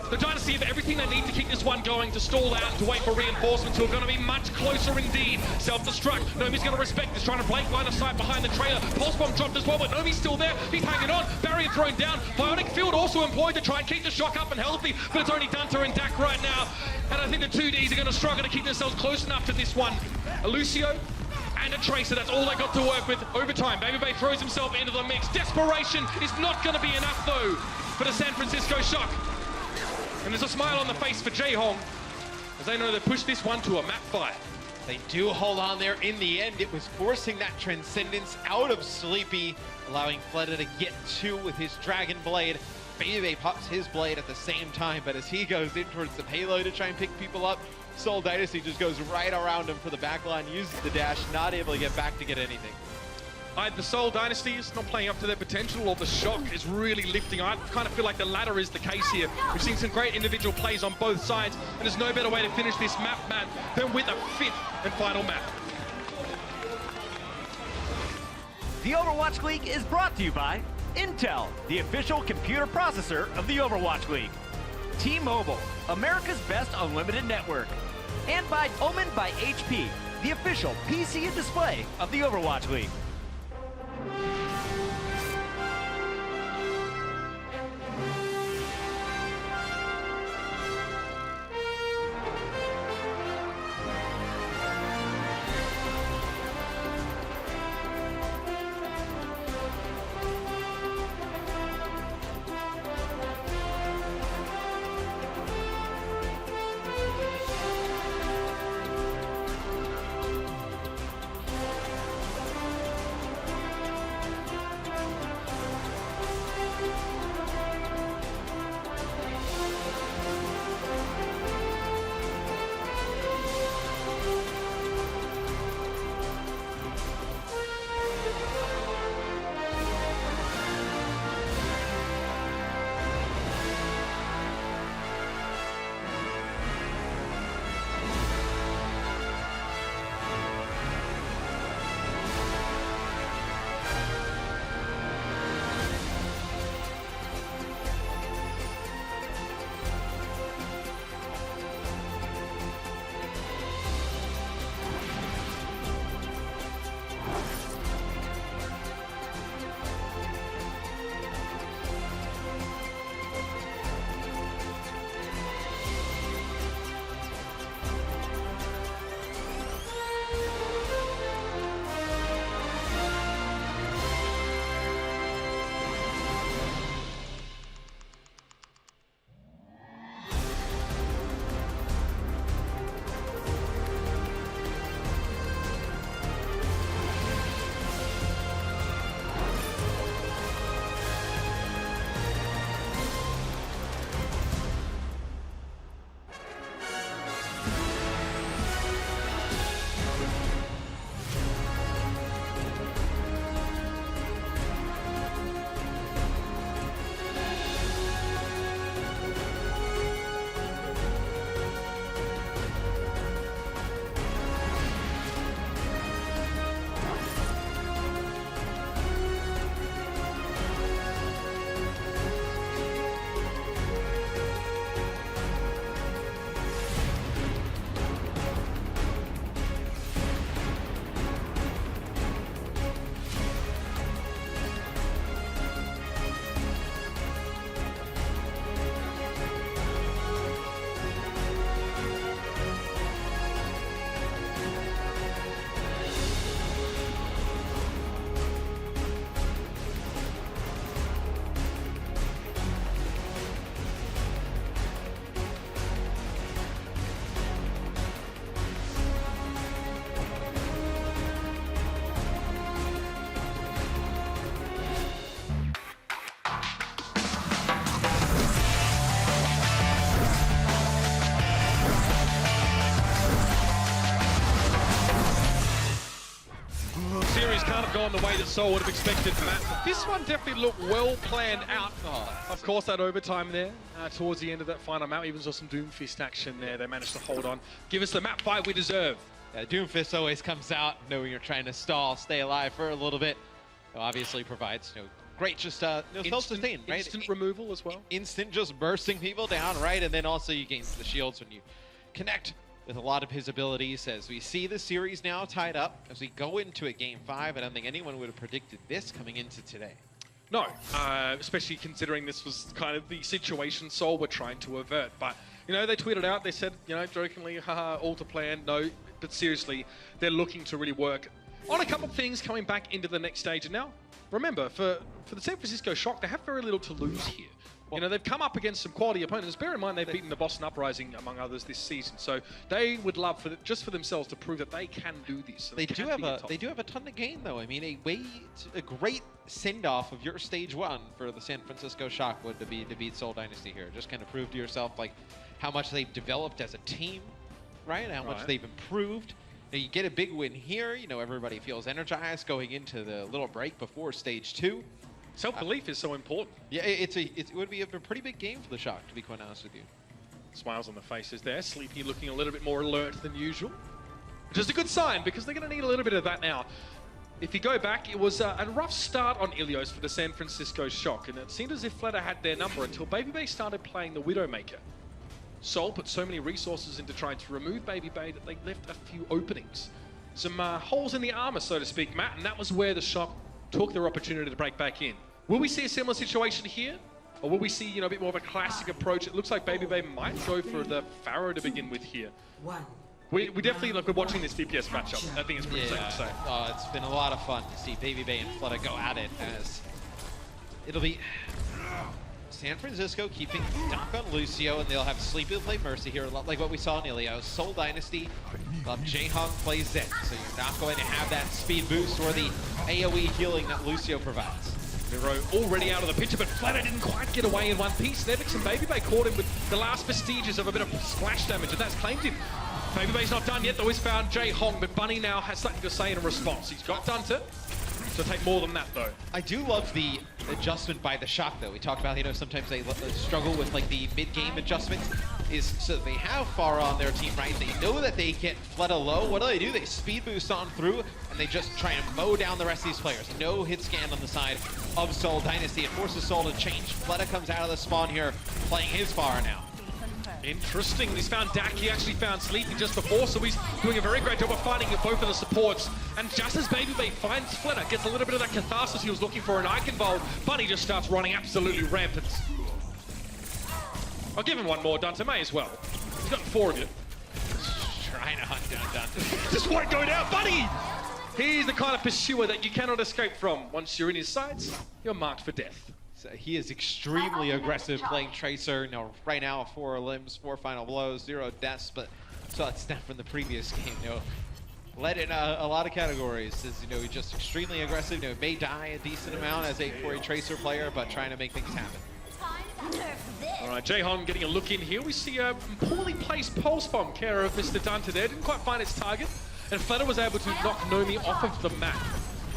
The Dynasty have everything they need to keep this one going, to stall out, to wait for reinforcements who are going to be much closer indeed. Self-destruct. Nomi's going to respect this, trying to break line of sight behind the trailer. Pulse bomb dropped as well, but Nomi's still there. He's hanging on. Barrier thrown down. Bionic Field also employed to try and keep the Shock up and healthy, but it's only Dante and Dak right now. And I think the 2Ds are going to struggle to keep themselves close enough to this one. A Lucio and a Tracer, that's all they got to work with. Overtime, Baby Bay throws himself into the mix. Desperation is not going to be enough, though, for the San Francisco Shock. And there's a smile on the face for Jaehong, as they know they pushed this one to a map fight. They do hold on there in the end. It was forcing that Transcendence out of Sleepy, allowing Fleta to get two with his Dragon Blade. Baby pops his blade at the same time, but as he goes in towards the payload to try and pick people up, Seoul Dynasty just goes right around him for the backline, uses the dash, not able to get back to get anything. Either the Seoul Dynasty is not playing up to their potential, or the Shock is really lifting. I kind of feel like the latter is the case here. We've seen some great individual plays on both sides, and there's no better way to finish this map, man, than with a fifth and final map. The Overwatch League is brought to you by Intel, the official computer processor of the Overwatch League. T-Mobile, America's best unlimited network. And by Omen by HP, the official PC and display of the Overwatch League. gone the way that Seoul would have expected, Matt. This one definitely looked well planned out. Of course, that overtime there towards the end of that final map. Even saw some Doomfist action there. They managed to hold on. Give us the map fight we deserve. Yeah, Doomfist always comes out knowing you're trying to stall, stay alive for a little bit. It obviously provides great just self-sustain, right? Instant removal as well. Instant just bursting people down, right? And then also you gain the shields when you connect with a lot of his abilities. As we see the series now tied up, as we go into a Game 5, I don't think anyone would have predicted this coming into today. No, especially considering this was kind of the situation Seoul were trying to avert. But, they tweeted out, they said, jokingly, haha, all to plan. No, but seriously, they're looking to really work on a couple of things coming back into the next stage. And now, remember, for the San Francisco Shock, they have very little to lose here. They've come up against some quality opponents. Bear in mind, they've beaten the Boston Uprising, among others, this season. So they would love, just for themselves, to prove that they can do this. They do have a ton to gain, though. I mean, a great send-off of your stage 1 for the San Francisco Shock would be to beat Seoul Dynasty here. Just kind of prove to yourself how much they've developed as a team, right? How much they've improved. Now, you get a big win here. Everybody feels energized going into the little break before stage 2. Self-belief is so important. Yeah, it would be a pretty big game for the Shock, to be quite honest with you. Smiles on the faces there. Sleepy looking a little bit more alert than usual. Which is a good sign, because they're going to need a little bit of that now. If you go back, it was a rough start on Ilios for the San Francisco Shock, and it seemed as if Fleta had their number until Baby Bay started playing the Widowmaker. Seoul put so many resources into trying to remove Baby Bay that they left a few openings. Some holes in the armor, so to speak, Matt, and that was where the Shock took their opportunity to break back in. Will we see a similar situation here? Or will we see, a bit more of a classic approach? It looks like Baby Bay might go for the Pharaoh to begin with here. We definitely, we're watching this VPS matchup. I think it's pretty safe to say. It's been a lot of fun to see Baby Bay and Fleta go at it, as it'll be San Francisco keeping Dunk on Lucio, and they'll have Sleepy play Mercy here, a lot like what we saw in Ilios. Seoul Dynasty, Jae-Hong plays Zen, so you're not going to have that speed boost or the AoE healing that Lucio provides. Miro already out of the picture, but Fleta didn't quite get away in one piece. Nevix and Baby Bay caught him with the last vestiges of a bit of splash damage, and that's claimed him. Baby Bay's not done yet, though he's found Jae-Hong, but Bunny now has something to say in response. He's got Dunta, so take more than that, though. I do love the adjustment by the Shock, though. We talked about, sometimes they struggle with, the mid-game adjustments. So they have Pharah on their team, right? They know that they get Fleta low. What do? They speed boost on through, and they just try and mow down the rest of these players. No hit scan on the side of Seoul Dynasty. It forces Seoul to change. Fleta comes out of the spawn here, playing his Pharah now. Interesting. He's found Dak. He actually found Sleepy just before, so he's doing a very great job of finding both of the supports. And just as Baby Bay finds Fleta, gets a little bit of that catharsis he was looking for in Eichenwald, Bunny just starts running absolutely rampant. I'll give him one more, Dunta. May as well. He's got 4 of you. Trying to hunt down Dunta. Just won't go down, Bunny! He's the kind of pursuer that you cannot escape from. Once you're in his sights, you're marked for death. So he is extremely aggressive playing Tracer. Right now, 4 limbs, 4 final blows, 0 deaths, but saw that snap from the previous game. Led in a lot of categories. As he's just extremely aggressive. May die a decent amount for a Tracer player, but trying to make things happen. All right, Jae-Hong getting a look in here. We see a poorly placed pulse bomb care of Mr. Dunta there. Didn't quite find its target, and Fleta was able to knock Nomi off of the map.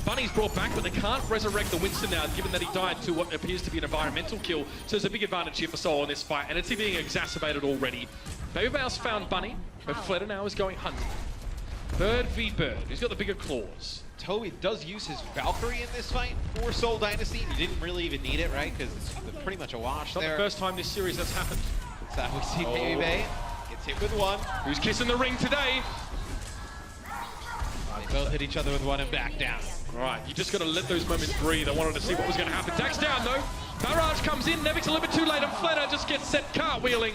Bunny's brought back, but they can't resurrect the Winston now, given that he died to what appears to be an environmental kill. So there's a big advantage here for Seoul in this fight, and it's being exacerbated already. Baby Bay's found Bunny, but Fleta now is going hunting. Bird v Bird. He's got the bigger claws. Toby does use his Valkyrie in this fight for Seoul Dynasty. He didn't really even need it, right? Because it's pretty much a wash Not there. the first time this series that's happened. So we see Baby Bay gets hit with 1. Who's kissing the ring today? They both hit each other with 1 and back down. All right, you just got to let those moments breathe. I wanted to see what was going to happen. Dak's down, though. Barrage comes in. Nevix a little bit too late, and Fleta just gets set cartwheeling.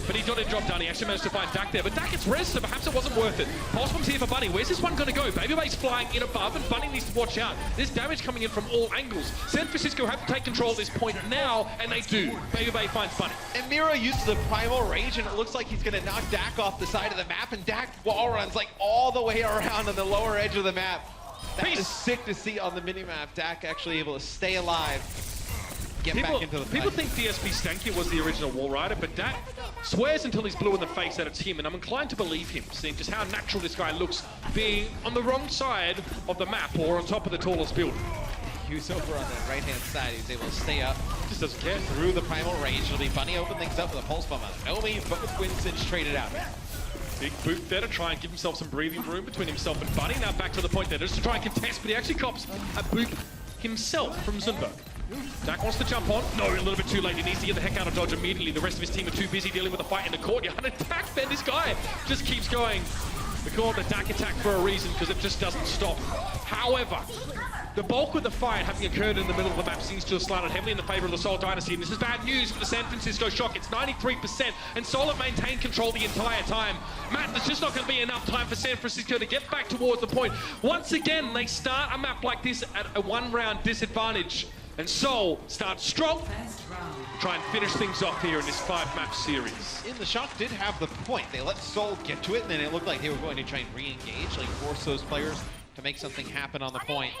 But he didn't drop down. He actually managed to find Dak there. But Dak gets res, so perhaps it wasn't worth it. Pulse bomb's here for Bunny. Where's this one going to go? Baby Bay's flying in above, and Bunny needs to watch out. There's damage coming in from all angles. San Francisco have to take control at this point now, and they do. Baby Bay finds Bunny. And Miro uses the Primal Rage, and it looks like he's going to knock Dak off the side of the map, and Dak wall runs all the way around on the lower edge of the map. That is sick to see on the minimap. Dak actually able to stay alive. get back into the fight. People think DSP Stanky was the original Wall Rider, but Dak swears until he's blue in the face that it's him, and I'm inclined to believe him, seeing just how natural this guy looks being on the wrong side of the map or on top of the tallest building. He was over on the right-hand side. He was able to stay up. Just doesn't care. Through the primal range. It'll be Bunny open things up with a pulse bomb out. Nomi, but with Winston traded out. Big boot there to try and give himself some breathing room between himself and Bunny. Now back to the point there just to try and contest, but he actually cops a boot himself from Zunberg. Dak wants to jump on. No, a little bit too late. He needs to get the heck out of dodge immediately. The rest of his team are too busy dealing with the fight in the courtyard. Attack, then this guy just keeps going. We call it the Dak attack for a reason, because it just doesn't stop. However, the bulk of the fight having occurred in the middle of the map seems to have slanted heavily in the favor of the Seoul Dynasty, and this is bad news for the San Francisco Shock. It's 93%, and Seoul have maintained control the entire time. Matt, there's just not going to be enough time for San Francisco to get back towards the point. Once again, they start a map like this at a one-round disadvantage, and Seoul starts strong, try and finish things off here in this 5-map series. In the Shock did have the point. They let Seoul get to it, and then it looked like they were going to try and re-engage, like force those players to make something happen on the point.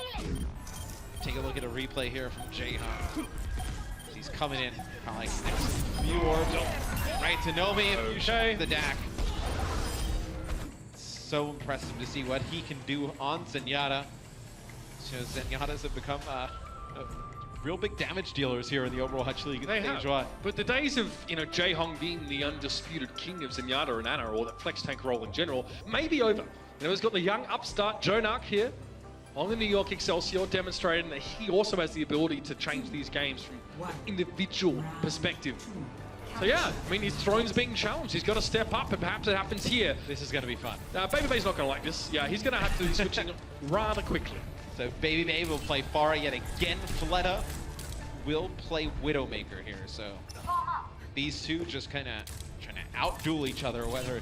Take a look at a replay here from Jaehyung. He's coming in, probably next few orbs. Oh, right to Nomi, if you show the Dak. So impressive to see what he can do on Zenyatta. So Zenyatta's have become real big damage dealers here in the Overwatch League. They have. But the days of Jaehyung being the undisputed king of Zenyatta and Ana, or that flex tank role in general, may be over. He's got the young upstart Jonak here on the New York Excelsior, demonstrating that he also has the ability to change these games from an individual perspective. So yeah, I mean, his throne's being challenged. He's got to step up, and perhaps it happens here. This is going to be fun. Baby Bay's not going to like this. Yeah, he's going to have to be switching rather quickly. So Baby Bay will play Pharah yet again. Fleta will play Widowmaker here. So these two just kind of trying to outduel each other, whether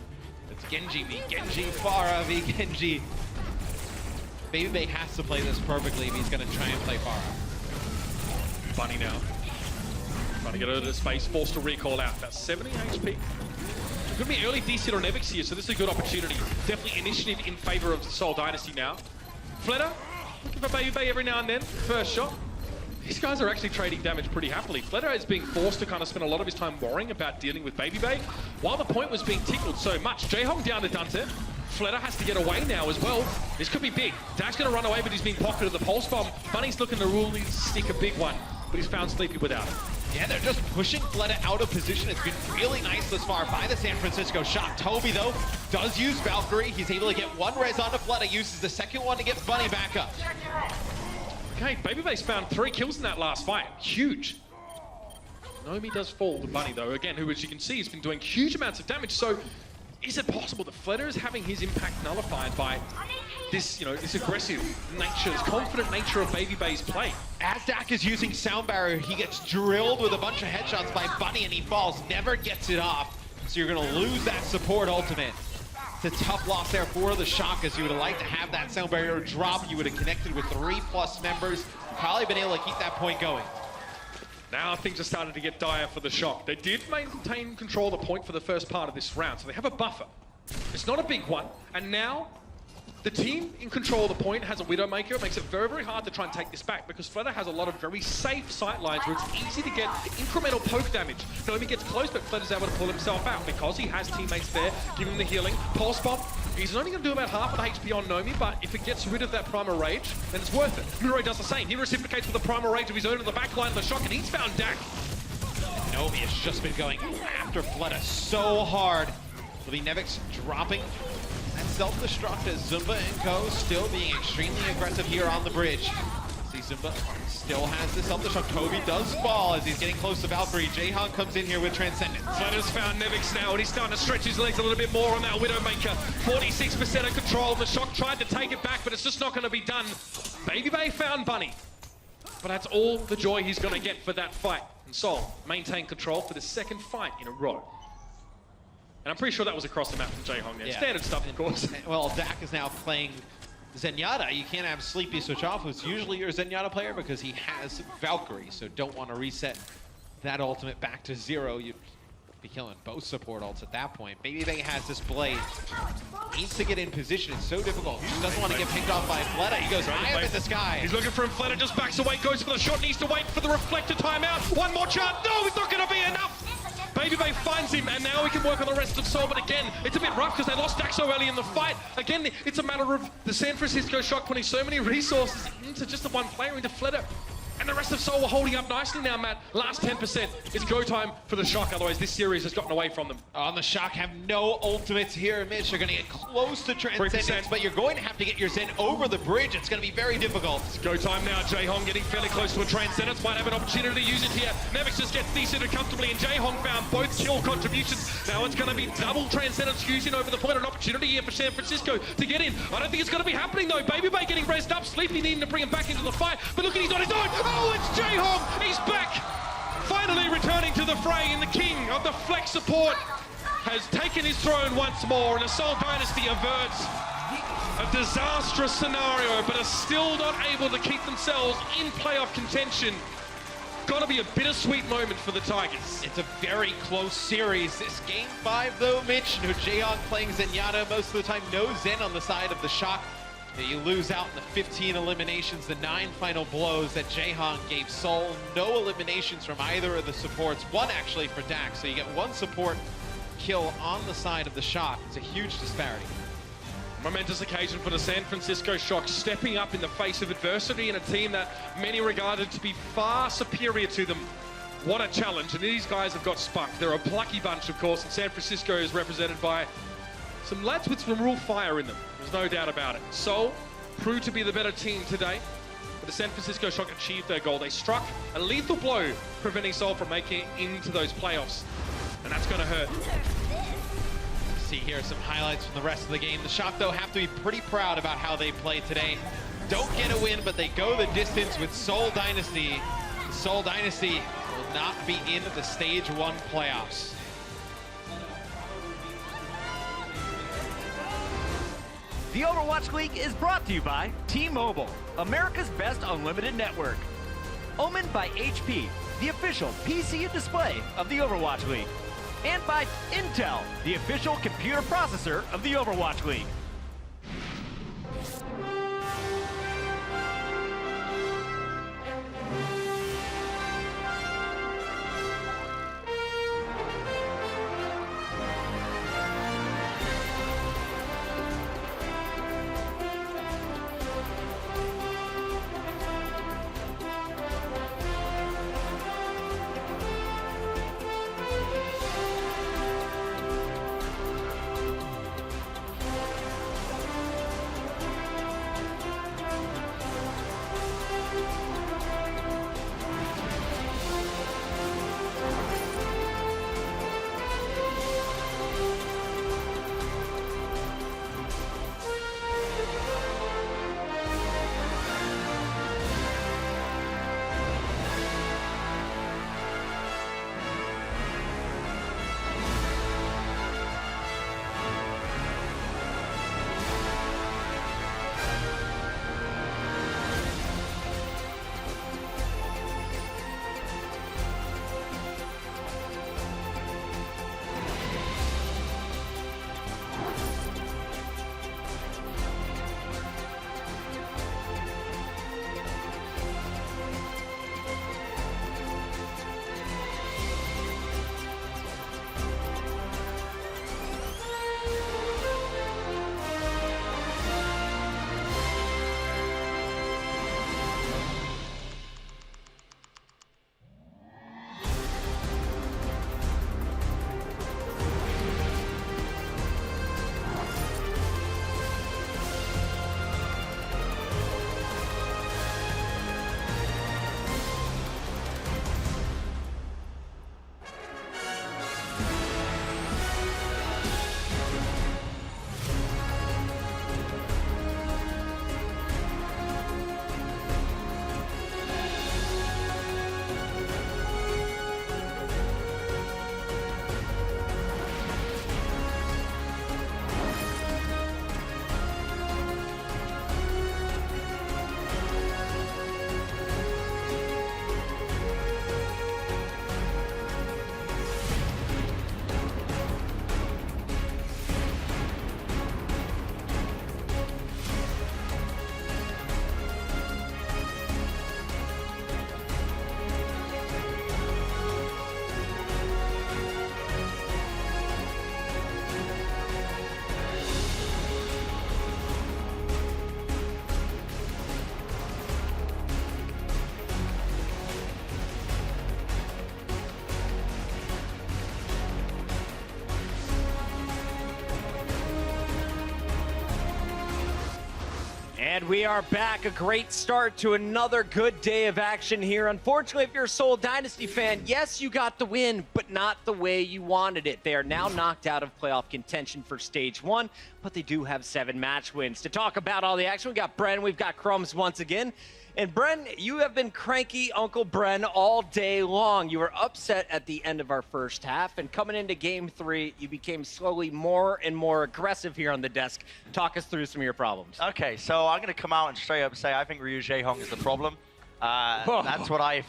it's Genji v Genji, Pharah v Genji. Baby Bay has to play this perfectly if he's going to try and play Pharah. Bunny now. Trying to get out of the space, forced to recall out. That's 70 HP. It's going to be early DC on Nevix here, so this is a good opportunity. Definitely initiative in favor of the Seoul Dynasty now. Fleta, looking for Baby Bay every now and then. First shot. These guys are actually trading damage pretty happily. Fleta is being forced to kind of spend a lot of his time worrying about dealing with Baby Bay, while the point was being tickled so much. Jaehyung down to Dante. Fleta has to get away now as well. This could be big. Dak's going to run away, but he's being pocketed the pulse bomb. Bunny's looking to really stick a big one, but he's found Sleepy without it. Yeah, they're just pushing Fleta out of position. It's been really nice thus far by the San Francisco Shock. Toby, though, does use Valkyrie. He's able to get one res onto Fleta, uses the second one to get Bunny back up. Okay, Baby Bay's found 3 kills in that last fight. Huge. Nomi does fall to Bunny, though, again, who, as you can see, has been doing huge amounts of damage. So, is it possible that Fleta is having his impact nullified by this, this aggressive nature, this confident nature of Baby Bay's play? As Dak is using Sound Barrier, he gets drilled with a bunch of headshots by Bunny, and he falls, never gets it off. So you're going to lose that support ultimate. It's a tough loss there for the Shock, as you would have liked to have that Sound Barrier drop. You would have connected with 3+ members, probably been able to keep that point going. Now things are starting to get dire for the Shock. They did maintain control of the point for the first part of this round, so they have a buffer. It's not a big one, and now the team in control of the point has a Widowmaker. It makes it very, very hard to try and take this back, because Fleta has a lot of very safe sight lines where it's easy to get incremental poke damage. Nomi gets close, but Fleta's able to pull himself out because he has teammates there giving him the healing. Pulse bomb. He's only going to do about half of the HP on Nomi, but if it gets rid of that Primal Rage, then it's worth it. Murray does the same. He reciprocates with the Primal Rage of his own in the back line of the Shock, and he's found Dak. Nomi has just been going after Fleta so hard. It'll be Nevix dropping that self-destruct as Zumba and Co. still being extremely aggressive here on the bridge. See, Zumba still has the self-destruct. Toby does fall as he's getting close to Valkyrie. Jaehyung comes in here with Transcendence. Fleta's found Nevix now, and he's starting to stretch his legs a little bit more on that Widowmaker. 46% of control. The Shock tried to take it back, but it's just not going to be done. Baby Bay found Bunny, but that's all the joy he's going to get for that fight. And Seoul maintain control for the second fight in a row. And I'm pretty sure that was across the map from Jaehyung there. Yeah. Standard stuff, of course. Well, Dak is now playing Zenyatta. You can't have Sleepy switch off, who's usually your Zenyatta player, because he has Valkyrie, so don't want to reset that ultimate back to 0. You be killing both support ults at that point. Baby has this blade. Needs to get in position. It's so difficult. He doesn't want to get picked off by Fleta. He goes high up in the sky. He's looking for him. Fleta just backs away, goes for the shot, needs to wait for the reflector timeout. One more chance. No, it's not going to be enough. Baby finds him, and now we can work on the rest of Seoul. But again, it's a bit rough because they lost Dak so early in the fight. Again, it's a matter of the San Francisco Shock putting so many resources into just the one player, into Fleta. And the rest of Seoul are holding up nicely now, Matt. Last 10%. It's go time for the Shock, otherwise this series has gotten away from them. On the Shock have no ultimates here, Mitch. They're going to get close to Transcendence, but you're going to have to get your Zen over the bridge. It's going to be very difficult. It's go time now. Jaehong getting fairly close to a Transcendence. Might have an opportunity to use it here. Nevix just gets decented comfortably, and Jaehong found both kill contributions. Now it's going to be double Transcendence using over the point. An opportunity here for San Francisco to get in. I don't think it's going to be happening, though. Baby getting raised up. Sleepy needing to bring him back into the fight. But look at, he's on his own. Oh, it's Jaehong. He's back. Finally returning to the fray, and the king of the flex support has taken his throne once more, and the Seoul Dynasty averts a disastrous scenario, but are still not able to keep themselves in playoff contention. Gotta be a bittersweet moment for the Tigers. It's a very close series. This game 5, though, Mitch. No Jaehong playing Zenyatta most of the time. No Zen on the side of the Shock. You lose out in the 15 eliminations, the 9 final blows that Jaehong gave Seoul. No eliminations from either of the supports. One actually for Dak, so you get one support kill on the side of the Shock. It's a huge disparity. Momentous occasion for the San Francisco Shock, stepping up in the face of adversity in a team that many regarded to be far superior to them. What a challenge, and these guys have got spunked. They're a plucky bunch, of course, and San Francisco is represented by some lads with some real fire in them. There's no doubt about it. Seoul proved to be the better team today, but the San Francisco Shock achieved their goal. They struck a lethal blow, preventing Seoul from making it into those playoffs, and that's going to hurt. See here some highlights from the rest of the game. The Shock, though, have to be pretty proud about how they played today. Don't get a win, but they go the distance with Seoul Dynasty. The Seoul Dynasty will not be in the Stage 1 playoffs. The Overwatch League is brought to you by T-Mobile, America's best unlimited network. Omened by HP, the official PC and display of the Overwatch League. And by Intel, the official computer processor of the Overwatch League. And we are back. A great start to another good day of action here. Unfortunately, if you're a Seoul Dynasty fan, yes, you got the win, but not the way you wanted it. They are now knocked out of playoff contention for Stage 1, but they do have 7 match wins. To talk about all the action, we got Bren, we've got Crumbs once again. And Bren, you have been cranky Uncle Bren all day long. You were upset at the end of our first half, and coming into Game 3, you became slowly more and more aggressive here on the desk. Talk us through some of your problems. Okay, so I'm going to come out and straight up say I think Ryu Jae-hong is the problem. That's what I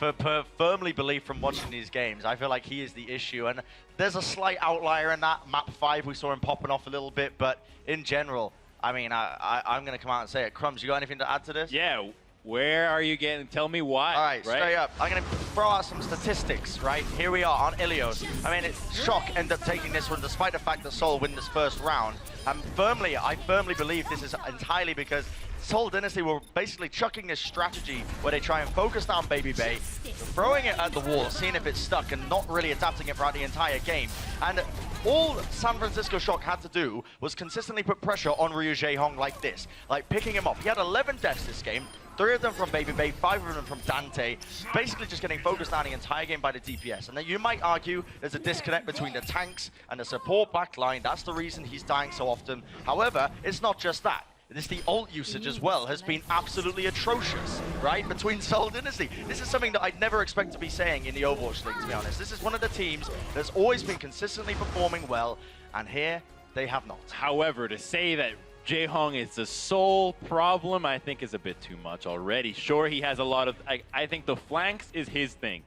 firmly believe from watching these games. I feel like he is the issue, and there's a slight outlier in that. Map 5, we saw him popping off a little bit, but in general, I mean, I'm going to come out and say it. Crumbs, you got anything to add to this? Yeah. Where are you getting? Tell me why. All right, straight up. I'm going to throw out some statistics, right? Here we are on Ilios. I mean, Shock end up taking this one despite the fact that Seoul win this first round. And I firmly believe this is entirely because Seoul Dynasty were basically chucking this strategy where they try and focus down Baby Bay, throwing it at the wall, seeing if it's stuck, and not really adapting it throughout the entire game. And all San Francisco Shock had to do was consistently put pressure on Ryu Jae-hong like this, like picking him off. He had 11 deaths this game, 3 of them from Baby Bay, 5 of them from Dante, basically just getting focused on the entire game by the DPS. And then you might argue there's a disconnect between the tanks and the support backline. That's the reason he's dying so often. However, it's not just that. The ult usage as well has been absolutely atrocious, right, between Seoul Dynasty. This is something that I'd never expect to be saying in the Overwatch League, to be honest. This is one of the teams that's always been consistently performing well, and here they have not. However, to say that Jae-hong is the sole problem, I think is a bit too much already. Sure, he has a lot of... I think the flanks is his thing.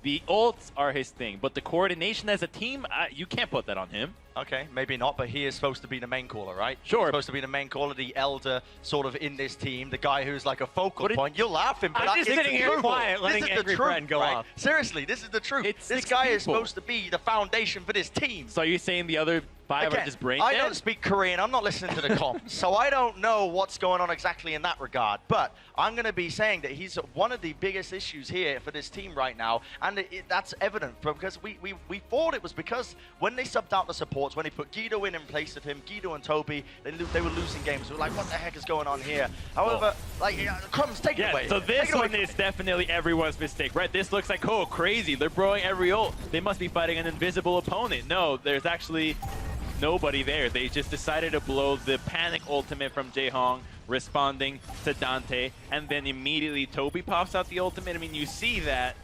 The ults are his thing, but the coordination as a team, you can't put that on him. Okay, maybe not, but he is supposed to be the main caller, right? Sure. He's supposed to be the main caller, the elder sort of in this team, the guy who's like a focal point. You're laughing, but I'm just sitting here quiet, letting angry friend go off. Seriously, this is the truth. This guy is supposed to be the foundation for this team. So you're saying the other 5 are just brain dead? I don't speak Korean. I'm not listening to the comms, so I don't know what's going on exactly in that regard. But I'm going to be saying that he's one of the biggest issues here for this team right now, and that's evident because we thought it was because when they subbed out the supports, when they put Guido in place of him, Guido and Toby, they were losing games. We were like, what the heck is going on here? However, Crumbs, take it away. So this one is definitely everyone's mistake, right? This looks like, oh, crazy. They're throwing every ult. They must be fighting an invisible opponent. No, there's actually nobody there. They just decided to blow the panic ultimate from Jae-hong, responding to Dante, and then immediately Toby pops out the ultimate. I mean, you see that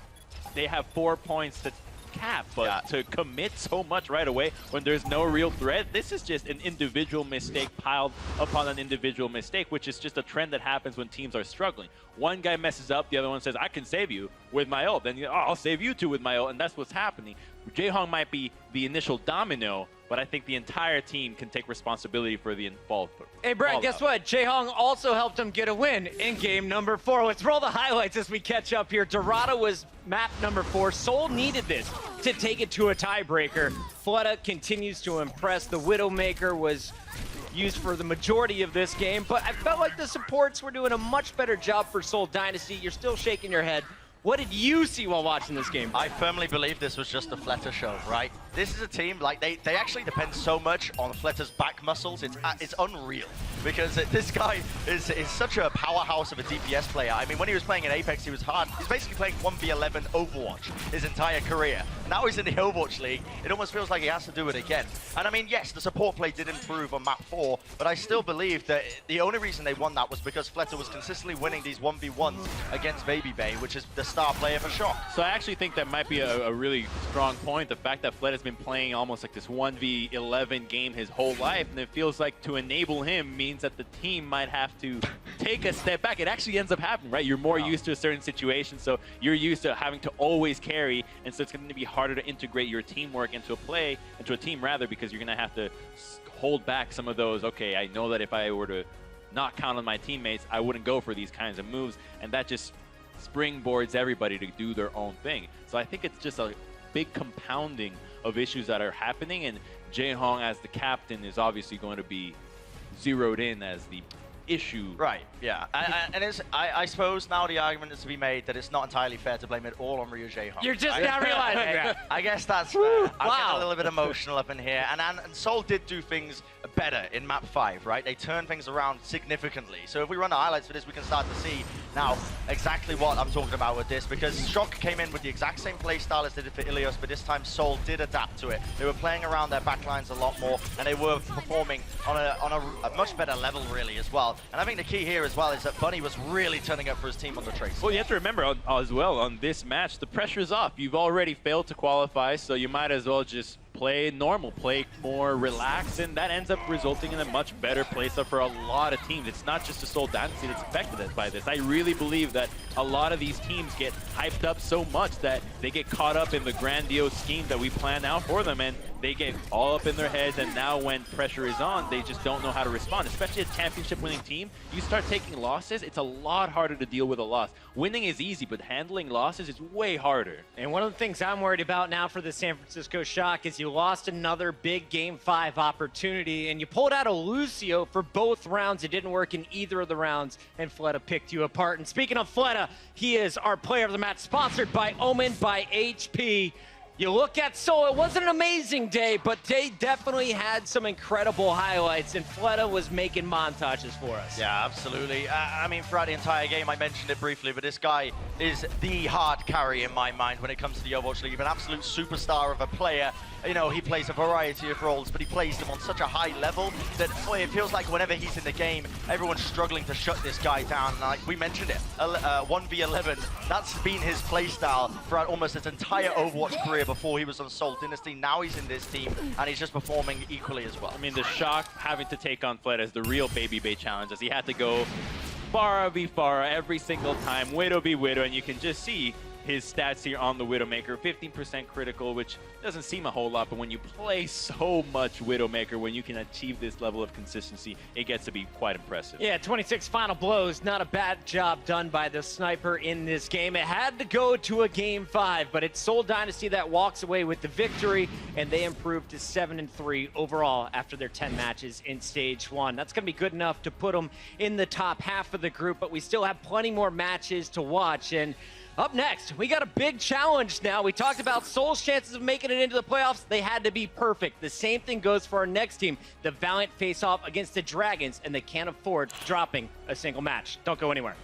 they have 4 points to cap, but to commit so much right away when there's no real threat, this is just an individual mistake piled upon an individual mistake, which is just a trend that happens when teams are struggling. One guy messes up, the other one says, I can save you with my ult. Then I'll save you too with my ult, and that's what's happening. Jae-hong might be the initial domino, but I think the entire team can take responsibility for the involved. Hey, Brett, guess what? Jae-hong also helped him get a win in game number 4. Let's roll the highlights as we catch up here. Dorada was map number 4. Seoul needed this to take it to a tiebreaker. Fleta continues to impress. The Widowmaker was used for the majority of this game, but I felt like the supports were doing a much better job for Seoul Dynasty. You're still shaking your head. What did you see while watching this game? I firmly believe this was just a Fleta show, right? This is a team, like, they actually depend so much on Fleta's back muscles. It's unreal because this guy is such a powerhouse of a DPS player. I mean, when he was playing in Apex, he was hard. He's basically playing 1v11 Overwatch his entire career. Now he's in the Overwatch League. It almost feels like he has to do it again. And I mean, yes, the support play did improve on map 4, but I still believe that the only reason they won that was because Fleta was consistently winning these 1v1s against Baby Bay, which is the star player for Shock. So I actually think that might be a really strong point. The fact that Fleta's been playing almost like this 1v11 game his whole life, and it feels like to enable him means that the team might have to take a step back. It actually ends up happening, right? You're more used to a certain situation, so you're used to having to always carry, and so it's going to be harder to integrate your teamwork into a team rather, because you're going to have to hold back some of those, okay, I know that if I were to not count on my teammates, I wouldn't go for these kinds of moves, and that just springboards everybody to do their own thing. So I think it's just a big compounding of issues that are happening, and Jae-hong as the captain is obviously going to be zeroed in as the issue. Right, yeah. And I suppose now the argument is to be made that it's not entirely fair to blame it all on Ryu Jae-hong. You're just now realizing that. I guess that's fair. I'm getting a little bit emotional up in here. And Seoul did do things better in map 5, right? They turn things around significantly. So if we run the highlights for this, we can start to see now exactly what I'm talking about with this, because Shock came in with the exact same playstyle as they did for Ilios, but this time Seoul did adapt to it. They were playing around their backlines a lot more, and they were performing on a much better level, really, as well. And I think the key here as well is that Bunny was really turning up for his team on the Tracer. Well, you have to remember as well, on this match, the pressure's off. You've already failed to qualify, so you might as well just play normal, play more relaxed, and that ends up resulting in a much better place up for a lot of teams. It's not just the Seoul Dynasty that's affected by this. I really believe that a lot of these teams get hyped up so much that they get caught up in the grandiose scheme that we plan out for them, and they get all up in their heads, and now when pressure is on, they just don't know how to respond. Especially a championship winning team, you start taking losses, it's a lot harder to deal with a loss. Winning is easy, but handling losses is way harder. And one of the things I'm worried about now for the San Francisco Shock is you lost another big Game 5 opportunity, and you pulled out a Lucio for both rounds. It didn't work in either of the rounds, and Fleta picked you apart. And speaking of Fleta, he is our player of the match, sponsored by Omen by HP. You look at Seoul, it wasn't an amazing day, but they definitely had some incredible highlights, and Fleta was making montages for us. Yeah, absolutely. I mean, throughout the entire game, I mentioned it briefly, but this guy is the hard carry in my mind when it comes to the Overwatch League. An absolute superstar of a player. You know, he plays a variety of roles, but he plays them on such a high level that, boy, it feels like whenever he's in the game, everyone's struggling to shut this guy down. Like we mentioned it, 1v11, that's been his playstyle throughout almost his entire Overwatch career before he was on Seoul Dynasty. Now he's in this team, and he's just performing equally as well. I mean, the Shock having to take on Fleta is the real Baby Bay challenge, as he had to go Pharah v Pharah every single time, Widow v Widow, and you can just see his stats here on the Widowmaker, 15% critical, which doesn't seem a whole lot, but when you play so much Widowmaker, when you can achieve this level of consistency, it gets to be quite impressive. Yeah, 26 final blows, not a bad job done by the sniper in this game. It had to go to a Game 5, but it's Seoul Dynasty that walks away with the victory, and they improved to 7-3 overall after their 10 matches in Stage 1. That's going to be good enough to put them in the top half of the group, but we still have plenty more matches to watch. And up next, we got a big challenge now. We talked about Seoul's chances of making it into the playoffs. They had to be perfect. The same thing goes for our next team. The Valiant face off against the Dragons, and they can't afford dropping a single match. Don't go anywhere.